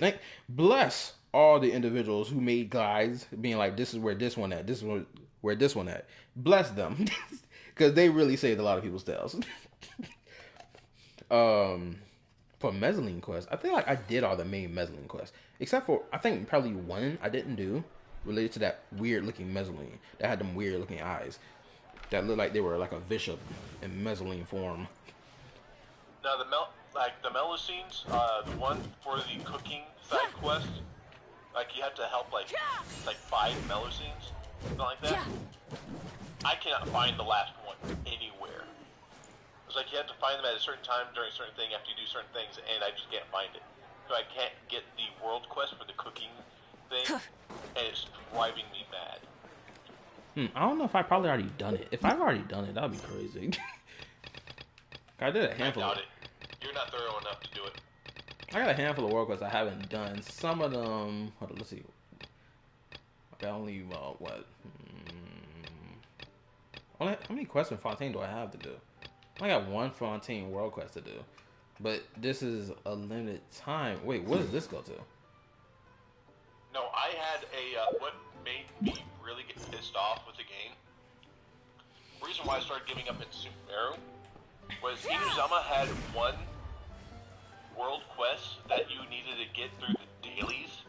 bless all the individuals who made guides being like, this is where this one at, this is where this one at. Bless them, because they really saved a lot of people's tails. For Mezzanine quest, I think I did all the main Mezzanine quests, except for I think probably one I didn't do related to that weird looking Mezzanine that had them weird looking eyes. that looked like they were like a bishop in mezzanine form. Now the Melusines, the one for the cooking side quest, like you have to help like 5 Melusines, something like that. I cannot find the last one anywhere. It's like you have to find them at a certain time during a certain thing after you do certain things, and I just can't find it. So I can't get the world quest for the cooking thing, and it's driving me mad. I don't know if I probably already done it. If I've already done it, that'd be crazy. I did a handful. I doubt it. You're not thorough enough to do it. I got a handful of world quests I haven't done. Some of them. Hold on, let's see. I got only what? Only how many quests in Fontaine do I have to do? I got one Fontaine world quest to do, but this is a limited time. Wait, what does this go to? No, I had a what made me really get pissed off with the game. The reason why I started giving up in Sumeru was Inuzama had one world quest that you needed to get through the dailies,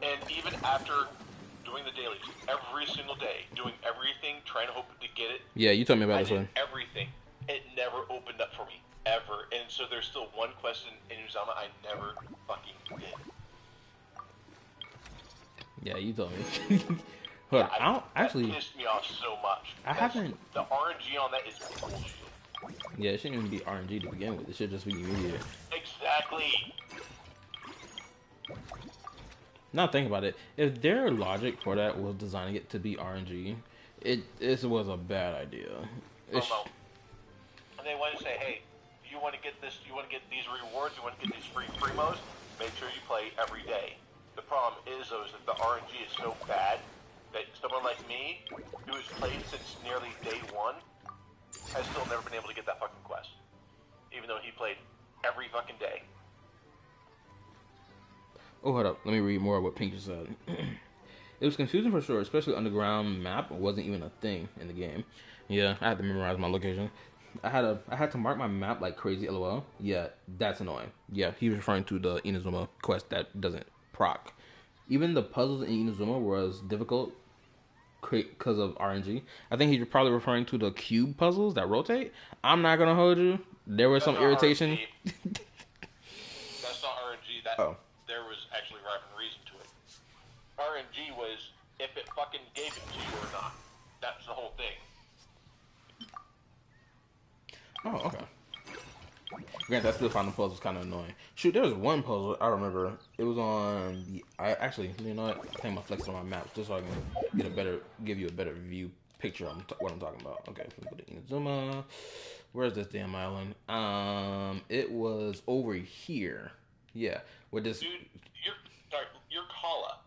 and even after doing the dailies every single day, doing everything, trying to hope to get it. Yeah, you told me about this one. Everything. It never opened up for me, ever. And so there's still one quest in Inuzama I never fucking did. Yeah, you told me. Hold on, I don't actually. That pissed me off so much. I haven't. The RNG on that is bullshit. Yeah, it shouldn't even be RNG to begin with. It should just be immediate. Exactly. Now think about it. If their logic for that was designing it to be RNG, this was a bad idea. Oh no. And they want to say, hey, you want to get this, you want to get these rewards, you want to get these free primos, make sure you play every day. The problem is, though, is that the RNG is so bad that someone like me, who has played since nearly day one, has still never been able to get that fucking quest. Even though he played every fucking day. Oh, hold up. Let me read more of what Pink just said. It was confusing for sure, especially underground map wasn't even a thing in the game. Yeah, I had to memorize my location. I had to mark my map like crazy, lol. Yeah, that's annoying. Yeah, he was referring to the Inazuma quest that doesn't proc. Even the puzzles in Inazuma was difficult because of RNG. I think he's probably referring to the cube puzzles that rotate. I'm not gonna hold you. There was some irritation. That's not RNG. There was actually rhyme and reason to it. RNG was if it fucking gave it to you or not. That's the whole thing. Oh, okay. Granted, I still found the puzzles kind of annoying. Shoot, there was one puzzle I remember. It was on the. Actually, you know what? I think I'm gonna flex on my maps just so I can give you a better view picture on what I'm talking about. Okay, let's go to Inazuma. Where's this damn island? It was over here. Yeah, with this. Dude, you're Kala.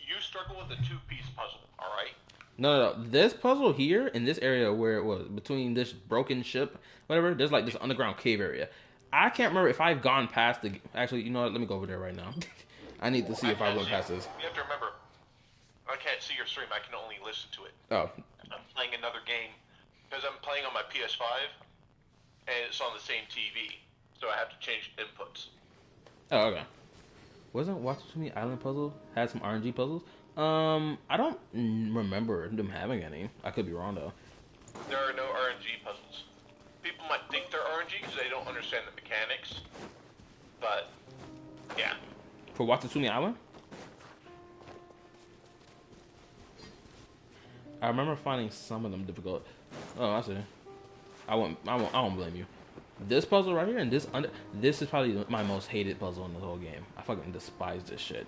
You struggle with the 2-piece puzzle. All right. No. This puzzle here in this area where it was between this broken ship, whatever. There's like this underground cave area. I can't remember if I've gone past the. Actually, you know what? Let me go over there right now. I need to see if I went past this. You have to remember, I can't see your stream. I can only listen to it. Oh. I'm playing another game because I'm playing on my PS5, and it's on the same TV, so I have to change inputs. Oh, okay. Wasn't Watsumi Island puzzle had some RNG puzzles? I don't remember them having any. I could be wrong though. There are no RNG puzzles. People might think they're RNG because they don't understand the mechanics, but yeah. For Watsumi Island? I remember finding some of them difficult. Oh, I see. I won't blame you. This puzzle right here and this is probably my most hated puzzle in the whole game. I fucking despise this shit.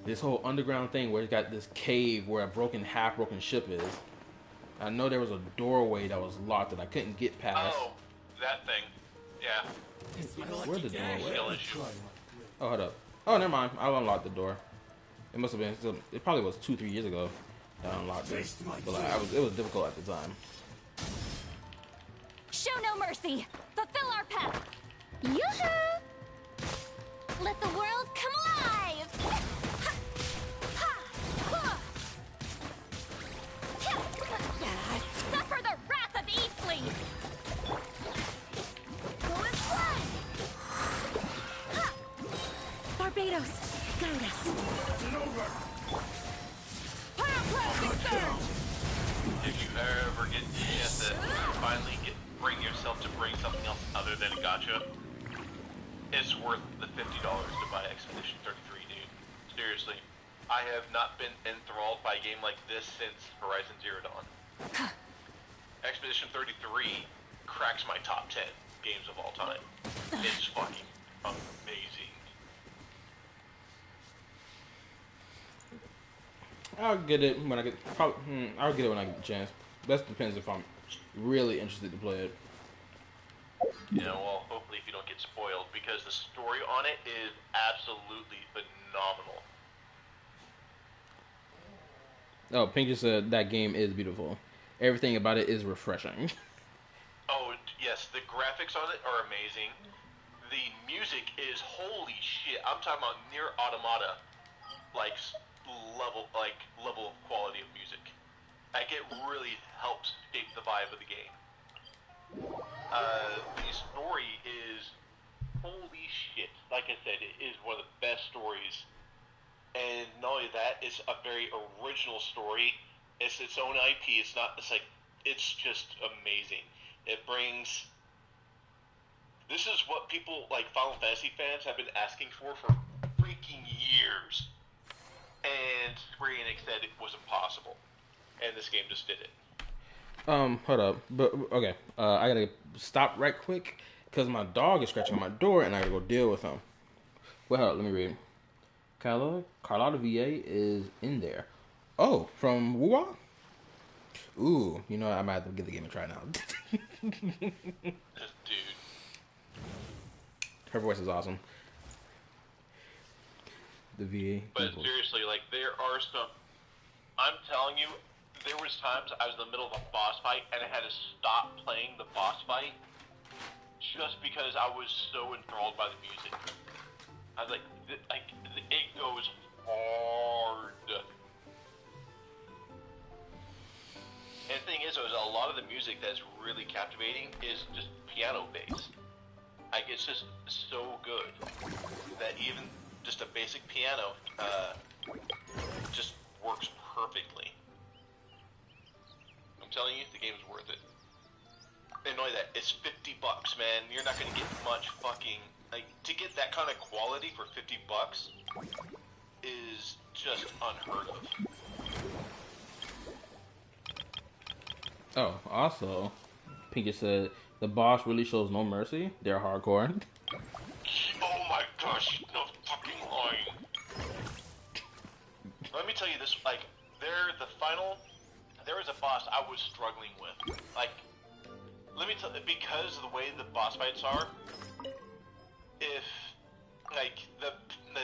This whole underground thing where it's got this cave where a half broken ship is. I know there was a doorway that was locked that I couldn't get past. Oh, that thing. Yeah. Where's the doorway? Skill issue. Oh, hold up. Oh, never mind. I unlocked the door. It must have been. It probably was 2-3 years ago that I unlocked it. But like, it was difficult at the time. Show no mercy. Fulfill our path. Yoo-hoo! Let the world come alive. Suffer the wrath of Eastleaf. Barbados, guide us. Pyroplane. finally bring yourself to bring something else other than a gacha, it's worth the $50 to buy Expedition 33, dude. Seriously. I have not been enthralled by a game like this since Horizon Zero Dawn. Expedition 33 cracks my top 10 games of all time. It's fucking amazing. I'll get it when I get. I'll get it when I get a chance. That depends if I'm really interested to play it. Yeah, well, hopefully if you don't get spoiled, because the story on it is absolutely phenomenal. Oh, Pink just said that game is beautiful. Everything about it is refreshing. Oh, yes, the graphics on it are amazing. The music is holy shit. I'm talking about near automata, level of quality of music. Like, it really helps shape the vibe of the game. The story is holy shit. Like I said, it is one of the best stories. And not only that, it's a very original story. It's its own IP. It's just amazing. It brings... This is what people, like Final Fantasy fans, have been asking for freaking years. And Square Enix said it was impossible. And this game just did it. Hold up. But, okay. I gotta stop right quick, because my dog is scratching on my door, and I gotta go deal with him. Well, hold up, let me read. Carlotta VA is in there. Oh, from Wuwa? Ooh, you know, I might have to give the game a try now. Dude. Her voice is awesome. The VA. But seriously, like, there are some... I'm telling you, there was times I was in the middle of a boss fight, and I had to stop playing the boss fight just because I was so enthralled by the music. I was like, it goes hard. And the thing is, a lot of the music that's really captivating is just piano based. Like, it's just so good that even just a basic piano just works perfectly. I'm telling you, the game is worth it. And not only that, it's $50, man. You're not gonna get much fucking... Like, to get that kind of quality for $50 is just unheard of. Oh, also, Pinky said, the boss really shows no mercy. They're hardcore. Oh my gosh, no fucking lying. Let me tell you this, like, there was a boss I was struggling with. Like, let me tell you, because of the way the boss fights are, if, like, the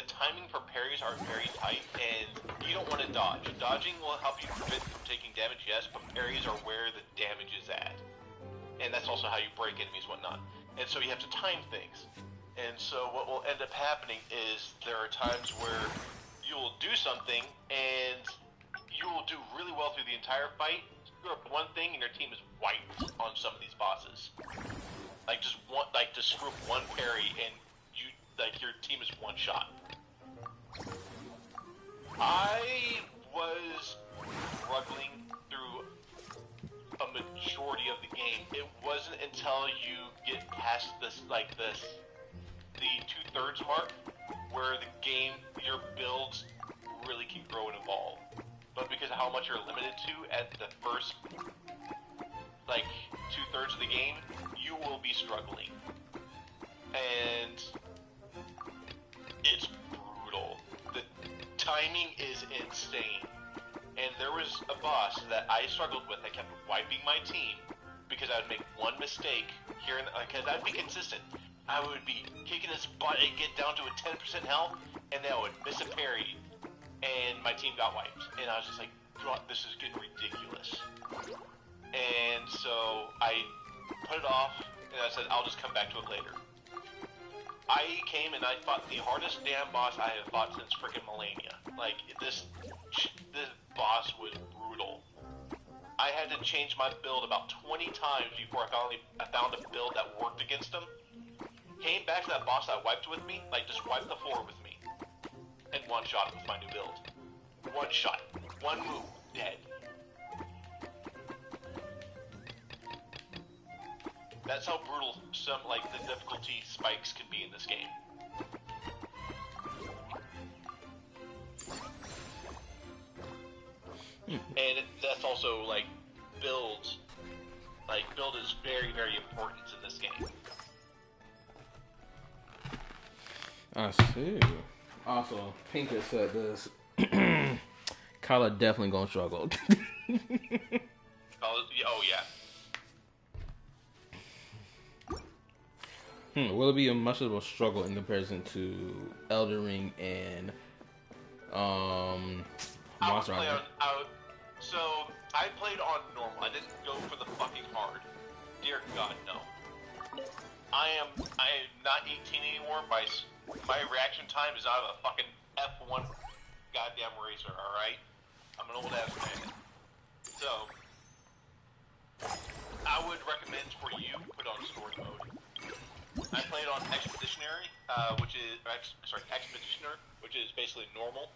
timing for parries are very tight, and you don't want to dodge. Dodging will help you prevent from taking damage, yes, but parries are where the damage is at. And that's also how you break enemies and whatnot. And so you have to time things. And so what will end up happening is there are times where you'll do something, and you will do really well through the entire fight, screw up one thing, and your team is wiped on some of these bosses. Like, just screw up one parry, and your team is one shot. I was struggling through a majority of the game. It wasn't until you get past the 2/3 mark where the game, your builds really can grow and evolve. But because of how much you're limited to at the first 2/3 of the game, you will be struggling. And it's brutal. The timing is insane. And there was a boss that I struggled with that kept wiping my team because I would make one mistake here and because I'd be consistent. I would be kicking his butt and get down to a 10% health, and then I would miss a parry, and my team got wiped. And I was just like, God, this is getting ridiculous. And so I put it off, and I said, I'll just come back to it later. I came and I fought the hardest damn boss I have fought since freaking Millennia. Like, this boss was brutal. I had to change my build about 20 times before I found a build that worked against him. Came back to that boss that wiped with me, just wiped the floor with me. And one shot with my new build. One shot. One move. Dead. That's how brutal some like the difficulty spikes can be in this game. And that's also like build. Like build is very, very important in this game. I see. Also, Pinker said this. Kyla definitely gonna struggle. Oh yeah. Will it be a much of a struggle in comparison to Elden Ring and Monster Hunter? So I played on normal. I didn't go for the fucking hard. Dear God, no. I am not 18 anymore. My reaction time is out of a fucking F1 goddamn racer. All right, I'm an old ass man. So I would recommend for you put on story mode. I played on Expeditioner, which is basically normal,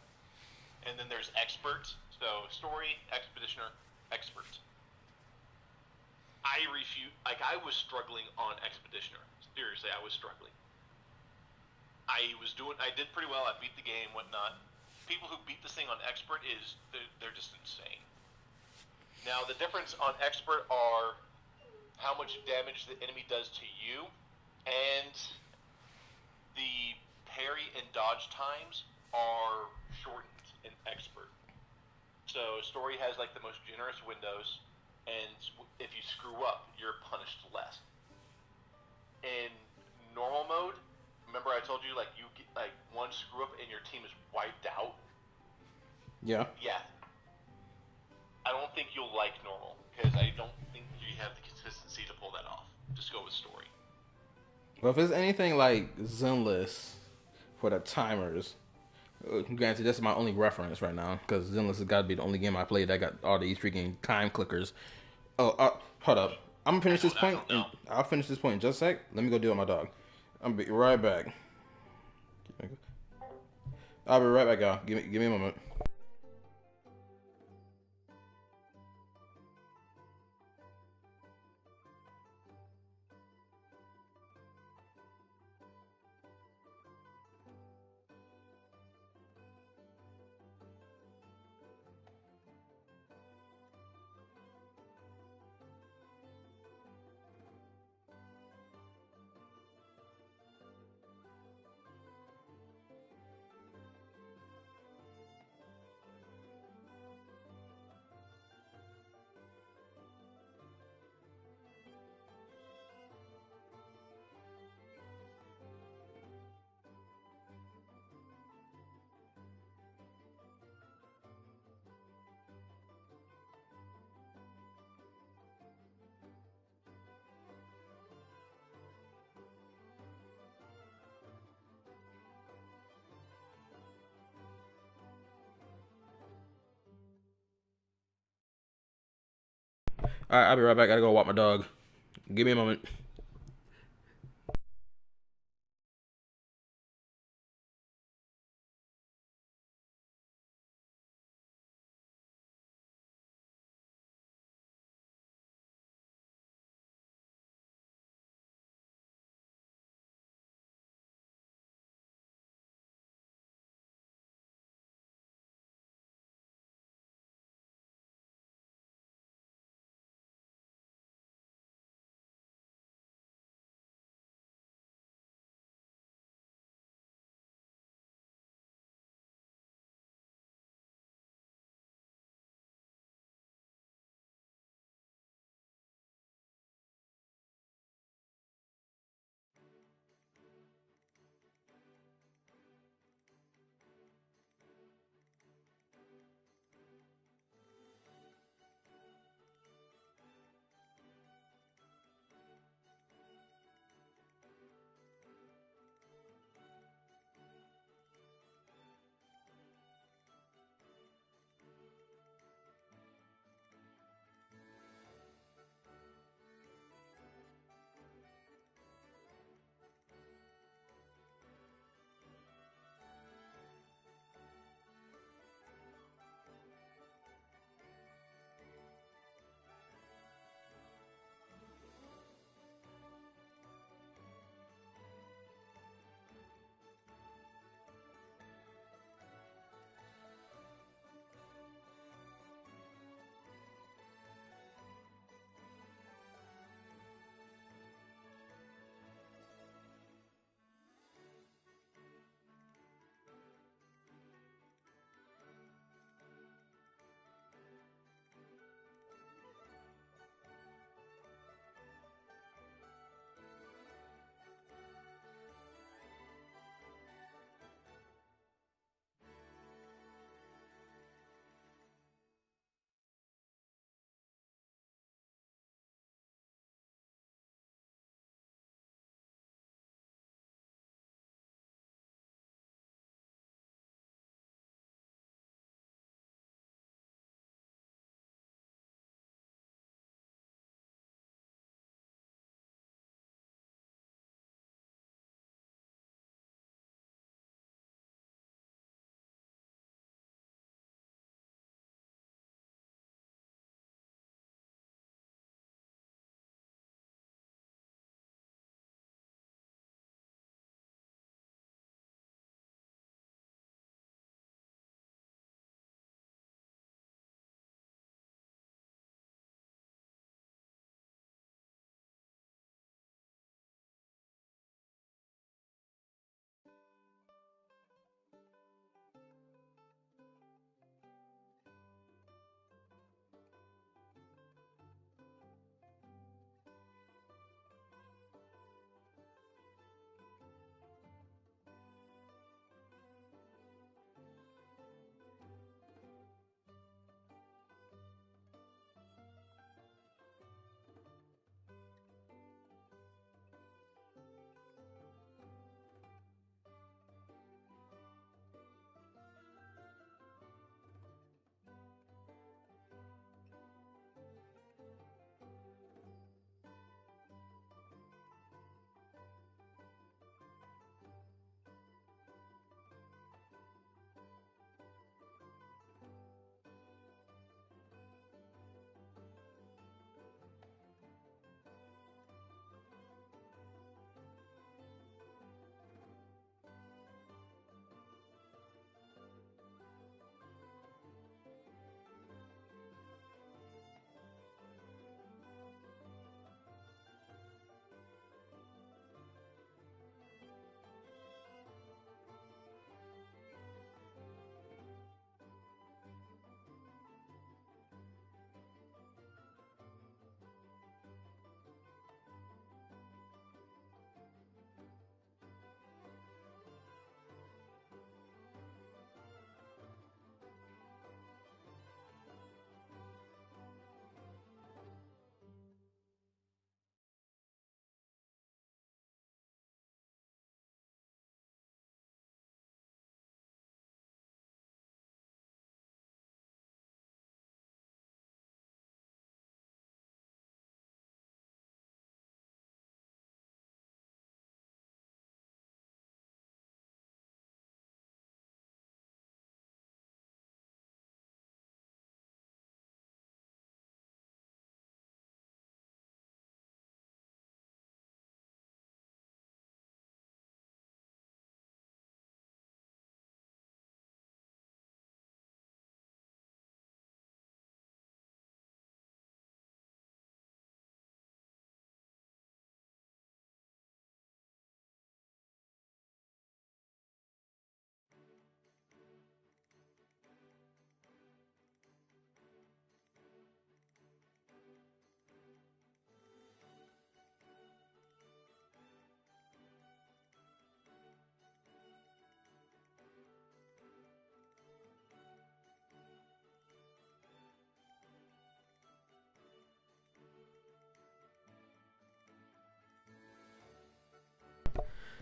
and then there's Expert. So story, Expeditioner, Expert. I was struggling on Expeditioner. Seriously, I was struggling. I did pretty well. I beat the game, whatnot. People who beat this thing on Expert they're just insane. Now the difference on Expert are how much damage the enemy does to you, and the parry and dodge times are shortened in Expert. So story has like the most generous windows, and if you screw up, you're punished less. In normal mode, remember I told you like you get like one screw up and your team is wiped out. Yeah. Yeah. I don't think you'll like normal because I don't think you have the consistency to pull that off. Just go with story. Well, if it's anything like Zenless for the timers, granted, this is my only reference right now because Zenless has got to be the only game I played that got all these freaking time clickers. Oh, hold up. I'm gonna finish this point, and I'll finish this point in just a sec. Let me go deal with my dog. I'll be right back. I'll be right back, y'all. Give me a moment. All right, I'll be right back. Gotta go walk my dog. Give me a moment.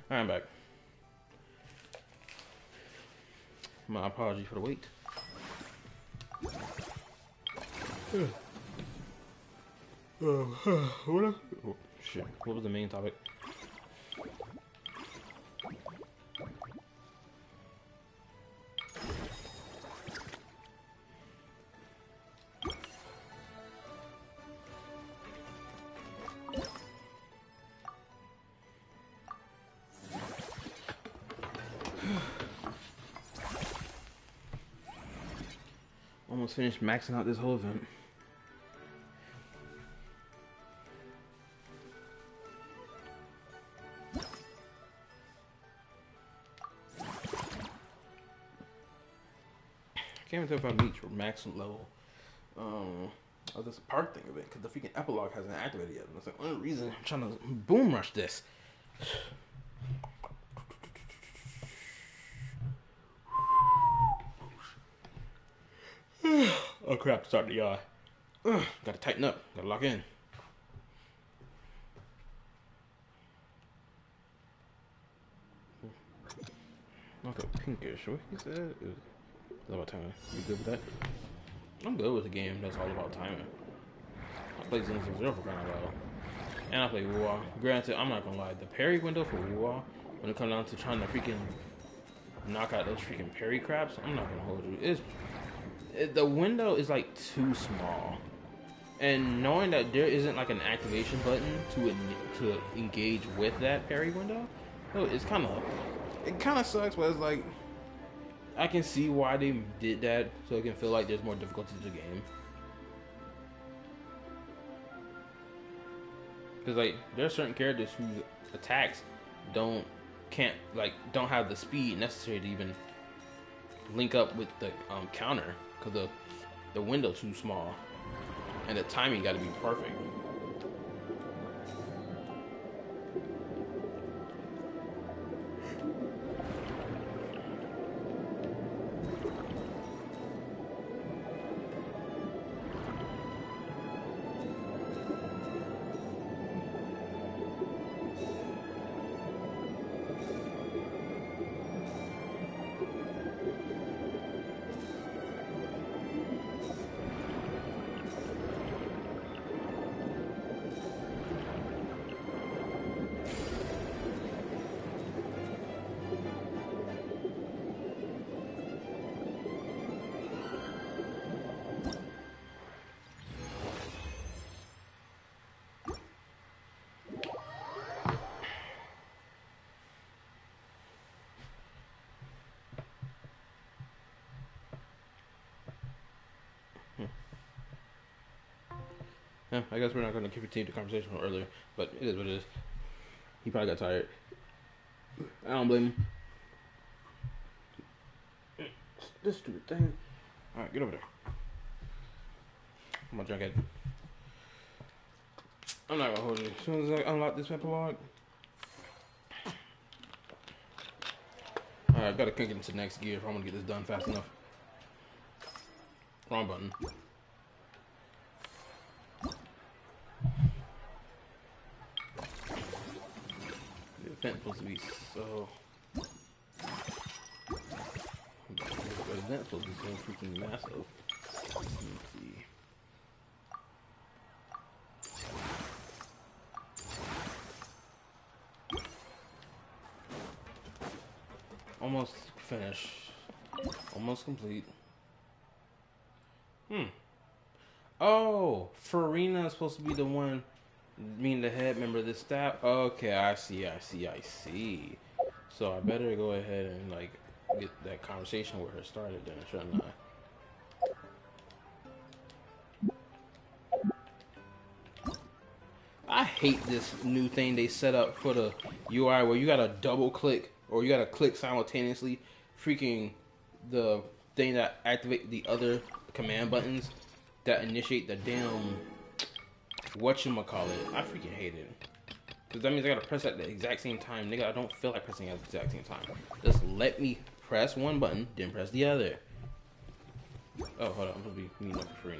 I'm back. My apologies for the wait. Oh, shit. What was the main topic? Almost finished maxing out this whole event. I can't even tell if I reached maximum level of this park thing of it, because the freaking epilogue hasn't activated yet. That's the only reason I'm trying to boom rush this. Oh crap, start to yawn. Gotta tighten up, gotta lock in. Not a pinkish, what he said? It's about timing. You good with that? I'm good with the game that's all about timing. I play Zone Zero for crying out loud. And I play Wuwa. Granted, I'm not gonna lie, the parry window for Wuwa, when it comes down to trying to freaking knock out those freaking parry craps, I'm not gonna hold you. The window is like too small, and knowing that there isn't like an activation button to engage with that parry window, it kind of sucks. But it's like I can see why they did that, so it can feel like there's more difficulty to the game. Because like there are certain characters whose attacks don't have the speed necessary to even link up with the counter, because the window's too small and the timing got to be perfect. Yeah, I guess we're not going to continue the conversation from earlier, but it is what it is. He probably got tired. I don't blame him. This stupid thing. Alright, get over there. I'm gonna drink it. I'm not gonna hold you. As soon as I unlock this epilogue. Alright, I gotta kick it into the next gear if I want to get this done fast enough. Wrong button. The event's supposed to be so... The event's supposed to be so freaking massive. Let's see. Almost finished. Almost complete. Oh, Farina is supposed to be the one, being the head member of this staff. Okay, I see. So I better go ahead and like get that conversation with her started then, shouldn't I hate this new thing they set up for the UI where you gotta double click or you gotta click simultaneously freaking the thing that activate the other command buttons that initiate the damn whatchamacallit. I freaking hate it. Because that means I gotta press at the exact same time. Nigga, I don't feel like pressing at the exact same time. Just let me press one button, then press the other. Oh, hold on. I'm gonna be meeting up for free.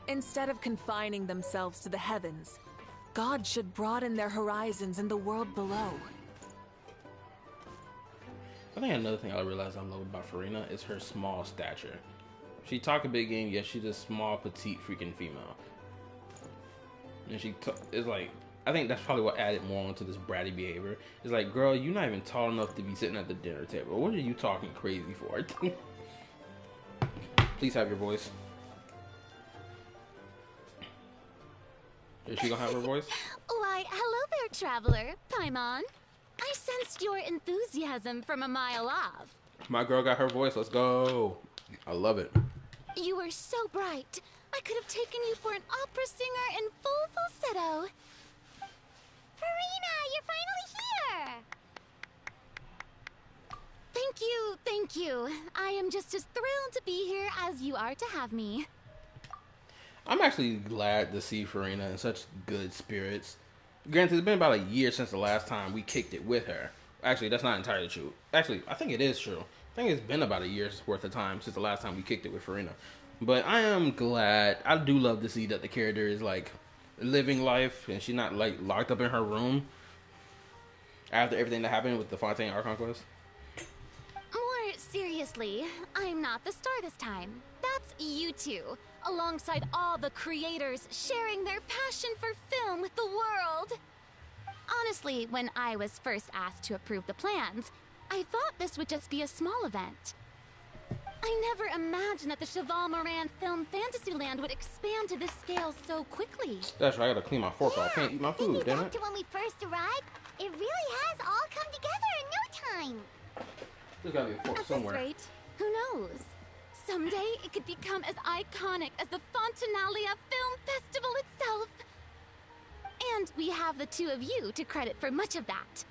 Instead of confining themselves to the heavens, gods should broaden their horizons in the world below. I think another thing I realized I love about Farina is her small stature. She talk a big game, yet she's a small, petite, freaking female. And it's like, I think that's probably what added more onto this bratty behavior. It's like, girl, you're not even tall enough to be sitting at the dinner table. What are you talking crazy for? Please have your voice. Is she gonna have her voice? Why, hello there, traveler. Paimon. I sensed your enthusiasm from a mile off. My girl got her voice. Let's go. I love it. You were so bright. I could have taken you for an opera singer in full falsetto. Farina, you're finally here! Thank you. I am just as thrilled to be here as you are to have me. I'm actually glad to see Farina in such good spirits. Granted, it's been about a year since the last time we kicked it with her. Actually, that's not entirely true. Actually, I think it is true. I think it's been about a year's worth of time since the last time we kicked it with Farina. But I am glad. I do love to see that the character is like living life and she's not like locked up in her room after everything that happened with the Fontaine Art Conquest. More seriously, I'm not the star this time. That's you two, alongside all the creators sharing their passion for film with the world. Honestly, when I was first asked to approve the plans, I thought this would just be a small event. I never imagined that the Cheval Moran Film Fantasyland would expand to this scale so quickly. That's right, I gotta clean my fork off. I can't eat my food, damn Thinking back it. to when we first arrived, it really has all come together in no time. There's gotta be a fork At somewhere. this rate, who knows? Someday it could become as iconic as the Fontanalia Film Festival itself. And we have the two of you to credit for much of that.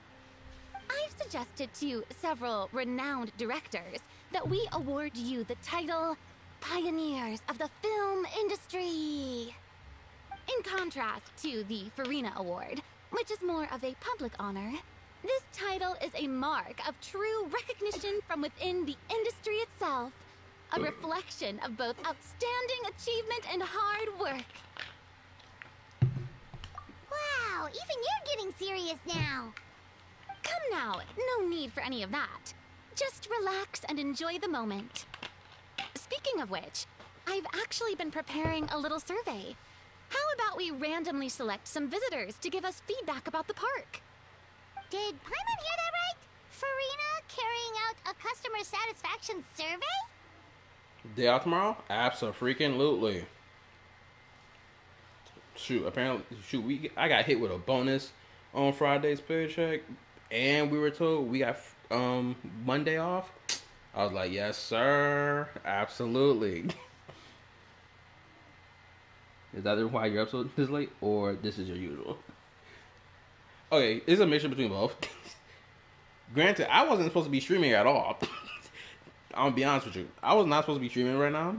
I've suggested to several renowned directors that we award you the title Pioneers of the Film Industry. In contrast to the Farina Award, which is more of a public honor, this title is a mark of true recognition from within the industry itself. A reflection of both outstanding achievement and hard work. Wow, even you're getting serious now. Come now, no need for any of that. Just relax and enjoy the moment. Speaking of which, I've actually been preparing a little survey. How about we randomly select some visitors to give us feedback about the park? Did Paimon hear that right? Farina carrying out a customer satisfaction survey? Day out tomorrow? Abso-freaking-lutely. Shoot, I got hit with a bonus on Friday's paycheck, and we were told we got Monday off. I was like, yes, sir, absolutely. Is that why you're up so this late, or this is your usual? Okay, it's a mixture between both. Granted, I wasn't supposed to be streaming at all. I'm gonna be honest with you. I was not supposed to be streaming right now,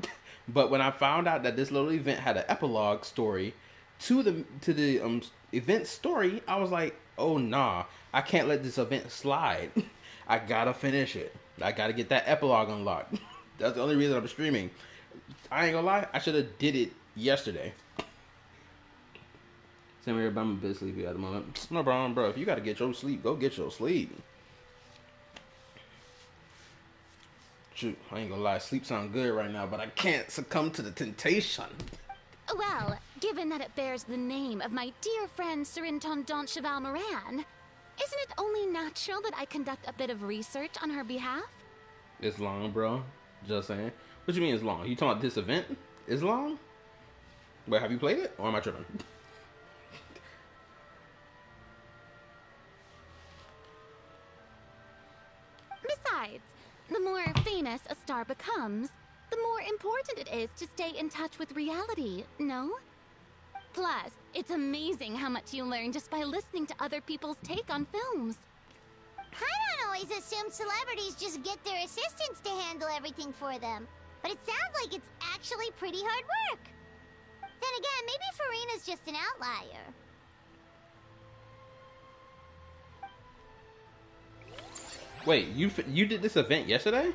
but when I found out that this little event had an epilogue story to the event story, I was like, oh nah, I can't let this event slide. I gotta finish it. I gotta get that epilogue unlocked. That's the only reason I'm streaming. I ain't gonna lie, I should have did it yesterday. Same here, but I'm a bit sleepy at the moment. No problem, bro. If you gotta get your sleep, go get your sleep. Shoot, I ain't gonna lie, sleep sound good right now, but I can't succumb to the temptation. Well, given that it bears the name of my dear friend Surintendant Cheval Moran, isn't it only natural that I conduct a bit of research on her behalf? It's long, bro. Just saying. What you mean it's long? You talking about this event? It's long? Wait, have you played it? Or am I tripping? Besides, the more famous a star becomes, the more important it is to stay in touch with reality, no? Plus, it's amazing how much you learn just by listening to other people's take on films. Paimon always assumed celebrities just get their assistants to handle everything for them. But it sounds like it's actually pretty hard work. Then again, maybe Farina's just an outlier. Wait, you did this event yesterday?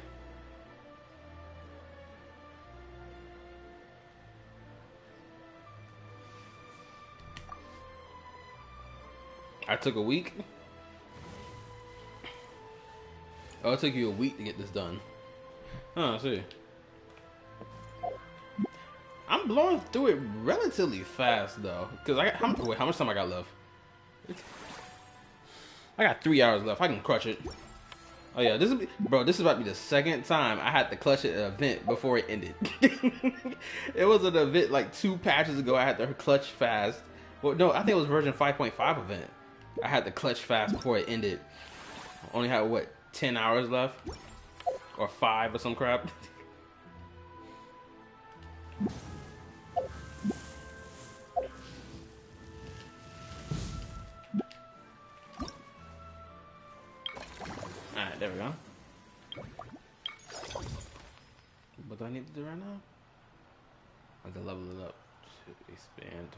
took a week. Oh, it took you a week to get this done. Huh, I see. I'm blowing through it relatively fast though, cause I got wait, how much time I got left? I got 3 hours left. I can crush it. Oh yeah, this is about to be the second time I had to clutch an event before it ended. It was an event like 2 patches ago. I had to clutch fast. Well, no, I think it was version 5.5 event. I had to clutch fast before it ended. Only had what, 10 hours left, or 5 or some crap. Alright, there we go. What do I need to do right now? I have to level it up to expand.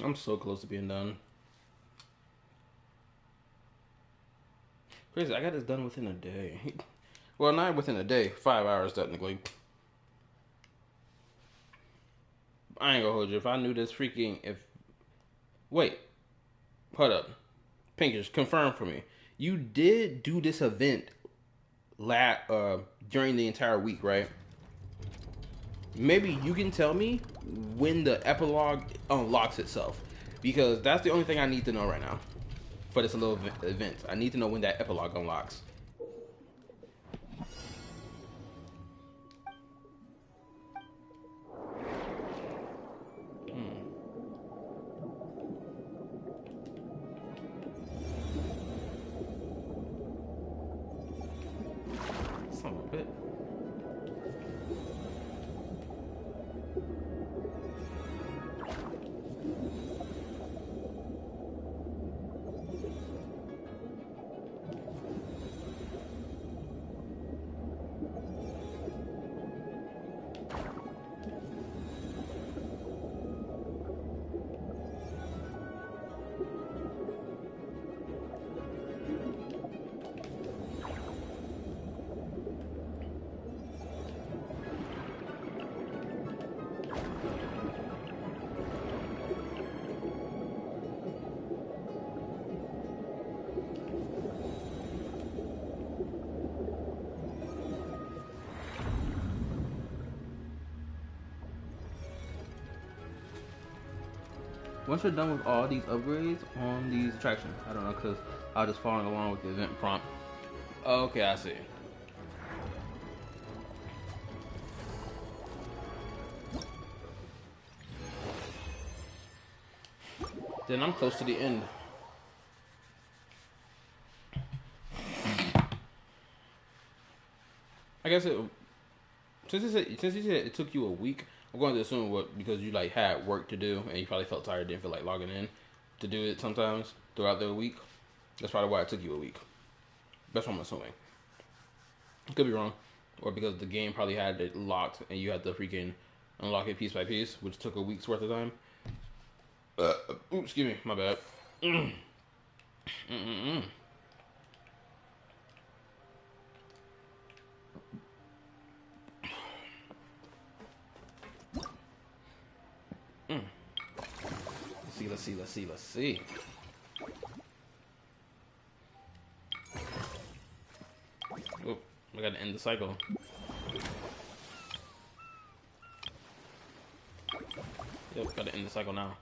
I'm so close to being done. Crazy, I got this done within a day. Well, not within a day, 5 hours technically. I ain't gonna hold you. If I knew this freaking, wait, hold up, Pinkish, confirm for me. You did do this event during the entire week, right? Maybe you can tell me when the epilogue unlocks itself, because that's the only thing I need to know right now for this little event. I need to know when that epilogue unlocks. Son of a bit. Once you're done with all these upgrades on these attractions, I don't know, because I was just following along with the event prompt. Okay, I see. Then I'm close to the end. I guess since you said it took you a week, I'm going to assume because you like had work to do and you probably felt tired, didn't feel like logging in to do it sometimes throughout the week. That's probably why it took you a week. That's what I'm assuming. Could be wrong, or because the game probably had it locked and you had to freaking unlock it piece by piece, which took a week's worth of time. Excuse me, my bad. Let's see. Oh, I gotta end the cycle. Yep, gotta end the cycle now.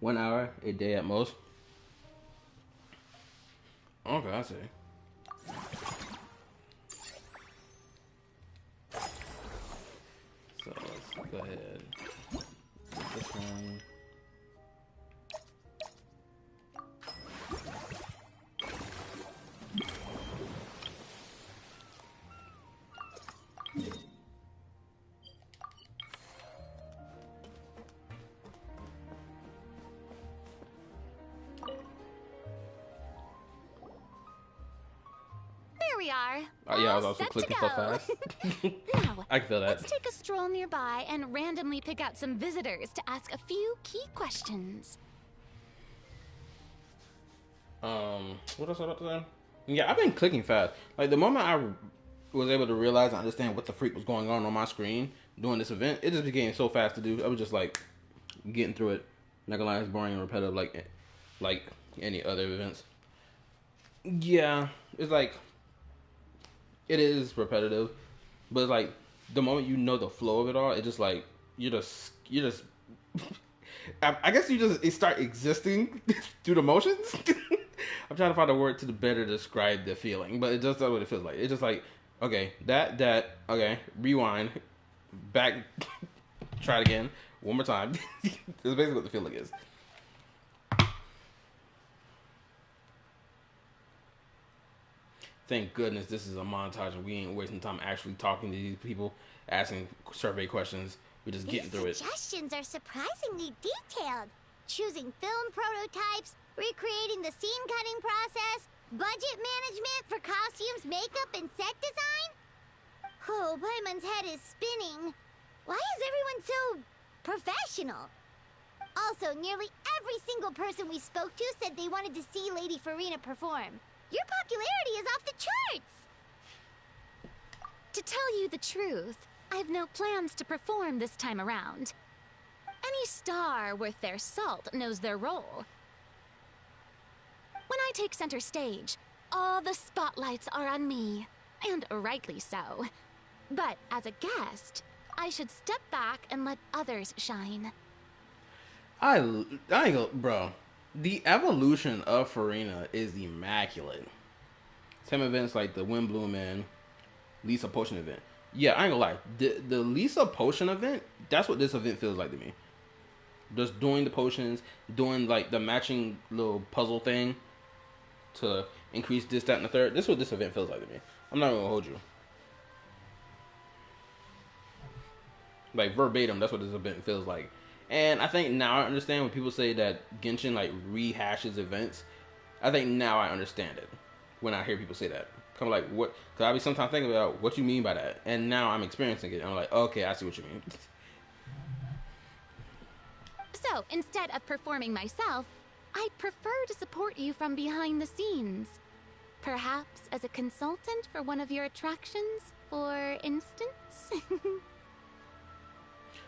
One hour a day at most. Okay, I see. So let's go ahead. This one. we are. Yeah, I was All also set clicking to stuff go. fast. Now, I can feel that. let's take a stroll nearby and randomly pick out some visitors to ask a few key questions. What else I about to say? Yeah, I've been clicking fast. Like the moment I was able to realize and understand what the freak was going on my screen during this event, it just became so fast to do. I was just like getting through it. Not gonna lie, it's boring and repetitive like any other events. Yeah, it's like it is repetitive, but it's like the moment you know the flow of it all, it just like you're just I guess it start existing through the motions. I'm trying to find a word to better describe the feeling, but it just that's what it feels like. It's just like, okay, that, okay, rewind, back, try it again, one more time. That's basically what the feeling is. Thank goodness this is a montage and we ain't wasting time actually talking to these people, asking survey questions. We're just getting through it. Suggestions are surprisingly detailed. Choosing film prototypes, recreating the scene cutting process, budget management for costumes, makeup, and set design? Oh, Paimon's head is spinning. Why is everyone so professional? Also, nearly every single person we spoke to said they wanted to see Lady Farina perform. Your popularity is off the charts! To tell you the truth, I've no plans to perform this time around. Any star worth their salt knows their role. When I take center stage, all the spotlights are on me, and rightly so. But as a guest, I should step back and let others shine. I ain't gonna, bro. The evolution of Farina is immaculate. Same events like the Windbloom and Lisa Potion event. Yeah, I ain't gonna lie. The Lisa Potion event, that's what this event feels like to me. Just doing the potions, doing like the matching little puzzle thing to increase this, that, and the third. This is what this event feels like to me. I'm not gonna hold you. Like verbatim, that's what this event feels like. And I think now I understand when people say that Genshin like rehashes events. I think now I understand it when I hear people say that. Kind of like what? Because I be sometimes thinking about what you mean by that, and now I'm experiencing it. And I'm like, okay, I see what you mean. So, instead of performing myself, I'd prefer to support you from behind the scenes. Perhaps as a consultant for one of your attractions, for instance?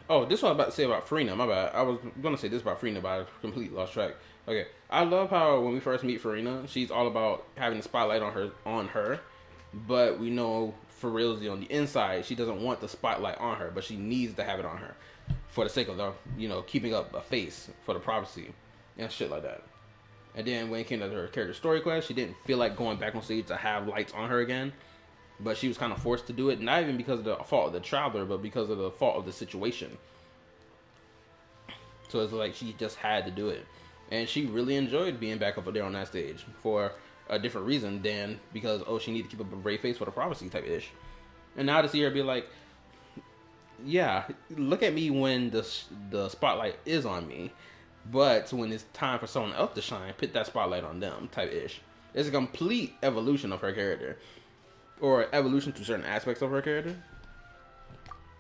Oh, this is what I was about to say about Farina. My bad. I was going to say this about Farina, but I completely lost track. Okay. I love how when we first meet Farina, she's all about having the spotlight on her. But we know for realzy on the inside, she doesn't want the spotlight on her, but she needs to have it on her for the sake of the, keeping up a face for the prophecy and shit like that. And then when it came to her character story quest, she didn't feel like going back on stage to have lights on her again. But she was kind of forced to do it, not even because of the fault of the traveler, but because of the fault of the situation. So it's like she just had to do it. And she really enjoyed being back up there on that stage for a different reason than because, she needed to keep up a brave face for the prophecy type ish. And now to see her be like, yeah, look at me when the spotlight is on me, but when it's time for someone else to shine, put that spotlight on them type ish. It's a complete evolution of her character. Or evolution to certain aspects of her character.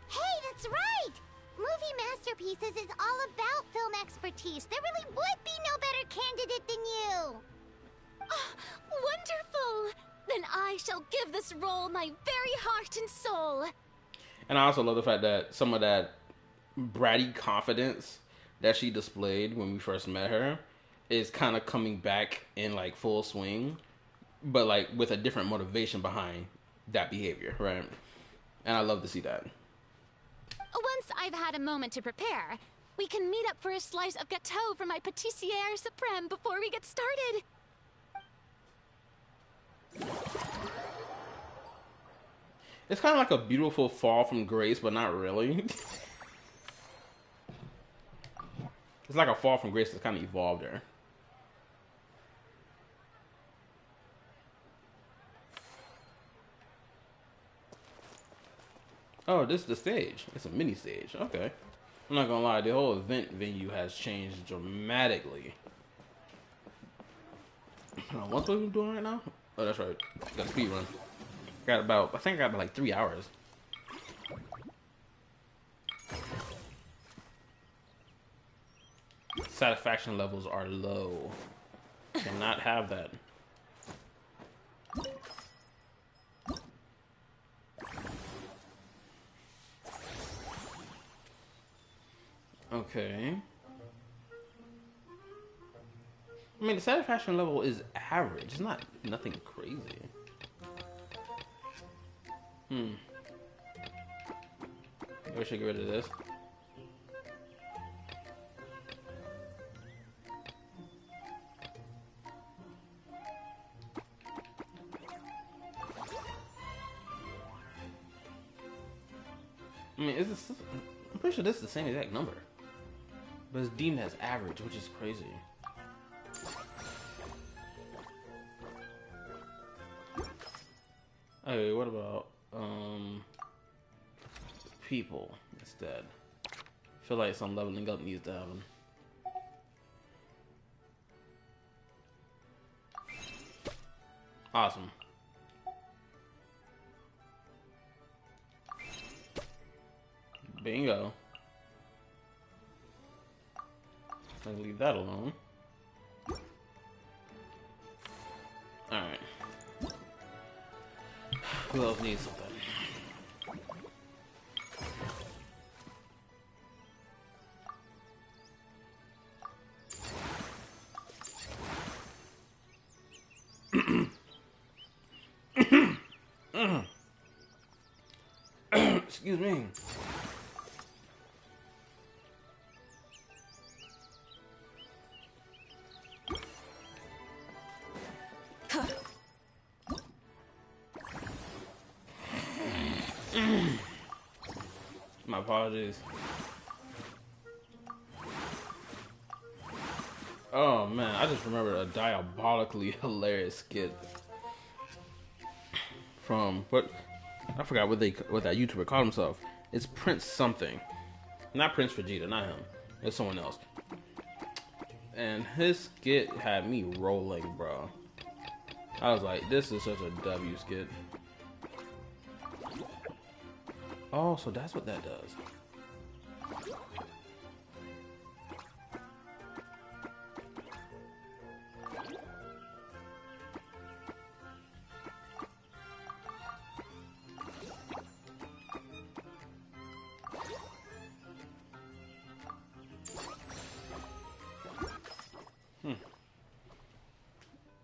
Hey, that's right! Movie masterpieces is all about film expertise. There really would be no better candidate than you! Oh, wonderful! Then I shall give this role my very heart and soul. And I also love the fact that some of that bratty confidence that she displayed when we first met her is kind of coming back in like full swing. But like with a different motivation behind that behavior, right? And I love to see that. Once I've had a moment to prepare, we can meet up for a slice of gâteau from my pâtissière suprême before we get started. It's kind of like a beautiful fall from grace, but not really. It's like a fall from grace that's kind of evolved there. Oh, this is the stage. It's a mini stage. Okay. I'm not gonna lie, the whole event venue has changed dramatically. What's what we're doing right now? Oh, that's right. Got a speed run. I think I got about like 3 hours. Satisfaction levels are low. Cannot have that. Okay. I mean, the satisfaction level is average. It's not nothing crazy. Maybe I should get rid of this. I mean, I'm pretty sure this is the same exact number. But it's deemed as average, which is crazy. Okay, what about people instead? I feel like some leveling up needs to happen. Awesome. Bingo. I'll leave that alone. Alright. Who else needs something? Excuse me. My apologies. Oh man, I just remembered a diabolically hilarious skit from I forgot what that YouTuber called himself. It's Prince something, not Prince Vegeta, not him. It's someone else. And his skit had me rolling, bro. I was like, this is such a W skit. Oh, so that's what that does.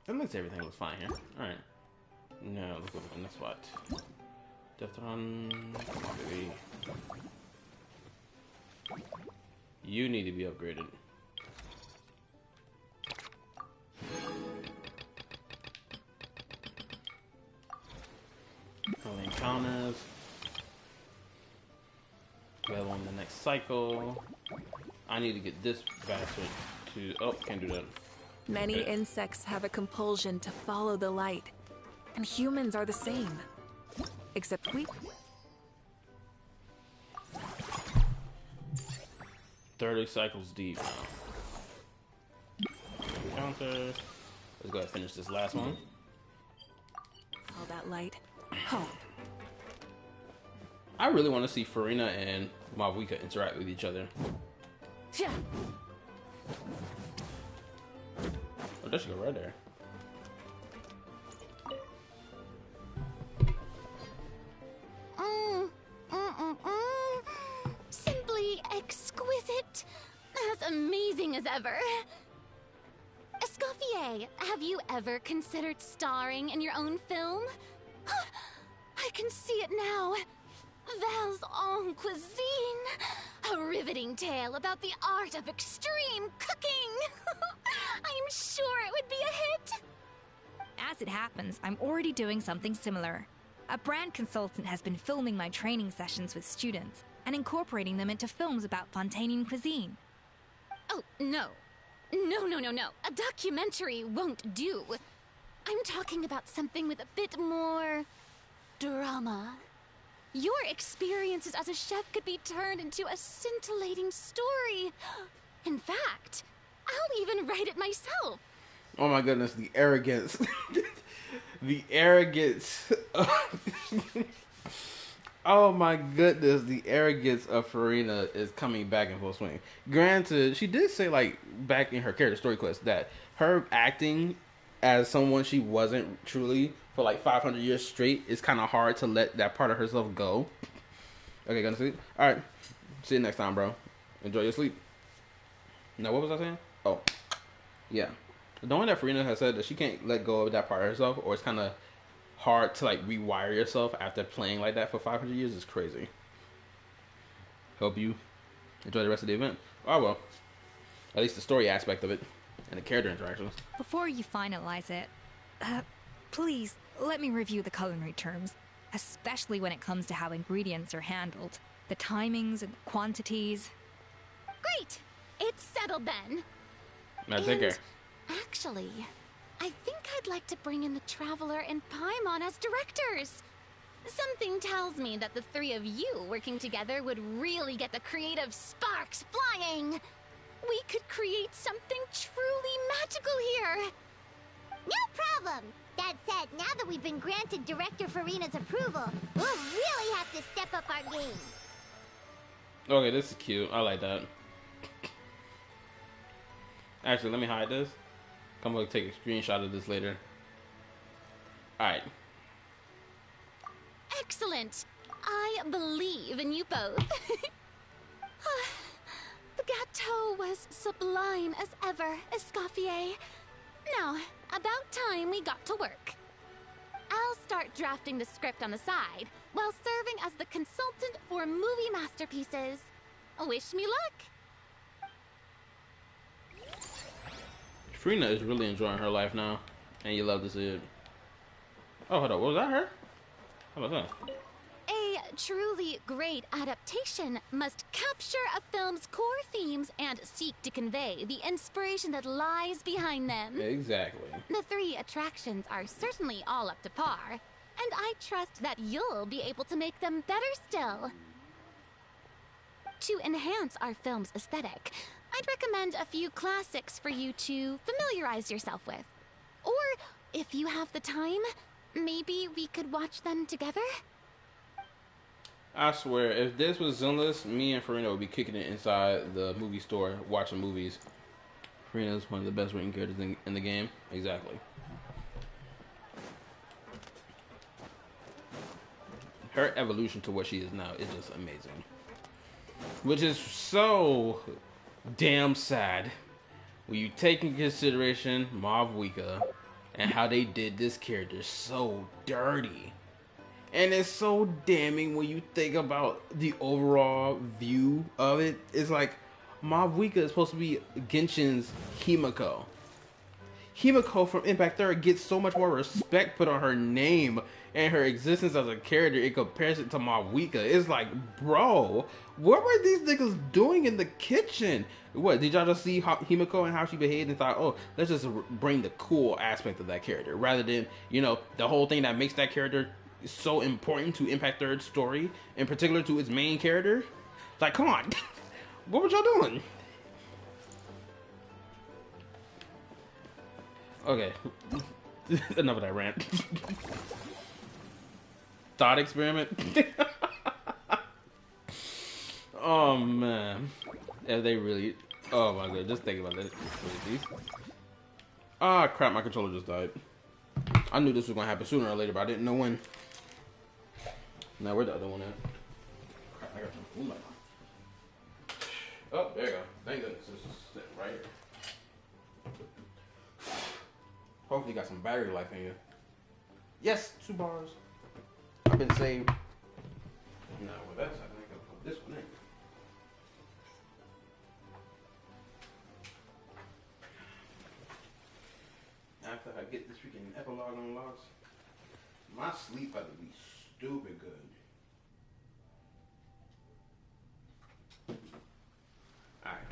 It looks everything looks fine here. Alright. Now let's go to the next spot. Deftron, come on, baby. You need to be upgraded. Rolling encounters. Level on the next cycle. I need to get this bastard to. Oh, can't do that. Many insects have a compulsion to follow the light, and humans are the same. Except we... 30 cycles deep now. Counter. Let's go ahead and finish this last one. All that light. Hope. I really want to see Farina and Mavuika interact with each other. Yeah. Oh, that should go right there. Simply exquisite. As amazing as ever. Escoffier, have you ever considered starring in your own film? I can see it now. Val's en cuisine. A riveting tale about the art of extreme cooking. I'm sure it would be a hit. As it happens, I'm already doing something similar. A brand consultant has been filming my training sessions with students and incorporating them into films about Fontanian cuisine. Oh, no. No. A documentary won't do. I'm talking about something with a bit more drama. Your experiences as a chef could be turned into a scintillating story. In fact, I'll even write it myself. Oh my goodness, the arrogance. The arrogance. Oh my goodness, the arrogance of Farina is coming back in full swing. Granted, she did say, like, back in her character story quest that her acting as someone she wasn't truly for like 500 years straight is kind of hard to let that part of herself go. Okay, gonna sleep? Alright, see you next time, bro. Enjoy your sleep. Now, what was I saying? Oh, yeah. Knowing that Farina has said that she can't let go of that part of herself, or it's kind of hard to like rewire yourself after playing like that for 500 years is crazy. Hope you enjoy the rest of the event. Oh well, at least the story aspect of it and the character interactions. Before you finalize it, please let me review the culinary terms, especially when it comes to how ingredients are handled, the timings and quantities. Great! It's settled then. Now take care. Actually, I think I'd like to bring in the Traveler and Paimon as directors. Something tells me that the three of you working together would really get the creative sparks flying. We could create something truly magical here. No problem. That said, now that we've been granted Director Farina's approval, we'll really have to step up our game. Okay, this is cute. I like that. Actually, let me hide this. I'm gonna take a screenshot of this later. Alright. Excellent. I believe in you both. The gâteau was sublime as ever, Escoffier. Now, about time we got to work. I'll start drafting the script on the side, while serving as the consultant for movie masterpieces. Wish me luck! Farina is really enjoying her life now, and you love to see it. Oh, hold on. Was that her? How about that? A truly great adaptation must capture a film's core themes and seek to convey the inspiration that lies behind them. Exactly. The three attractions are certainly all up to par, and I trust that you'll be able to make them better still. To enhance our film's aesthetic, I'd recommend a few classics for you to familiarize yourself with. Or, if you have the time, maybe we could watch them together? I swear, if this was Zenless, me and Farina would be kicking it inside the movie store, watching movies. Farina's one of the best written characters in the game. Exactly. Her evolution to what she is now is just amazing. Which is so damn sad when you take into consideration Mavwika and how they did this character so dirty. And it's so damning when you think about the overall view of it. It's like Mavwika is supposed to be Genshin's Himiko. Himiko from Impact 3 gets so much more respect put on her name and her existence as a character in comparison to Mavwika. It's like, bro, what were these niggas doing in the kitchen? What, did y'all just see Himiko and how she behaved and thought, oh, let's just bring the cool aspect of that character, rather than, you know, the whole thing that makes that character so important to Impact 3's story, in particular to its main character? Like, come on. What were y'all doing? Okay. Enough of that rant. Thought experiment? Oh, man. Yeah, they really... Oh, my God. Just think about this. Ah, crap. My controller just died. I knew this was going to happen sooner or later, but I didn't know when. Now, where's the other one at? Crap, I got some food. Oh, there you go. Thank goodness. This is sitting right here. Hopefully you got some battery life in you. Yes, 2 bars. I've been saved. Now, with that, I think I'll put this one in. After I get this freaking epilogue unlocked, my sleep about to be stupid good. Alright.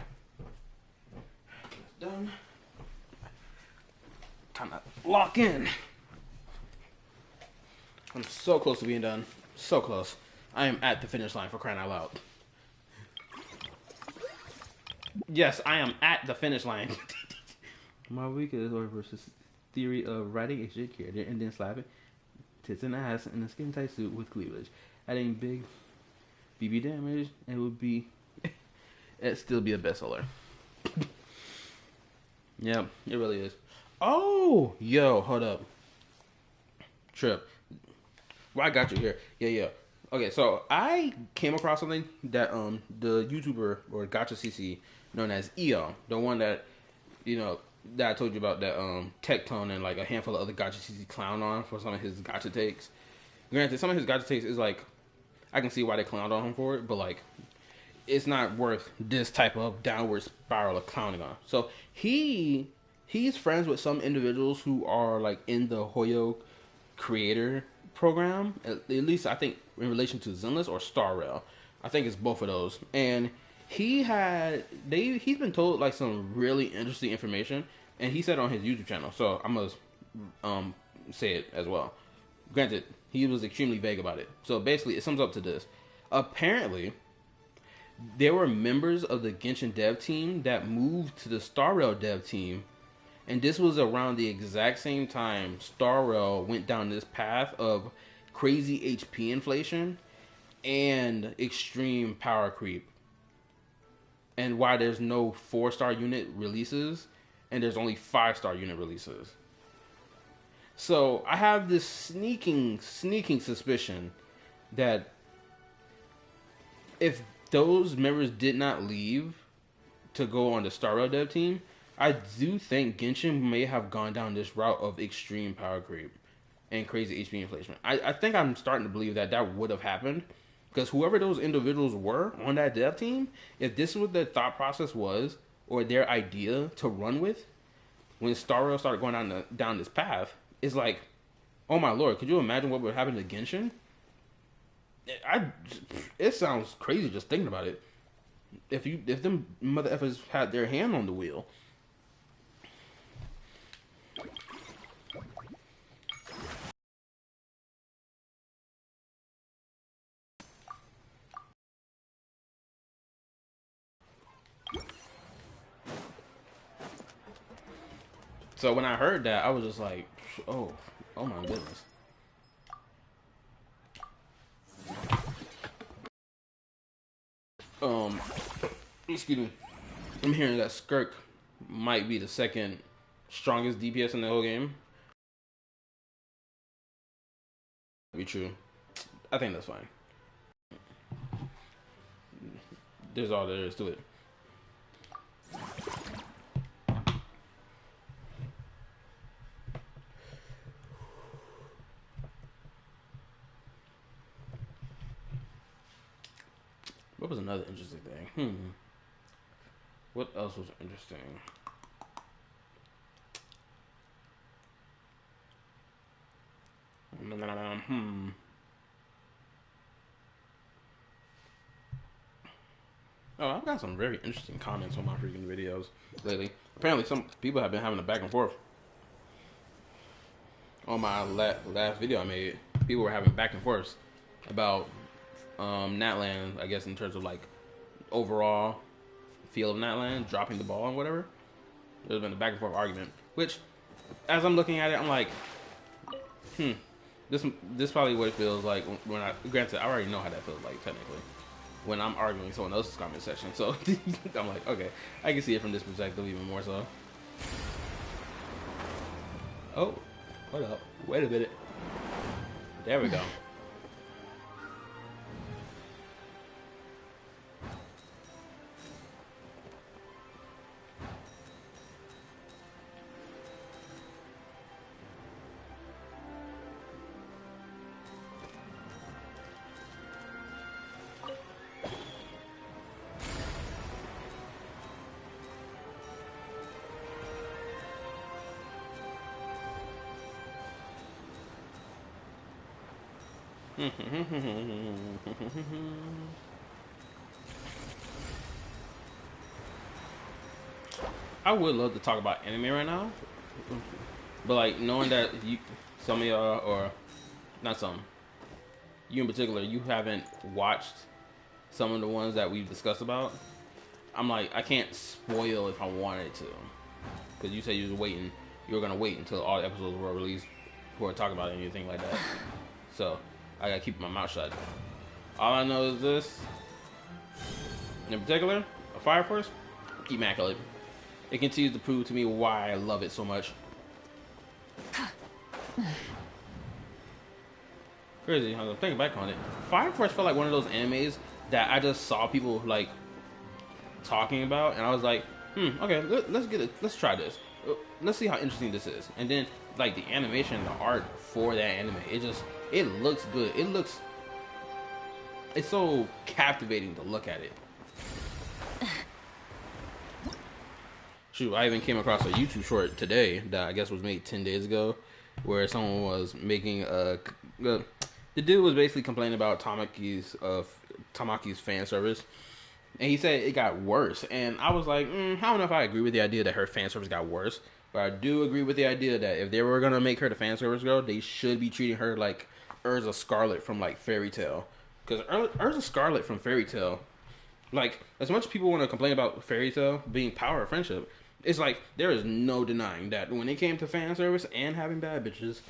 That's done. Time to lock in. I'm so close to being done. So close. I am at the finish line, for crying out loud. Yes, I am at the finish line. My week is over versus theory of writing a shit character and then slapping tits and ass in a skin tight suit with cleavage, adding big BB damage, and it would be it'd still be a bestseller. Yeah, it really is. Oh, yo, hold up. Trip. Well, I got you here. Yeah. Okay, so I came across something that the YouTuber or Gotcha CC known as EO, the one that that I told you about, that Tectone and like a handful of other Gotcha CC clown on for some of his Gotcha takes. Granted, some of his Gotcha takes is like I can see why they clowned on him for it, but like it's not worth this type of downward spiral of clowning on. So he's friends with some individuals who are like in the Hoyo creator program, at least I think in relation to Zenless or Star Rail. I think it's both of those. And he's been told like some really interesting information, and he said on his YouTube channel. So I'm gonna say it as well. Granted, he was extremely vague about it. So basically, it sums up to this: apparently, there were members of the Genshin dev team that moved to the Star Rail dev team, and this was around the exact same time Star Rail went down this path of crazy HP inflation and extreme power creep. And why there's no 4-star unit releases and there's only 5-star unit releases. So I have this sneaking suspicion that if those members did not leave to go on the Star Rail dev team, I do think Genshin may have gone down this route of extreme power creep and crazy HP inflation. I think I'm starting to believe that would have happened, because whoever those individuals were on that dev team, if this was what their thought process was or their idea to run with when Star Rail started going down this path, it's like, oh my lord, could you imagine what would happen to Genshin? It sounds crazy just thinking about it. If them mother effers had their hand on the wheel. So when I heard that, I was just like, oh my goodness. Excuse me. I'm hearing that Skirk might be the second strongest DPS in the whole game. Be true. I think that's fine. There's all there is to it. What was another interesting thing? What else was interesting? Oh, I've got some very interesting comments on my freaking videos lately. Apparently, some people have been having a back and forth. On my last video I made, people were having back and forths about Natland, I guess, in terms of like overall feel of Natland, dropping the ball and whatever. There's been a back and forth argument, which, as I'm looking at it, I'm like, this probably what it feels like when granted, I already know how that feels like technically when I'm arguing someone else's comment section. So I'm like, okay, I can see it from this perspective even more so. Oh, hold up, wait a minute. There we go. I would love to talk about anime right now, but like knowing that some of y'all, or not some, you in particular, you haven't watched some of the ones that we've discussed about, I'm like, I can't spoil if I wanted to. because you said you were gonna wait until all the episodes were released before talking about anything like that. So I gotta keep my mouth shut. All I know is this, in particular, a Fire Force, immaculate. It continues to prove to me why I love it so much. Crazy, I'm thinking back on it. Fire Force felt like one of those animes that I just saw people like talking about, and I was like, okay, let's try this. Let's see how interesting this is. And then like the animation, the art for that anime, it looks good. It's so captivating to look at it. Shoot, I even came across a YouTube short today that I guess was made 10 days ago, where someone was making the dude was basically complaining about Tamaki's fan service, and he said it got worse. And I was like, I don't know if I agree with the idea that her fan service got worse, but I do agree with the idea that if they were gonna make her the fan service girl, they should be treating her like Urza Scarlet from like Fairy Tail, because Urza Scarlet from Fairy Tail, like as much as people want to complain about Fairy Tail being power of friendship, it's like there is no denying that when it came to fan service and having bad bitches,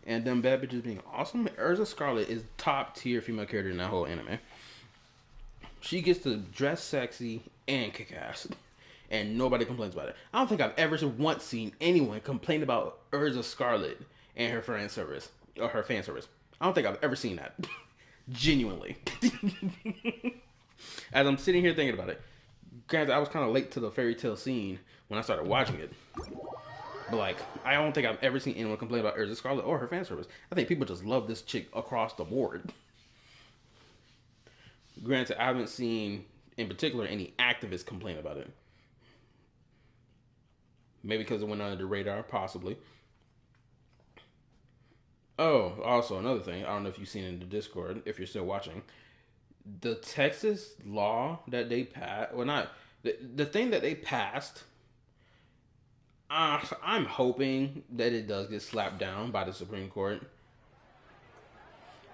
and them bad bitches being awesome, Urza Scarlet is top tier female character in that whole anime. She gets to dress sexy and kick ass, and nobody complains about it. I don't think I've ever once seen anyone complain about Urza Scarlet and her fan service or her fan service. I don't think I've ever seen that. Genuinely. As I'm sitting here thinking about it, granted, I was kind of late to the Fairy Tail scene when I started watching it. But like, I don't think I've ever seen anyone complain about Urza Scarlet or her fan service. I think people just love this chick across the board. Granted, I haven't seen, in particular, any activists complain about it. Maybe because it went under the radar, possibly. Oh, also another thing, I don't know if you've seen in the Discord, if you're still watching. The Texas law that they passed, well, not, the thing that they passed, I'm hoping that it does get slapped down by the Supreme Court,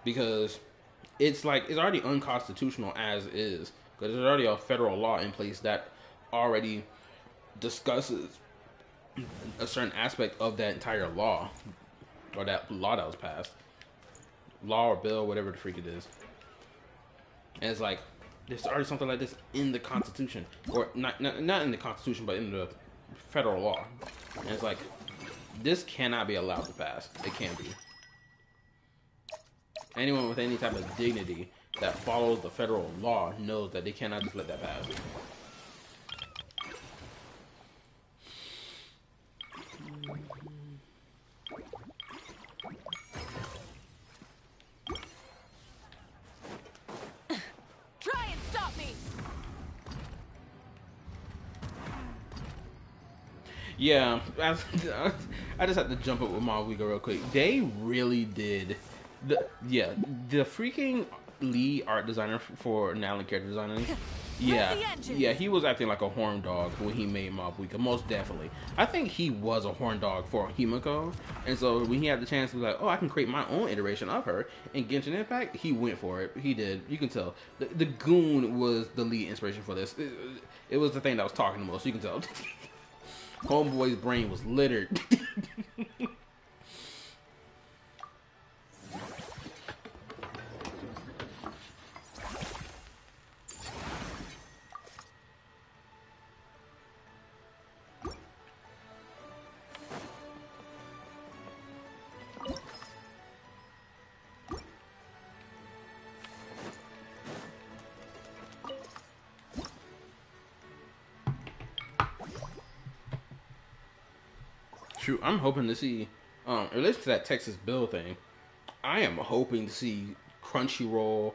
because it's already unconstitutional as is, because there's already a federal law in place that already discusses a certain aspect of that entire law, or that law that was passed, law or bill, whatever the freak it is. And it's like there's already something like this in the Constitution, or not in the Constitution, but in the federal law. And it's like, this cannot be allowed to pass. It can't be. Anyone with any type of dignity that follows the federal law knows that they cannot just let that pass. Try and stop me! Yeah, I just had to jump up with Malvika real quick. They really did. The freaking lead art designer for Natalie character designing. Yeah, he was acting like a horn dog when he made Malvika, most definitely. I think he was a horn dog for Himiko, and so when he had the chance to be like, oh, I can create my own iteration of her in Genshin Impact, he went for it. He did. You can tell. The goon was the lead inspiration for this. It was the thing that was talking the most. You can tell. Homeboy's brain was littered. Shoot, I'm hoping to see, in relation to that Texas bill thing, I am hoping to see Crunchyroll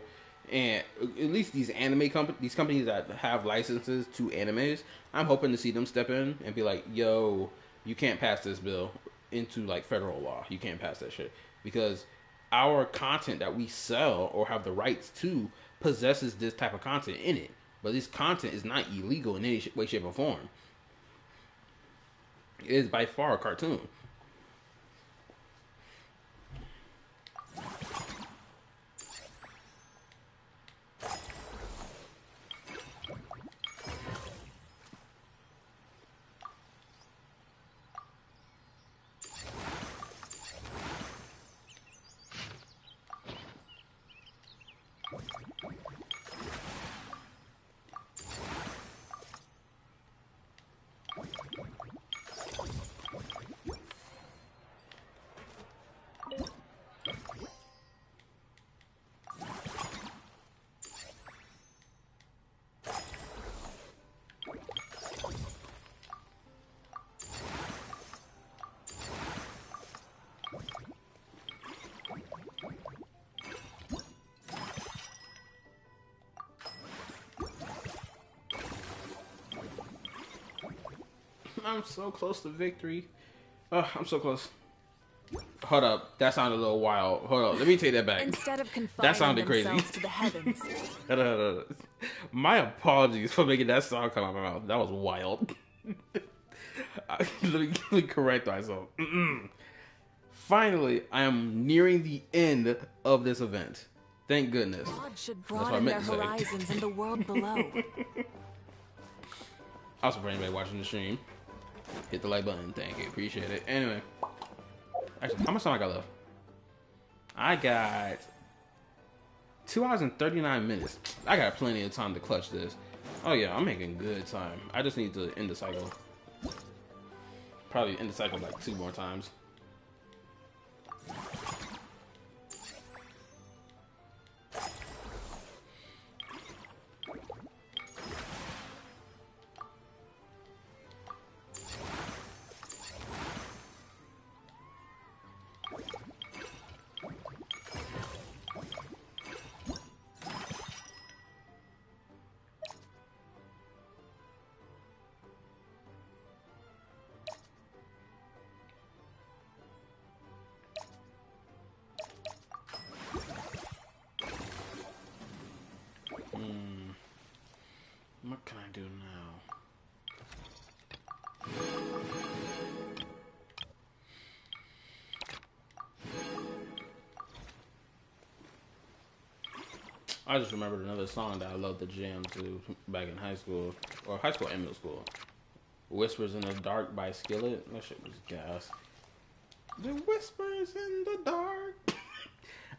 and at least these these companies that have licenses to animes, I'm hoping to see them step in and be like, yo, you can't pass this bill into like federal law. You can't pass that shit, because our content that we sell or have the rights to possesses this type of content in it. But this content is not illegal in any way, shape, or form. It is by far a cartoon. I'm so close to victory. I'm so close. Hold up, that sounded a little wild. Hold up, let me take that back. Instead of That confining sounded crazy. themselves to the heavens. My apologies for making that song come out of my mouth. That was wild. Let me correct myself. Finally, I am nearing the end of this event. Thank goodness. God should That's what I broaden their meant to say. horizons in the world below. Also, for anybody watching the stream, hit the like button. Thank you. Appreciate it. Anyway. Actually, how much time I got left? I got 2 hours and 39 minutes. I got plenty of time to clutch this. Oh yeah, I'm making good time. I just need to end the cycle. Probably end the cycle like 2 more times. What can I do now? I just remembered another song that I loved to jam to back in high school, or high school and middle school. Whispers in the Dark by Skillet. That shit was gas. The whispers in the dark.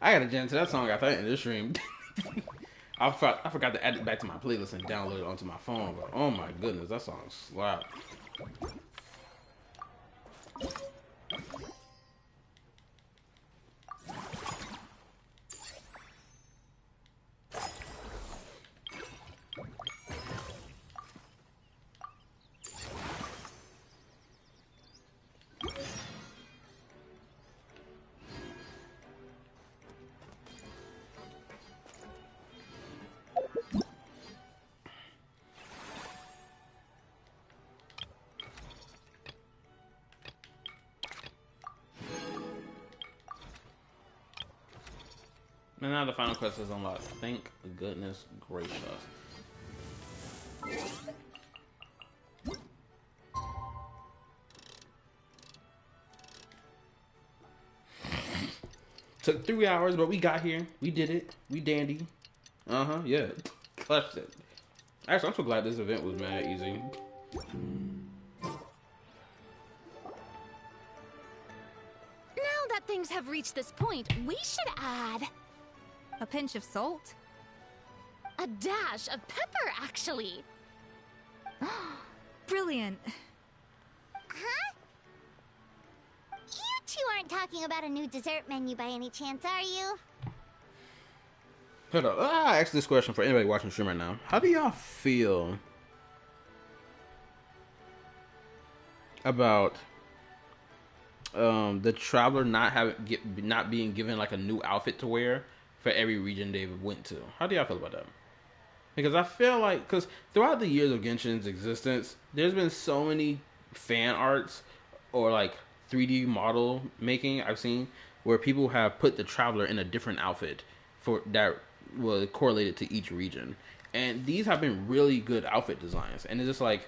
I gotta jam to that song after I ended the stream. I forgot to add it back to my playlist and download it onto my phone, but oh my goodness, that song slapped. And now the final quest is unlocked. Thank goodness gracious. Took 3 hours, but we got here. We did it. We dandy. Yeah. Clutched it. Actually, I'm so glad this event was mad easy. Now that things have reached this point, we should add A pinch of salt? a dash of pepper, actually. Brilliant. Huh? You two aren't talking about a new dessert menu by any chance, are you? Hold up. I asked this question for anybody watching the stream right now. How do y'all feel about the traveler not being given like a new outfit to wear for every region they went to? How do y'all feel about that? Because I feel like, because throughout the years of Genshin's existence, there's been so many fan arts or like 3D model making I've seen where people have put the traveler in a different outfit for that was correlated to each region, and these have been really good outfit designs. And it's just like,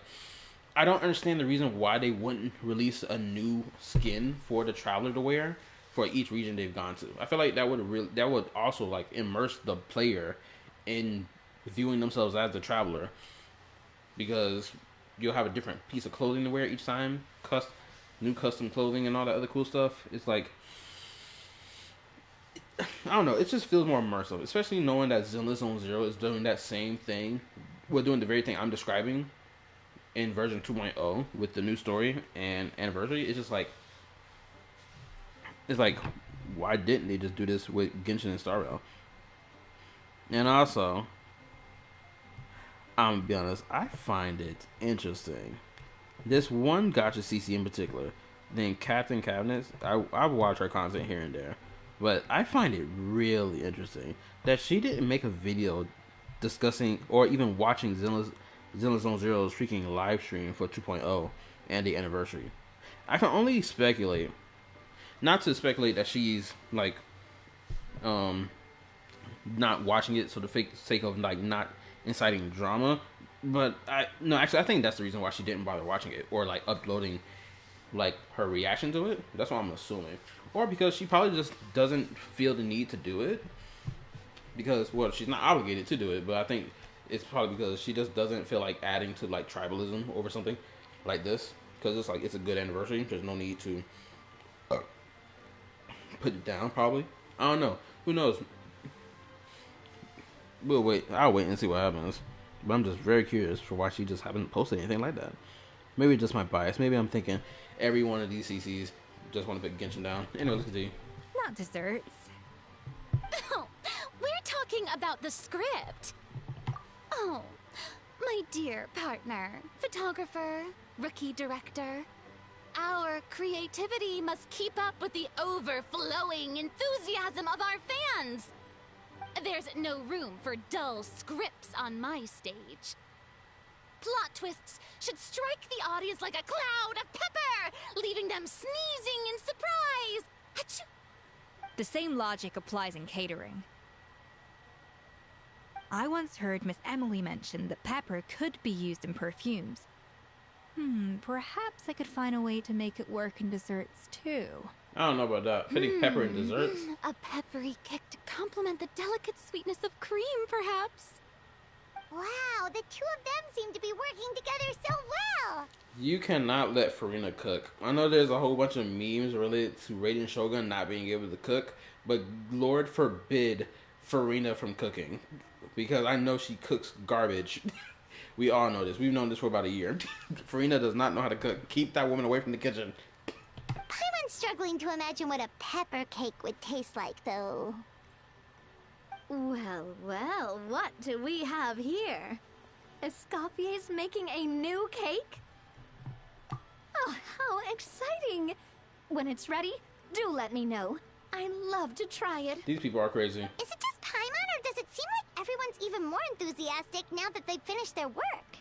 I don't understand the reason why they wouldn't release a new skin for the traveler to wear for each region they've gone to. I feel like that would also like immerse the player in viewing themselves as the traveler, because you'll have a different piece of clothing to wear each time, new custom clothing and all that other cool stuff. It's like, I don't know, it just feels more immersive, especially knowing that Zenless Zone Zero is doing that same thing. We're doing the very thing I'm describing in version 2.0 with the new story and anniversary. It's just like, why didn't they just do this with Genshin and Star Rail? And also, I'm gonna be honest, I find it interesting. This one Gacha CC in particular, named Captain Cabinets, I watch her content here and there, but I find it really interesting that she didn't make a video discussing or even watching Zenless Zone Zero's freaking live stream for 2.0 and the anniversary. I can only speculate, not to speculate that she's like not watching it so the sake of like not inciting drama, but actually I think that's the reason why she didn't bother watching it or like uploading like her reaction to it. That's what I'm assuming, or because she probably just doesn't feel the need to do it because, well, she's not obligated to do it, but I think it's probably because she just doesn't feel like adding to like tribalism over something like this, because it's like it's a good anniversary. There's no need to put it down. Probably, I don't know. Who knows? We'll wait. I'll wait and see what happens. But I'm just very curious for why she just haven't posted anything like that. Maybe just my bias. Maybe I'm thinking every one of these CCs just want to put Genshin down. Anyway, let's continue. Not desserts. Oh, we're talking about the script. Oh, my dear partner, photographer, rookie director. Our creativity must keep up with the overflowing enthusiasm of our fans. There's no room for dull scripts on my stage. Plot twists should strike the audience like a cloud of pepper, leaving them sneezing in surprise. Achoo! The same logic applies in catering. I once heard Miss Emily mention that pepper could be used in perfumes. Perhaps I could find a way to make it work in desserts too. I don't know about that. Putting pepper in desserts? A peppery kick to complement the delicate sweetness of cream, perhaps. Wow, the two of them seem to be working together so well. You cannot let Farina cook. I know there's a whole bunch of memes related to Raiden Shogun not being able to cook, but Lord forbid Farina from cooking, because I know she cooks garbage. We all know this. We've known this for about a year. Farina does not know how to cook. Keep that woman away from the kitchen. I'm struggling to imagine what a pepper cake would taste like, though. Well, well, what do we have here? Escoffier's making a new cake? Oh, how exciting! When it's ready, do let me know. I'd love to try it. These people are crazy. Is it just Paimon, or does it seem like everyone's even more enthusiastic now that they've finished their work?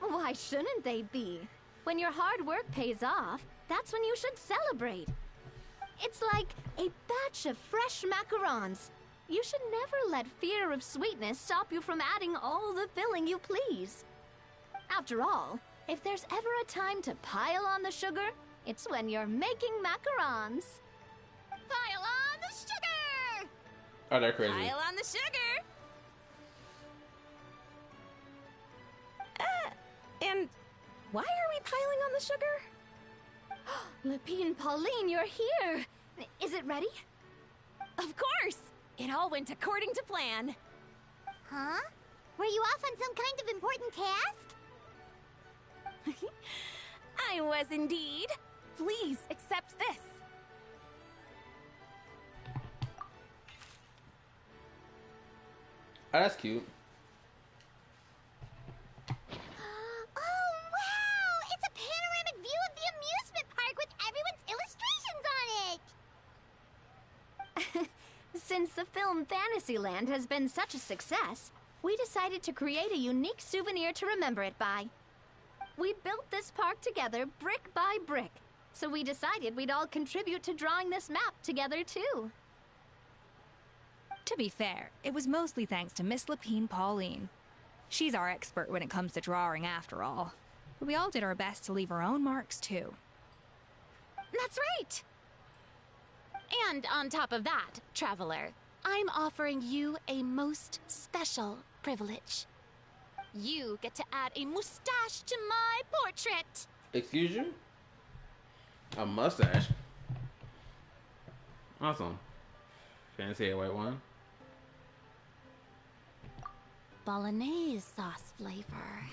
Why shouldn't they be? When your hard work pays off, that's when you should celebrate. It's like a batch of fresh macarons. You should never let fear of sweetness stop you from adding all the filling you please. After all, if there's ever a time to pile on the sugar, it's when you're making macarons. Pile on the sugar! Oh, they're crazy. Pile on the sugar! And why are we piling on the sugar? Lepine Pauline, you're here! Is it ready? Of course! It all went according to plan. Huh? Were you off on some kind of important task? I was indeed. Please accept this. Oh, that's cute. Oh, wow! It's a panoramic view of the amusement park with everyone's illustrations on it! Since the film Fantasyland has been such a success, we decided to create a unique souvenir to remember it by. We built this park together brick by brick, so we decided we'd all contribute to drawing this map together too. To be fair, it was mostly thanks to Miss Lepine Pauline. She's our expert when it comes to drawing after all. But we all did our best to leave our own marks too. That's right! And on top of that, Traveler, I'm offering you a most special privilege. You get to add a mustache to my portrait. Excuse you? A mustache? Awesome. Fancy a white one? Bolognese sauce flavor.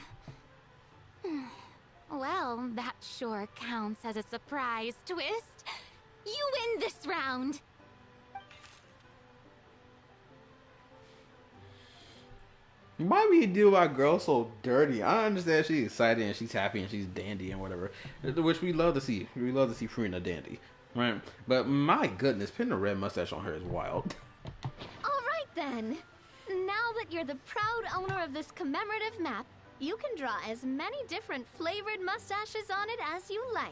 Well, that sure counts as a surprise twist. You win this round. Why we do our girl so dirty? I understand she's excited and she's happy and she's dandy and whatever, which we love to see. We love to see Farina dandy, right? But my goodness, putting a red mustache on her is wild. All right then. Now that you're the proud owner of this commemorative map, You can draw as many different flavored mustaches on it as you like.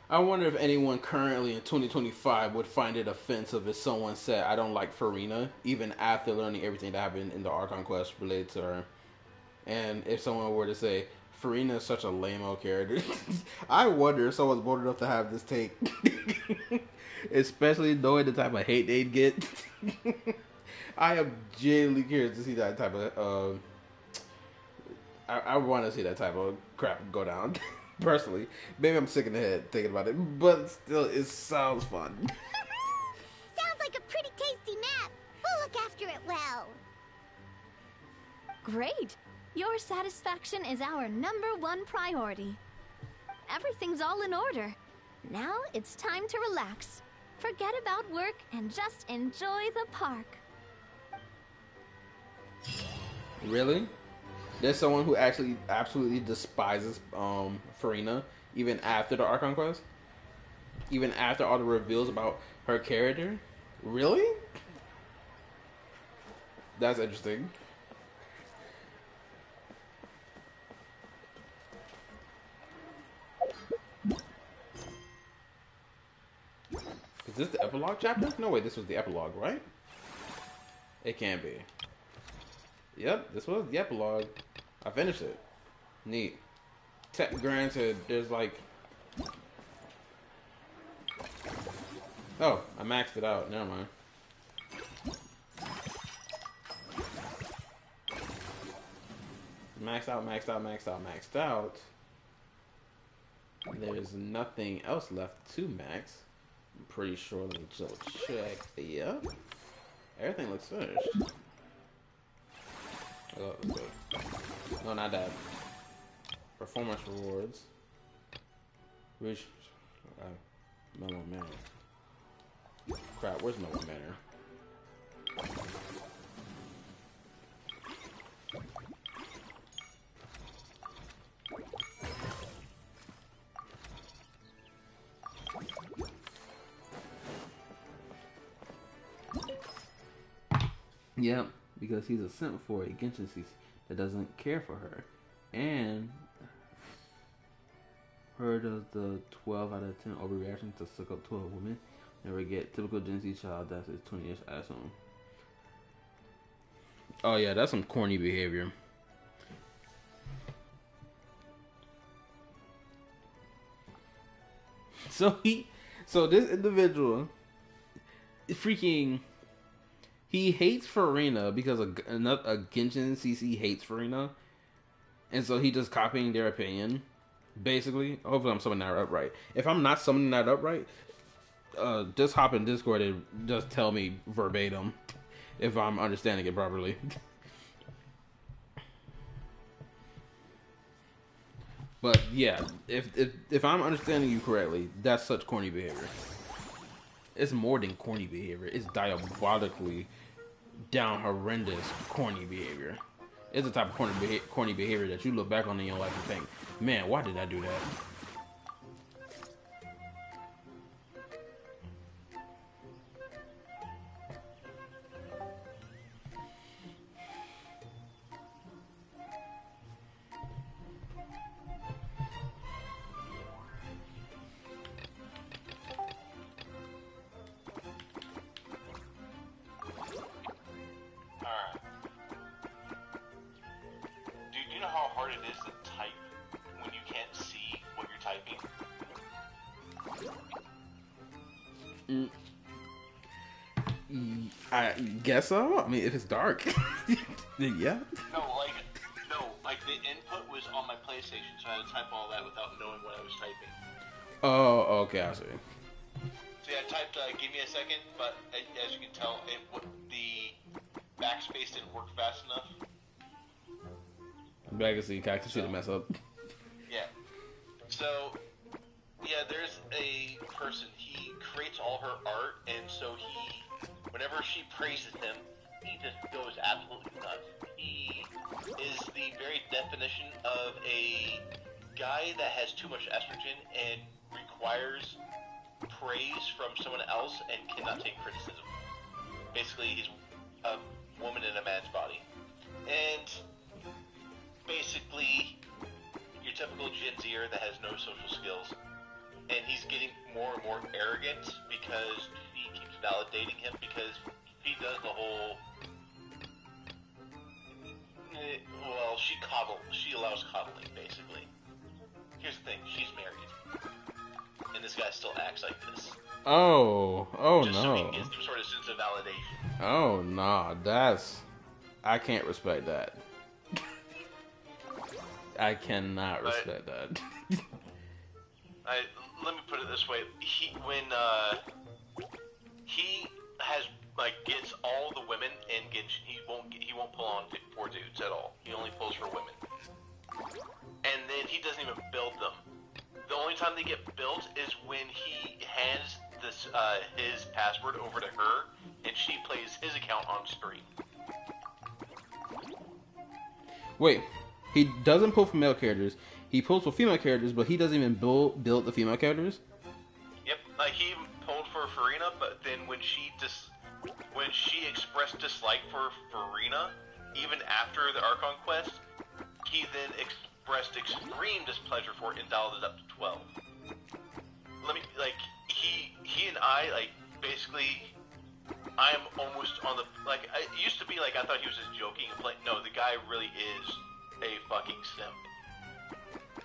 I wonder if anyone currently in 2025 would find it offensive if someone said, I don't like Farina, even after learning everything that happened in the Archon quest related to her. And if someone were to say, Farina is such a lame-o character. I wonder if someone's bold enough to have this take. Especially knowing the type of hate they'd get. I am genuinely curious to see that type of... I want to see that type of crap go down. Personally. Maybe I'm sick in the head thinking about it. But still, it sounds fun. Sounds like a pretty tasty map. We'll look after it well. Great! Your satisfaction is our #1 priority. Everything's all in order. Now it's time to relax. Forget about work and just enjoy the park. Really? There's someone who actually absolutely despises Farina, even after the Archon quest? Even after all the reveals about her character? Really? That's interesting. Is this the epilogue chapter? No, wait, this was the epilogue, right? It can't be. Yep, this was the epilogue. I finished it. Neat. Granted, there's like... Oh, I maxed it out. Never mind. Maxed out, maxed out, maxed out, maxed out. There's nothing else left to max. I'm pretty sure. Let me just check. Yep. Everything looks finished. Oh, that's good. No, not that. Performance rewards. Which... no more manner. Crap, where's no more manner? Yep, because he's a simp for a Genshin CC that doesn't care for her. And her does the 12 out of 10 overreaction to suck up 12 women. Never get typical Gen Z child that's his 20-ish asshole. Oh yeah, that's some corny behavior. So this individual freaking... He hates Farina because a Genshin CC hates Farina. And so he just copying their opinion. Basically. Hopefully I'm summoning that up right. If I'm not summoning that up right, just hop in Discord and just tell me verbatim if I'm understanding it properly. But yeah, if I'm understanding you correctly, that's such corny behavior. It's more than corny behavior. It's diabolically down horrendous corny behavior. It's the type of corny behavior that you look back on in your life and think, man, why did I do that? I guess so. I mean, if it's dark, then yeah. No, the input was on my PlayStation, so I had to type all that without knowing what I was typing. Oh, okay, I see. So yeah, I typed, give me a second, but as you can tell, the backspace didn't work fast enough. I can see the mess up. Yeah. So, yeah, there's a person, he creates all her art, and so whenever she praises him, he just goes absolutely nuts. He is the very definition of a guy that has too much estrogen and requires praise from someone else and cannot take criticism. Basically, he's a woman in a man's body. And basically your typical Gen Zer that has no social skills. And he's getting more and more arrogant because he keeps validating him because he does the whole... Well, she allows coddling, basically. Here's the thing, she's married. And this guy still acts like this. Oh Just no. so he can get some sort of sense of validation. Oh nah, I can't respect that. I cannot respect that. Let me put it this way: he gets all the women in Genshin, he won't pull on for dudes at all. He only pulls for women, and then he doesn't even build them. The only time they get built is when he hands his password over to her, and she plays his account on stream. Wait, he doesn't pull for male characters. He pulls for female characters, but he doesn't even build the female characters. Yep, he even pulled for Farina, but then when she expressed dislike for Farina, even after the Archon quest, he then expressed extreme displeasure for it and dialed it up to 12. He and I, basically, I'm almost on the, it used to be I thought he was just joking and playing. No, the guy really is a fucking simp.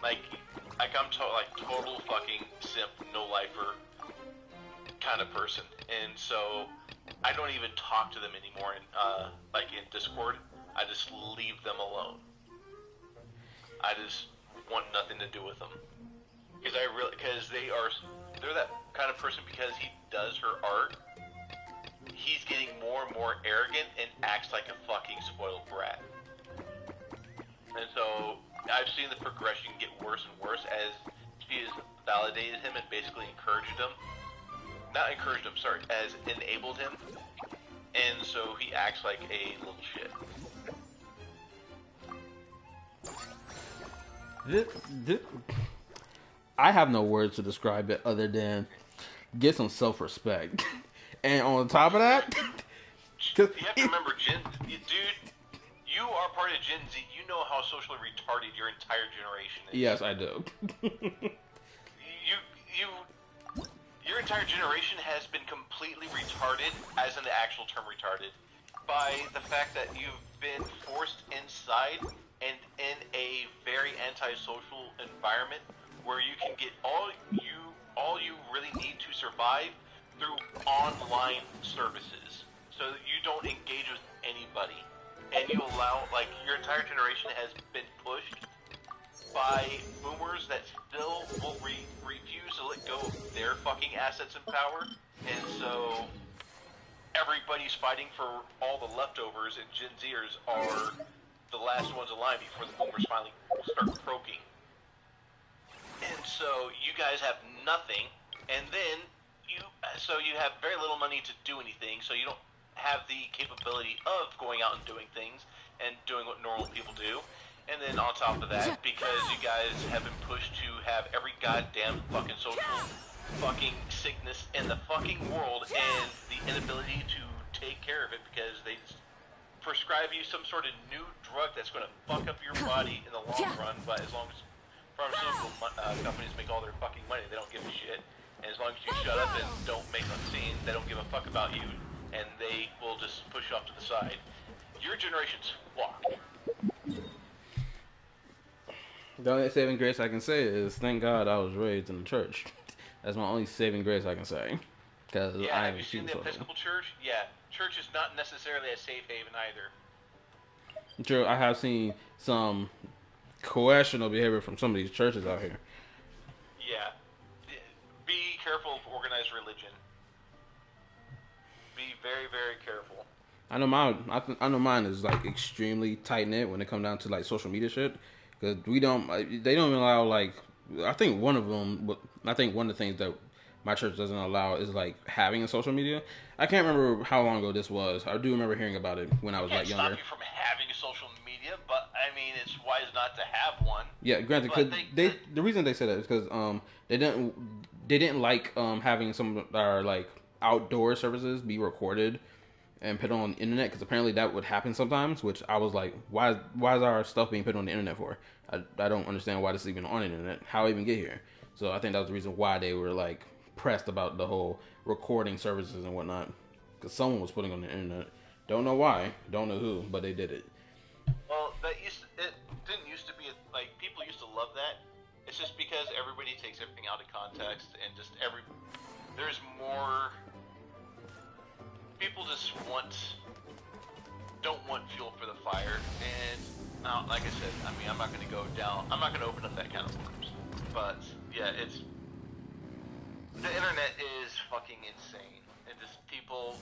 I'm total fucking simp, no lifer kind of person, and so I don't even talk to them anymore in Discord. I just leave them alone. I just want nothing to do with them because they're that kind of person because he does her art. He's getting more and more arrogant and acts like a fucking spoiled brat. And so I've seen the progression get worse and worse as she has validated him and basically as enabled him. And so he acts like a little shit. I have no words to describe it other than get some self-respect. And on top of that, you have to remember, dude, you are part of Gen Z. You know how socially retarded your entire generation is. Yes, I do. Your entire generation has been completely retarded, as in the actual term retarded, by the fact that you've been forced inside and in a very antisocial environment where you can get all you really need to survive through online services, so that you don't engage with anybody, and you allow your entire generation has been pushed by boomers that still will refuse to let go of their fucking assets and power, and so everybody's fighting for all the leftovers, and Gen Zers are the last ones alive before the boomers finally start croaking. And so you guys have nothing, and then you have very little money to do anything, so you don't have the capability of going out and doing things and doing what normal people do. And then on top of that, because you guys have been pushed to have every goddamn fucking social fucking sickness in the fucking world and the inability to take care of it because they prescribe you some sort of new drug that's going to fuck up your body in the long run, but as long as pharmaceutical companies make all their fucking money, they don't give a shit. And as long as you shut up and don't make a scene, they don't give a fuck about you, and they will just push you off to the side. Your generation's fucked. The only saving grace I can say is thank God I was raised in the church. That's my only saving grace I can say. Because yeah, have you seen the Episcopal Church? Yeah, church is not necessarily a safe haven either. True, I have seen some questionable behavior from some of these churches out here. Yeah. Be careful of organized religion. Be very, very careful. I know mine is extremely tight knit when it comes down to social media shit. Because they don't even allow I think one of the things that my church doesn't allow is having a social media. I can't remember how long ago this was. I do remember hearing about it when I was younger. Stop you from having a social media, but I mean it's wise not to have one. Yeah, granted, because the reason they said that is because they didn't like having some of our outdoor services be recorded and put it on the internet, because apparently that would happen sometimes, which I was like, why is our stuff being put on the internet for? I don't understand why this is even on the internet, how I even get here. So I think that was the reason why they were like pressed about the whole recording services and whatnot, because someone was putting on the internet. Don't know why, don't know who, but they did it. Well, it didn't used to be like people used to love that. It's just because everybody takes everything out of context and just there's more people just don't want fuel for the fire, and like I said, I mean, I'm not going to open up that can of worms, but yeah, the internet is fucking insane, and just people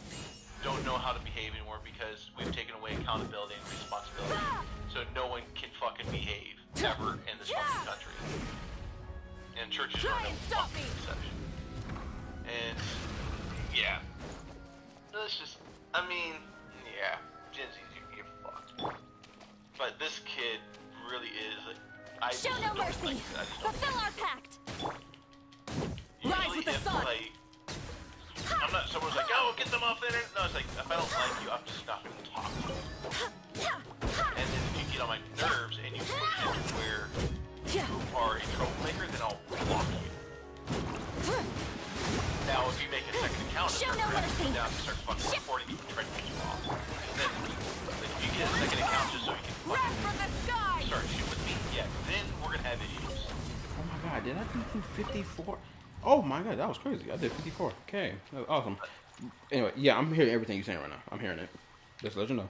don't know how to behave anymore because we've taken away accountability and responsibility, so no one can fucking behave ever in this fucking country, and churches are no fucking exception, and yeah, it's just, I mean, yeah, Gen Z's you can get fucked. But this kid really is. Show no mercy. Fulfill our pact. Rise with the sun. Like, I'm not. Someone's like, "Oh, get them off the internet." No, it's like, if I don't like you, I'm just not going to talk to you. And then if you get on my nerves and you push it to where you are a troublemaker, then I'll block you. Now, if you make a second account, show no mercy. Now to start fucking reporting you and trying to get you off. And then, if you get a second account just so you can fucking start shit with me, yeah, then we're gonna have issues. Oh my god, did I do 54? Oh my god, that was crazy. I did 54. Okay, that was awesome. Anyway, yeah, I'm hearing everything you're saying right now. I'm hearing it. Just to let you know.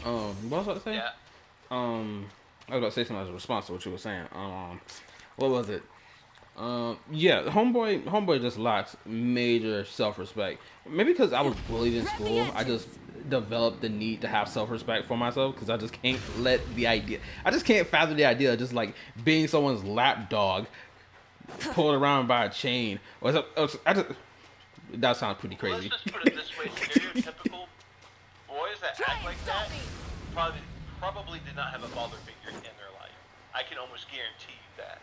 Yeah. What was I about to say? Yeah. I was about to say something as a response to what you were saying. What was it? Yeah, homeboy just lacks major self-respect. Maybe because I was bullied in school, I just developed the need to have self-respect for myself, because I just can't I just can't fathom the idea of just like being someone's lap dog, pulled around by a chain. That sounds pretty crazy. Let's just put it this way: stereotypical boys that act like that probably did not have a father figure in their life. I can almost guarantee you that.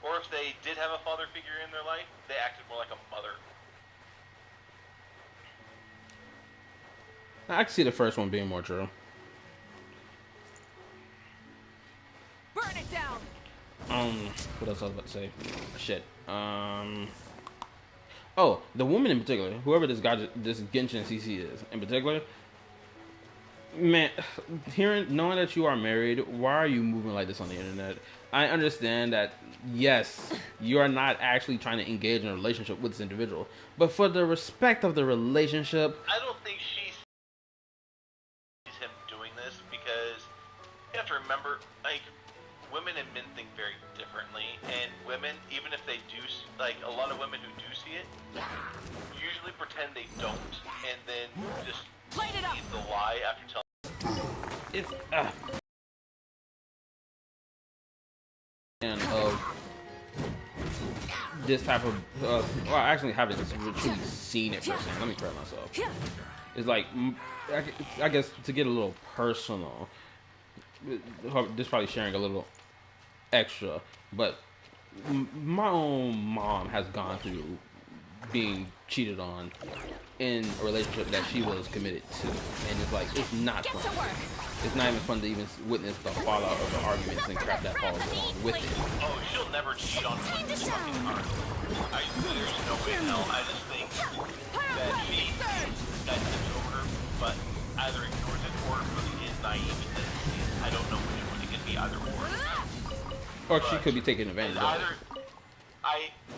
Or if they did have a father figure in their life, they acted more like a mother. I can see the first one being more true. Burn it down. What else I was about to say? Shit. Oh, the woman in particular, whoever this Genshin CC is in particular, man, knowing that you are married, why are you moving like this on the internet? I understand that, yes, you are not actually trying to engage in a relationship with this individual, but for the respect of the relationship, I don't think she sees him doing this, because you have to remember, like, women and men think very differently, and women, even if they do, like, a lot of women who do see it, usually pretend they don't, and then just leave the lie after telling. it's and of this type of well, I actually haven't truly seen it firsthand. Let me correct myself. It's like, I guess, to get a little personal, this probably sharing a little extra, but my own mom has gone through being cheated on in a relationship that she was committed to, and it's like, it's not fun. It's not even fun to even witness the fallout of the arguments and crap that follows along with it. Oh, she'll never cheat on me. There's no way in hell. I just think that she over her, but either ignores it or really is naive and doesn't see it. I don't know which one. It could be either or. Or she could be taking advantage of it.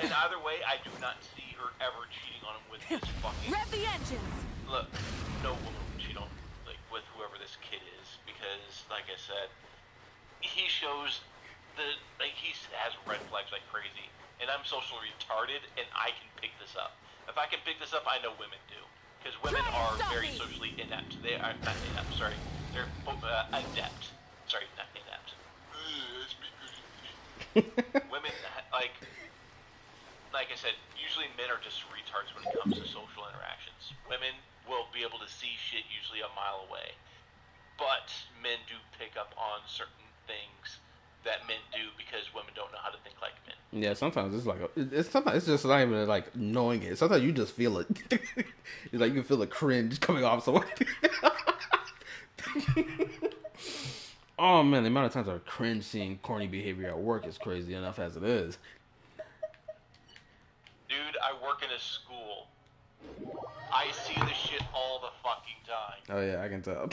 In either way, I do not see her ever cheating on him with his fucking... Rev the engines! Look, no woman would cheat on, like, with whoever this kid is, because, like I said, he shows he has red flags like crazy, and I'm socially retarded, and I can pick this up. If I can pick this up, I know women do, because women are very socially inept. They are not inept, sorry. They're adept. Sorry, not inept. Women, like I said, usually men are just retards when it comes to social interactions. Women will be able to see shit usually a mile away. But men do pick up on certain things that men do because women don't know how to think like men. Yeah, sometimes it's like sometimes it's just not even like knowing it. Sometimes you just feel it. It's like you can feel the cringe coming off someone. Oh man, the amount of times I cringe seeing corny behavior at work is crazy enough as it is. Dude, I work in a school. I see this shit all the fucking time. Oh yeah, I can tell.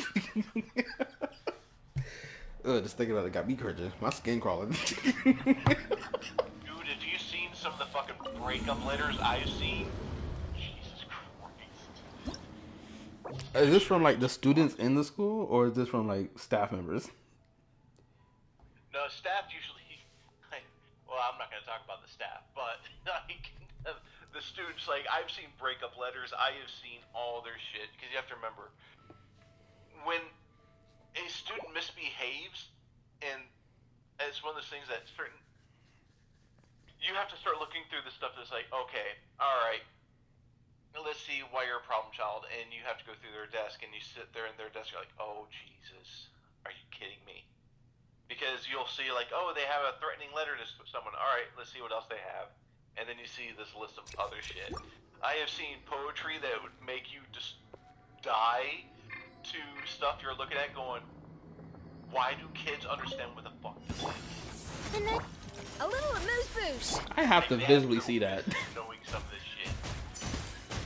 Ugh, just thinking about it got me cringing. My skin crawling. Dude, have you seen some of the fucking breakup letters I've seen? Jesus Christ. Is this from like the students in the school, or is this from like staff members? No, staff usually. Well, I'm not gonna talk about the staff, but like the students. Like I've seen breakup letters. I have seen all their shit because you have to remember when a student misbehaves, and it's one of those things that certain. You have to start looking through the stuff that's like, okay, all right, let's see why you're a problem child, and you have to go through their desk, and you sit there in their desk, you're like, oh Jesus, are you kidding me? Because you'll see like, oh, they have a threatening letter to someone. All right, let's see what else they have, and then you see this list of other shit. I have seen poetry that would make you just die to stuff you're looking at, going, why do kids understand what the fuck this is? And then a little amuse-bouche. I have to visibly see that. Knowing some of this shit.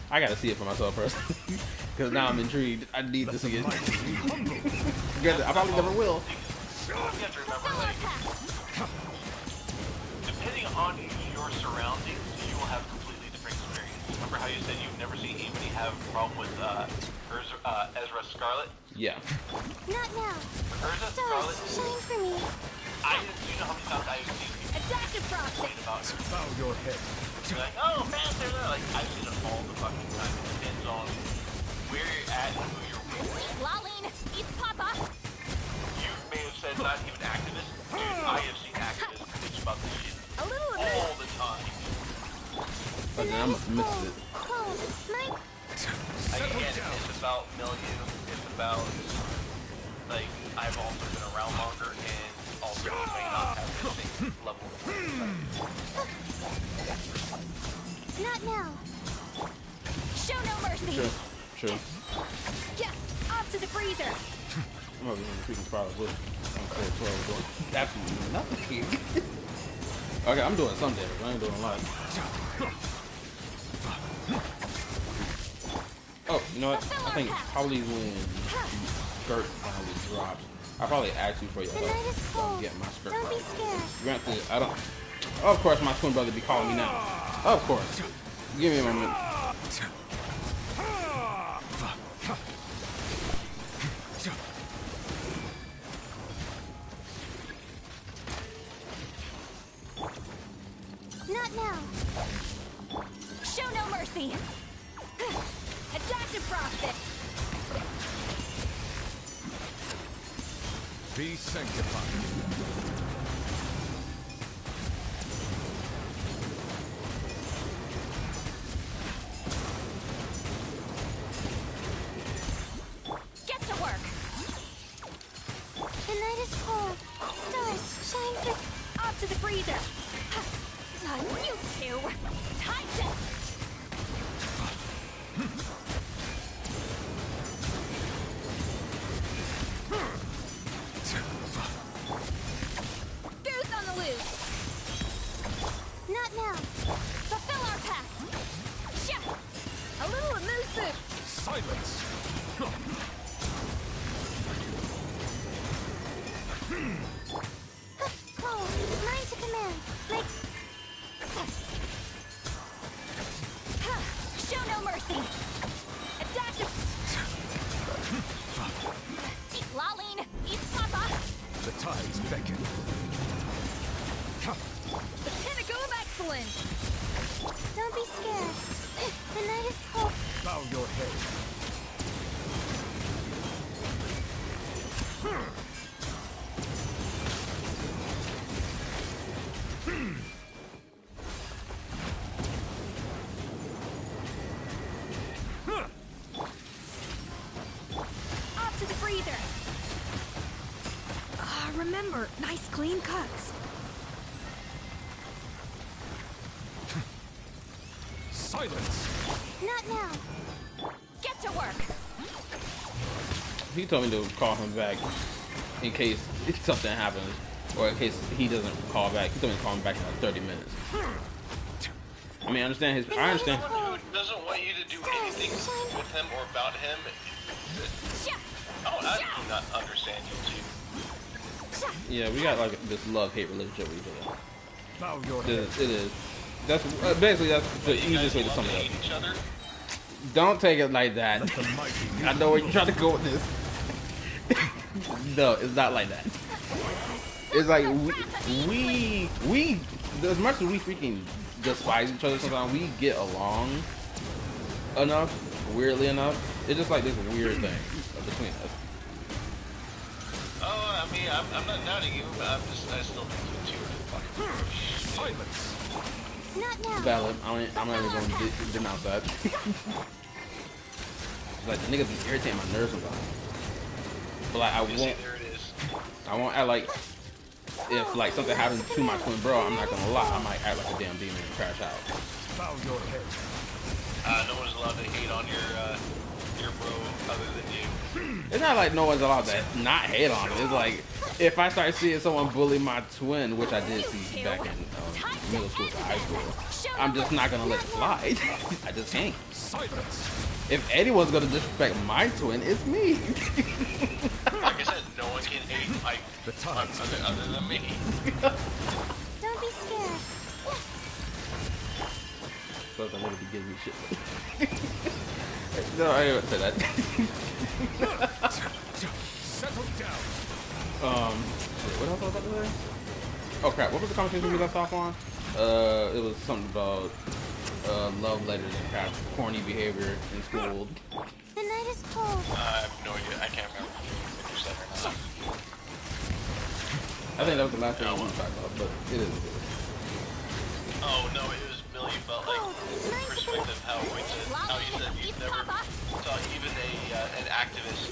I gotta see it for myself personally, because now I'm intrigued. I need to see it. I probably never will. You have to remember, like, depending on your surroundings, you will have completely different experience. Remember how you said you've never seen anybody have a problem with Ezra Scarlet? Yeah. Not now. Urza Stars, Scarlet? shine for me. Do you know how many times I've seen people Adaptive process. complain about her? Bow your head. You're like, oh, man, they're there. Like, I've seen it all the fucking time. It depends on where you're at and who you're with. Laline, eat Papa. You may have said not even activists. Dude, I have seen activists bitch about this shit A little all the time. But then I must have missed it. Cold. My Again, it's about milieu. It's about, like, I've also been around longer and also may not have the same level of not now. Show no mercy. True. Yeah, off to the freezer. I'm over here in the freaking spot of wood. I'm doing absolutely nothing. Okay, I'm doing some damage. I ain't doing a lot. Oh, you know what? I think probably when skirt finally drops, I'll probably ask you for your The night help is so I cold. can get my skirt Don't be finally. scared. Granted, I don't. Of course, my twin brother be calling me now. Of course. Give me a moment. Not now. Show no mercy. Adaptive process. Be sanctified. Get to work. The night is cold. Stars, shine for... Off to the freezer. You two. Time to... Goose on the loose. Not now. Fulfill our pact. Shut. A little amuse-bouche. Silence. Cold. Mine to command. Like... Show no mercy. Adaptive. Laline, eat Papa. The tides beckon. The pinnacle of excellence. Don't be scared. The night is cold. Bow your head. Off to the freezer. Remember, nice clean cuts. Silence. Not now. Get to work. He told me to call him back in case something happens, or in case he doesn't call back. He told me to call him back in like 30 minutes. I mean, I understand his. I understand. Someone who doesn't want you to do anything with him or about him. Oh, I do not understand you too. Yeah, we got like this love-hate relationship with each other. Bow your It head. is. It is. That's basically that's the You guys easiest way to love sum to it hate up. each other. Don't take it like that. Let the mighty I know where you're trying to go with this. No, it's not like that. It's like we as much as we freaking despise each other sometimes, we get along enough, weirdly enough. It's just like this weird thing between us. Oh, I mean, I'm not doubting you, but I still think you two are fucking. silence. Not now. Valid. I'm not even going to denounce that. Like the niggas be irritating my nerves about it. But like I See, won't there it is. I won't act like if like something happens to my twin bro, I'm not gonna lie, I might act like a damn demon and crash out. Bow your head. No one's allowed to hate on your bro other than you. It's not like no one's allowed to not hate on it. It's like if I start seeing someone bully my twin, which I did see back in middle school to high school, I'm just not gonna let it slide. I just can't. Silence. If anyone's gonna disrespect my twin, it's me. Like I said, no one can hate Mike The time. other than me. Don't be scared. But I'm gonna be giving me shit. No, I didn't say that. Settle down. What else was I about to say? Oh crap! What was the conversation we left off on? It was something about love letters and crap, corny behavior in school. The night is cold. I have no idea. I can't remember if you said or not. I think that was the last thing I wanted to talk about, but it is. Oh no, it was Millie felt like perspective how you said you've never saw even an activist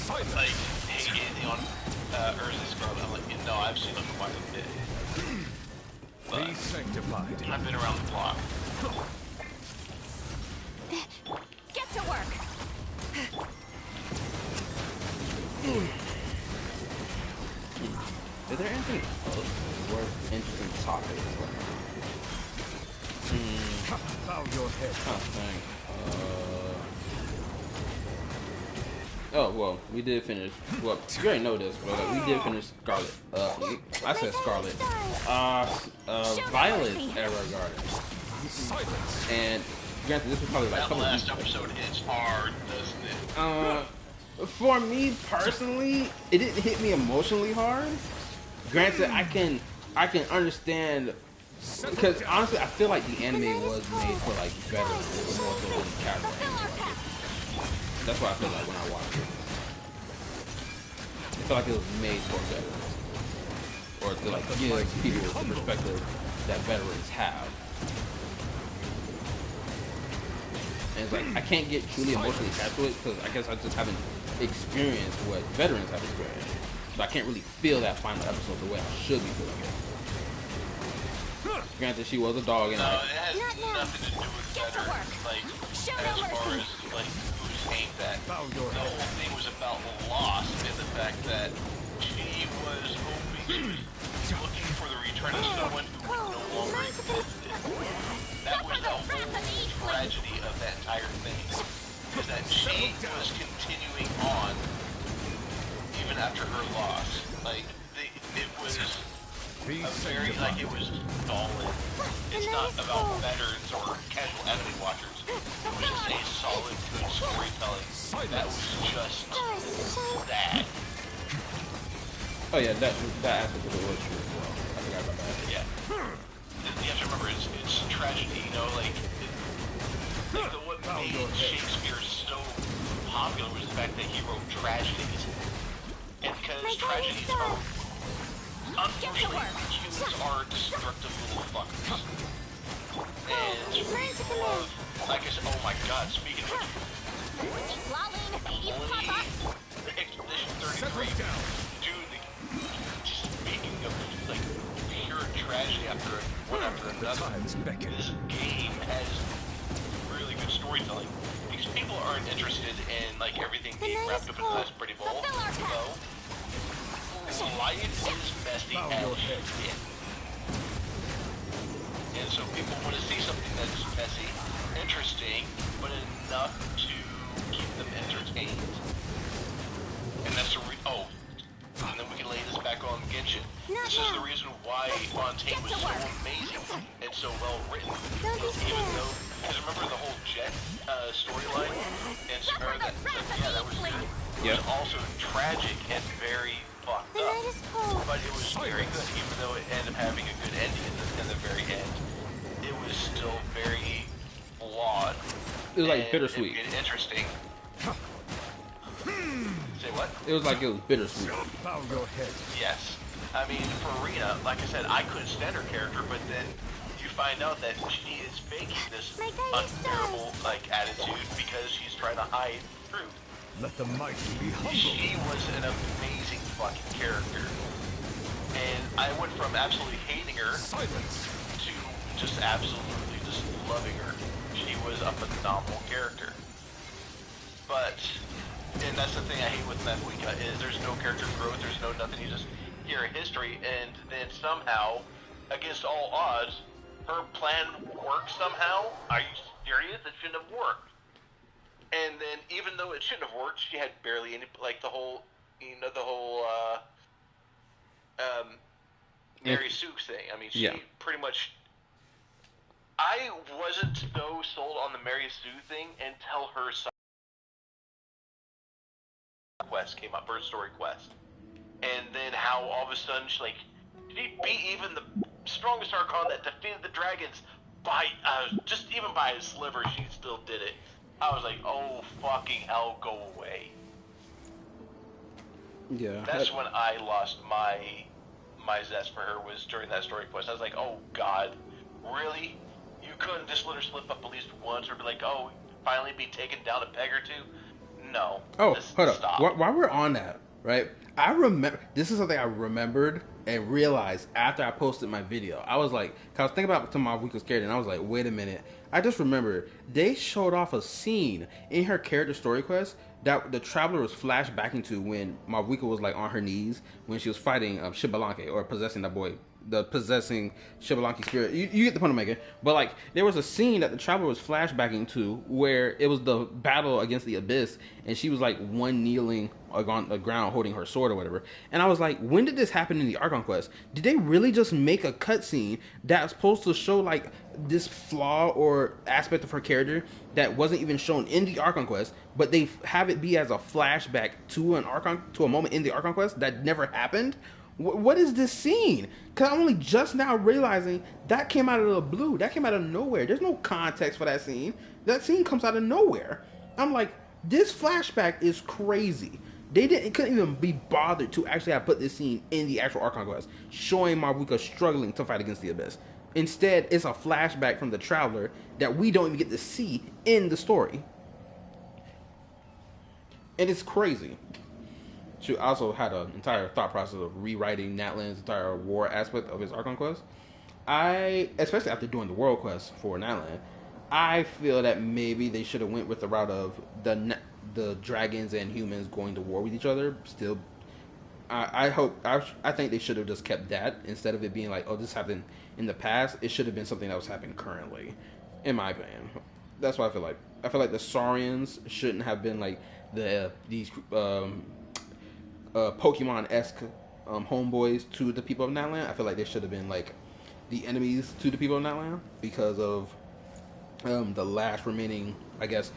like hate anything on Urza Scarlet. I'm like, no, I've seen them quite a bit. Be sanctified. I've been around the block. Get to work. Is there anything else worth interesting topics? Bow your head. Oh well, we did finish. Well, you already know this, but we did finish Scarlet. I said Scarlet. Violet Era Garden. Silence. And granted, this was probably like a That couple last weeks ago. episode hits hard, doesn't it? For me personally, it didn't hit me emotionally hard. Granted, I can understand because honestly, I feel like the anime was made for like veterans more so than casual anime. That's what I feel like when I watch it. I feel like it was made for veterans, or to like give people the perspective that veterans have. And it's like I can't get truly emotionally attached to it because I guess I just haven't experienced what veterans have experienced. So I can't really feel that final episode the way I should be feeling it. Granted, she was a dog, and No, like, it has nothing to do with veterans. Like, as far as like who's aimed at, the whole thing was about loss and the fact that she was hoping, she was looking for the return of someone who would no longer existed. That was the whole tragedy of that entire thing. Is that she was continuing on even after her loss. Like, it was a very, like, it was solid. It's not about veterans or casual anime watchers. It was just a solid, good storytelling. That was just that. oh yeah, that aspect of it was true as well. I forgot about that. Yeah. You have to remember, it's tragedy, you know, like what made Shakespeare so popular was the fact that he wrote tragedies. And because tragedies are, unfortunately, humans are destructive little fuckers. And we love, like I said, oh my god, speaking of Expedition 33, dude, just speaking of, like, pure tragedy, after one after another. Times beckon. This game has really good storytelling because people aren't interested in like everything being wrapped up in a nice pretty bowl. So life is messy Bow as your head. shit. And so people want to see something that's messy, interesting, but enough to keep them entertained. And that's the and then we can lay this back on Genshin. This is the reason why Fontaine was so amazing and so well written. Even though, because remember the whole Jet storyline? And that was good. It was also tragic and very fucked up. But it was very good, even though it ended up having a good ending in the very end. It was still very flawed. It was like bittersweet. And interesting. Say what? It was like it was bittersweet. Bow your head. Yes. I mean, for Rena, like I said, I couldn't stand her character, but then you find out that she is faking this unbearable, like, attitude because she's trying to hide the truth. Let the mighty be humble. She was an amazing fucking character. And I went from absolutely hating her to just absolutely just loving her. She was a phenomenal character. But, and that's the thing I hate with Mafuika, is there's no character growth, there's no nothing, you just hear a history, and then somehow, against all odds, her plan works somehow. Are you serious? It shouldn't have worked. And then, even though it shouldn't have worked, she had barely any, like, the whole Mary Sue thing. I mean, she pretty much... I wasn't so sold on the Mary Sue thing until her quest came up, her story quest. And then how all of a sudden she beat even the strongest Archon that defeated the dragons by, just even by a sliver, she still did it. I was like, oh fucking hell, go away. Yeah. That's when I lost my zest for her, was during that story quest. I was like, oh god, really? You couldn't just let her slip up at least once, or be like, oh, finally be taken down a peg or two? No. Oh, just hold stop. up. While we're on that, right? I remember, this is something I remembered and realized after I posted my video. I was like, I was thinking about my weakest character, and I was like, wait a minute. I just remembered they showed off a scene in her character story quest that the Traveler was flashed back into when Mavuika was like on her knees when she was fighting Shibalanke, or possessing that boy, the possessing Shibalanke spirit. You get the point I'm making. But like, there was a scene that the Traveler was flashed back into where it was the battle against the Abyss, and she was like one kneeling on the ground holding her sword or whatever. And I was like, when did this happen in the Archon quest? Did they really just make a cutscene that's supposed to show like this flaw or aspect of her character that wasn't even shown in the Archon quest, but they have it be as a flashback to a moment in the Archon quest that never happened? What is this scene? Because I'm only just now realizing that came out of the blue. That came out of nowhere. There's no context for that scene. That scene comes out of nowhere. I'm like, this flashback is crazy. It couldn't even be bothered to actually have put this scene in the actual Archon quest, showing Mavuika struggling to fight against the Abyss. Instead, it's a flashback from the Traveler that we don't even get to see in the story. And it's crazy. She also had an entire thought process of rewriting Natlan's entire war aspect of his Archon quest. Especially after doing the world quest for Natlan, I feel that maybe they should have went with the route of the dragons and humans going to war with each other. Still, I think they should have just kept that instead of it being like, oh, this happened in the past. It should have been something that was happening currently, in my opinion. That's what I feel like. I feel like the Saurians shouldn't have been like these Pokemon-esque homeboys to the people of Natlan. I feel like they should have been like the enemies to the people of Natlan because of the last remaining, I guess,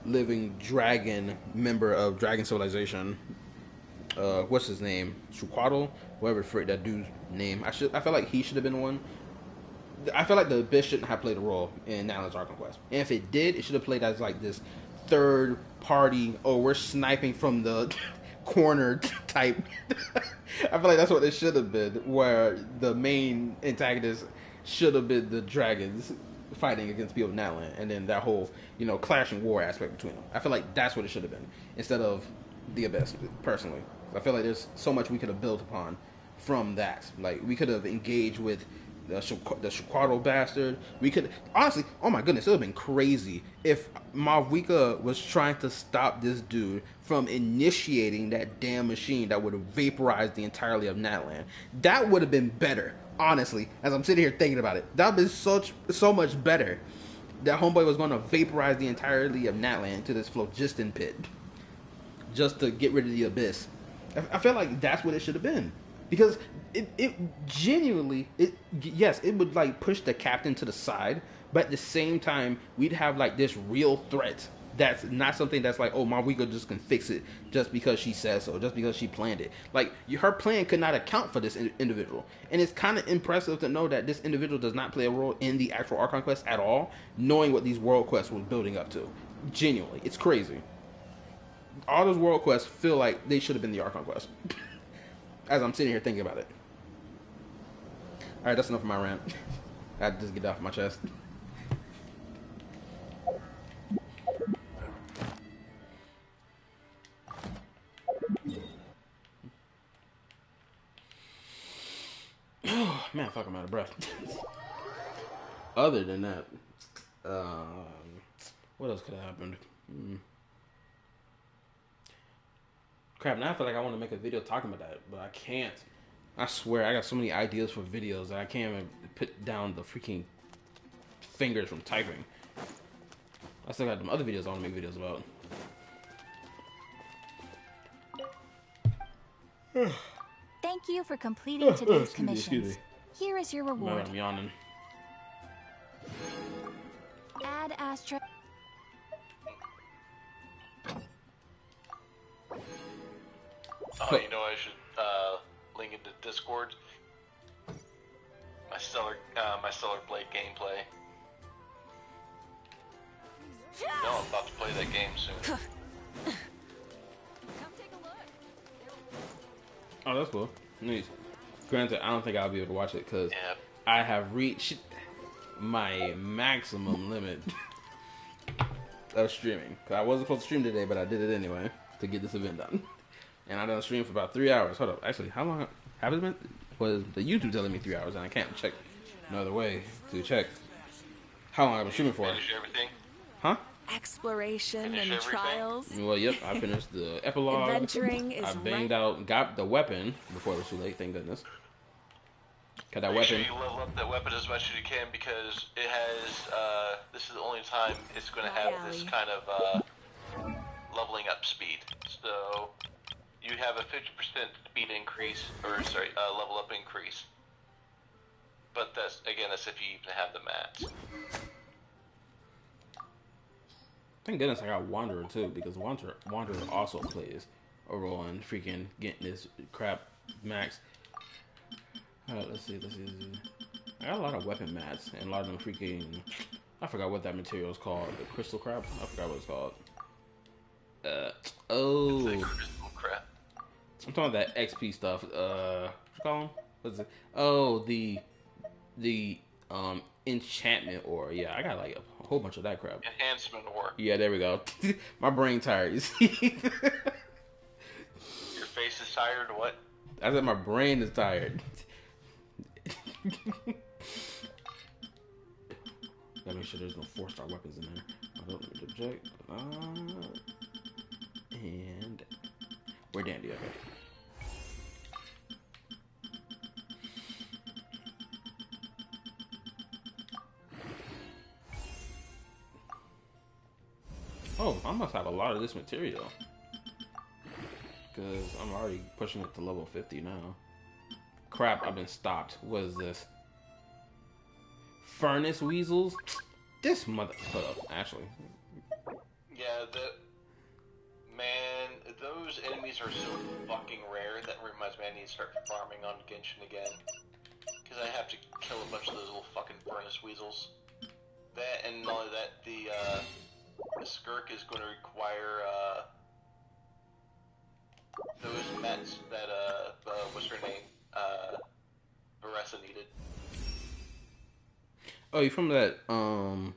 living dragon member of Dragon Civilization. What's his name? Shuquatl? Whatever frick that dude's name. I feel like he should have been the one. I feel like the Abyss shouldn't have played a role in Natlan's Archon quest. And if it did, it should have played as like this third party, oh, we're sniping from the corner type. I feel like that's what it should have been, where the main antagonist should have been the dragons fighting against people of Natlan, and then that whole, clash and war aspect between them. I feel like that's what it should have been, instead of the Abyss, personally. I feel like there's so much we could have built upon from that. Like, we could have engaged with the Chiquado bastard. We could honestly, oh my goodness, it would have been crazy if Malvika was trying to stop this dude from initiating that damn machine that would have vaporized the entirety of Natlan. That would have been better, honestly. As I'm sitting here thinking about it, that would have been so much better. That homeboy was going to vaporize the entirety of Natlan to this phlogiston pit just to get rid of the abyss. I feel like that's what it should have been. Because it genuinely, yes, it would like push the captain to the side, but at the same time, we'd have like this real threat that's not something that's like, oh, Marwika just can fix it just because she says so, just because she planned it. Like, her plan could not account for this individual. And it's kind of impressive to know that this individual does not play a role in the actual Archon quest at all, knowing what these world quests was building up to. Genuinely, it's crazy. All those world quests feel like they should have been the Archon quest. As I'm sitting here thinking about it. Alright, that's enough of my rant. I had to just get that off my chest. Oh, man, fuck, I'm out of breath. Other than that, what else could have happened? Crap, now I feel like I want to make a video talking about that, but I can't. I swear, I got so many ideas for videos that I can't even put down the freaking fingers from typing. I still got some other videos I want to make videos about. Thank you for completing today's commissions. Here is your reward. I'm yawning. Add Astra. Oh, you know, I should link into Discord. My Stellar Blade gameplay. No, I'm about to play that game soon. Oh, that's cool. Nice. Granted, I don't think I'll be able to watch it because I have reached my maximum limit of streaming. Cause I wasn't supposed to stream today, but I did it anyway to get this event done. And I done streamed for about 3 hours. Hold up. Actually, how long have it been? Was the YouTube telling me 3 hours, and I can't check no other way to check how long I've been streaming for. Finish everything? Huh? Exploration and trials. Well, yep. I finished the epilogue. Adventuring is I banged out, got the weapon before it was too late. Thank goodness. Got that Make weapon. sure you level up that weapon as much as you can because it has. This is the only time it's going to have this kind of leveling up speed. So you have a 50% speed increase, or sorry, level up increase. But that's if you even have the mats. Thank goodness I got Wanderer too, because Wanderer also plays a role in freaking getting this crap max. Let's see. I got a lot of weapon mats and a lot of them freaking. I forgot what that material is called. The crystal crap. I forgot what it's called. The crystal crap. I'm talking about that XP stuff. What's it called? What's it? Oh, the enchantment ore. Yeah, I got like a whole bunch of that crap. Enhancement ore. Yeah, there we go. My brain tired. You see? Your face is tired. What? I said my brain is tired. Gotta make sure there's no 4-star weapons in there. Let me check. And we're dandy. Okay. Oh, I must have a lot of this material. Because I'm already pushing it to level 50 now. Crap, I've been stopped. What is this? Furnace weasels? This mother... Hold up, actually. Yeah, man, those enemies are so fucking rare. That reminds me I need to start farming on Genshin again. Because I have to kill a bunch of those little fucking furnace weasels. That, and not only that, the skirk is going to require, those mats that, what's her name? Varessa needed. Oh, you from that, what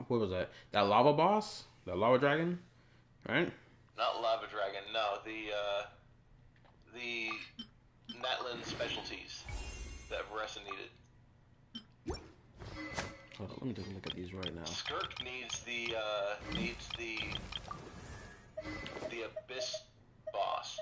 was that? That lava boss? That lava dragon? Right? Not lava dragon, no, the Natlan specialties. that Veressa needed. Hold on, let me take a look at these right now. Skirk needs the Abyss boss.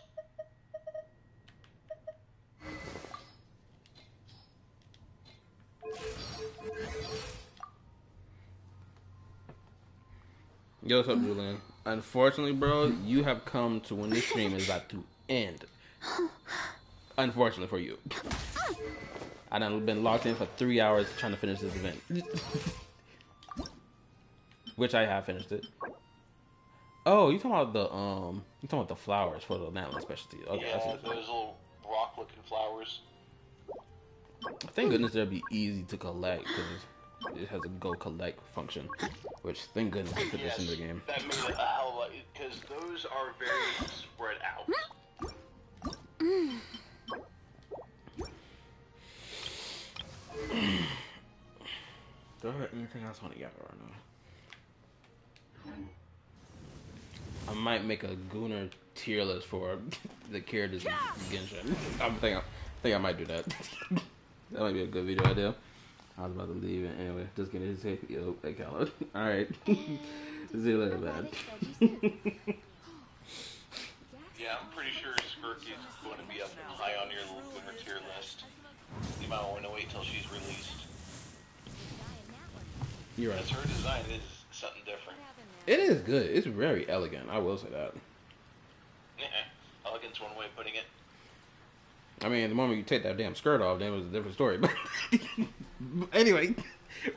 Yo, what's up, Julian? Unfortunately, bro, you have come to when this stream is about to end. Unfortunately for you. I done been locked in for 3 hours trying to finish this event. Which I have finished it. Oh, you talking about the flowers for the Natlan specialty. Okay, Yeah, those little rock-looking flowers. Thank goodness they'll be easy to collect because it has a go collect function. Which, thank goodness they put this in the game. That made it a hell of a lot, because those are very spread out. Do I have anything else on the Yappa right now? I might make a Gunnar tier list for the characters in Genshin. I think I might do that. That might be a good video idea. I was about to leave it anyway. Just gonna say, yo, hey, Callum. Alright. See you later, man. Yeah, I'm pretty sure Skirk is going to be up high on your little Gunnar tier list. You might want to wait till she's released. You're right. Because her design is something different. It is good. It's very elegant. I will say that. Yeah, elegant's one way of putting it. I mean, the moment you take that damn skirt off, then it was a different story. But anyway,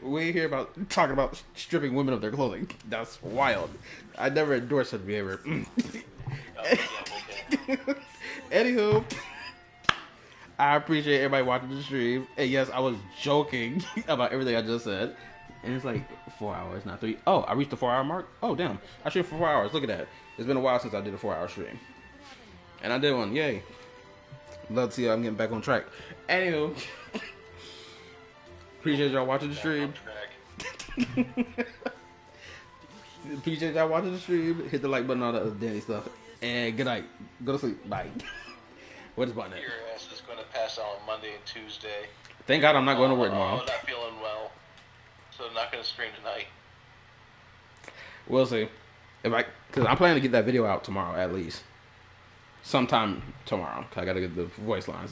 we're here talking about stripping women of their clothing. That's wild. I never endorse such behavior. Anywho, I appreciate everybody watching the stream. And yes, I was joking about everything I just said. And it's like 4 hours, not 3. Oh, I reached the 4 hour mark? Oh, damn. I streamed for 4 hours. Look at that. It's been a while since I did a 4 hour stream. And I did one. Yay. Love to see I'm getting back on track. Anywho, appreciate y'all watching the stream. Appreciate y'all watching the stream. Hit the like button, all that other dandy stuff. And good night. Go to sleep. Bye. What is button? Your ass is going to pass out on Monday and Tuesday. Thank God I'm not going to work tomorrow. I'm not feeling well, so I'm not going to stream tonight. We'll see. Because I'm planning to get that video out tomorrow at least. Sometime tomorrow. 'Cause I got to get the voice lines done.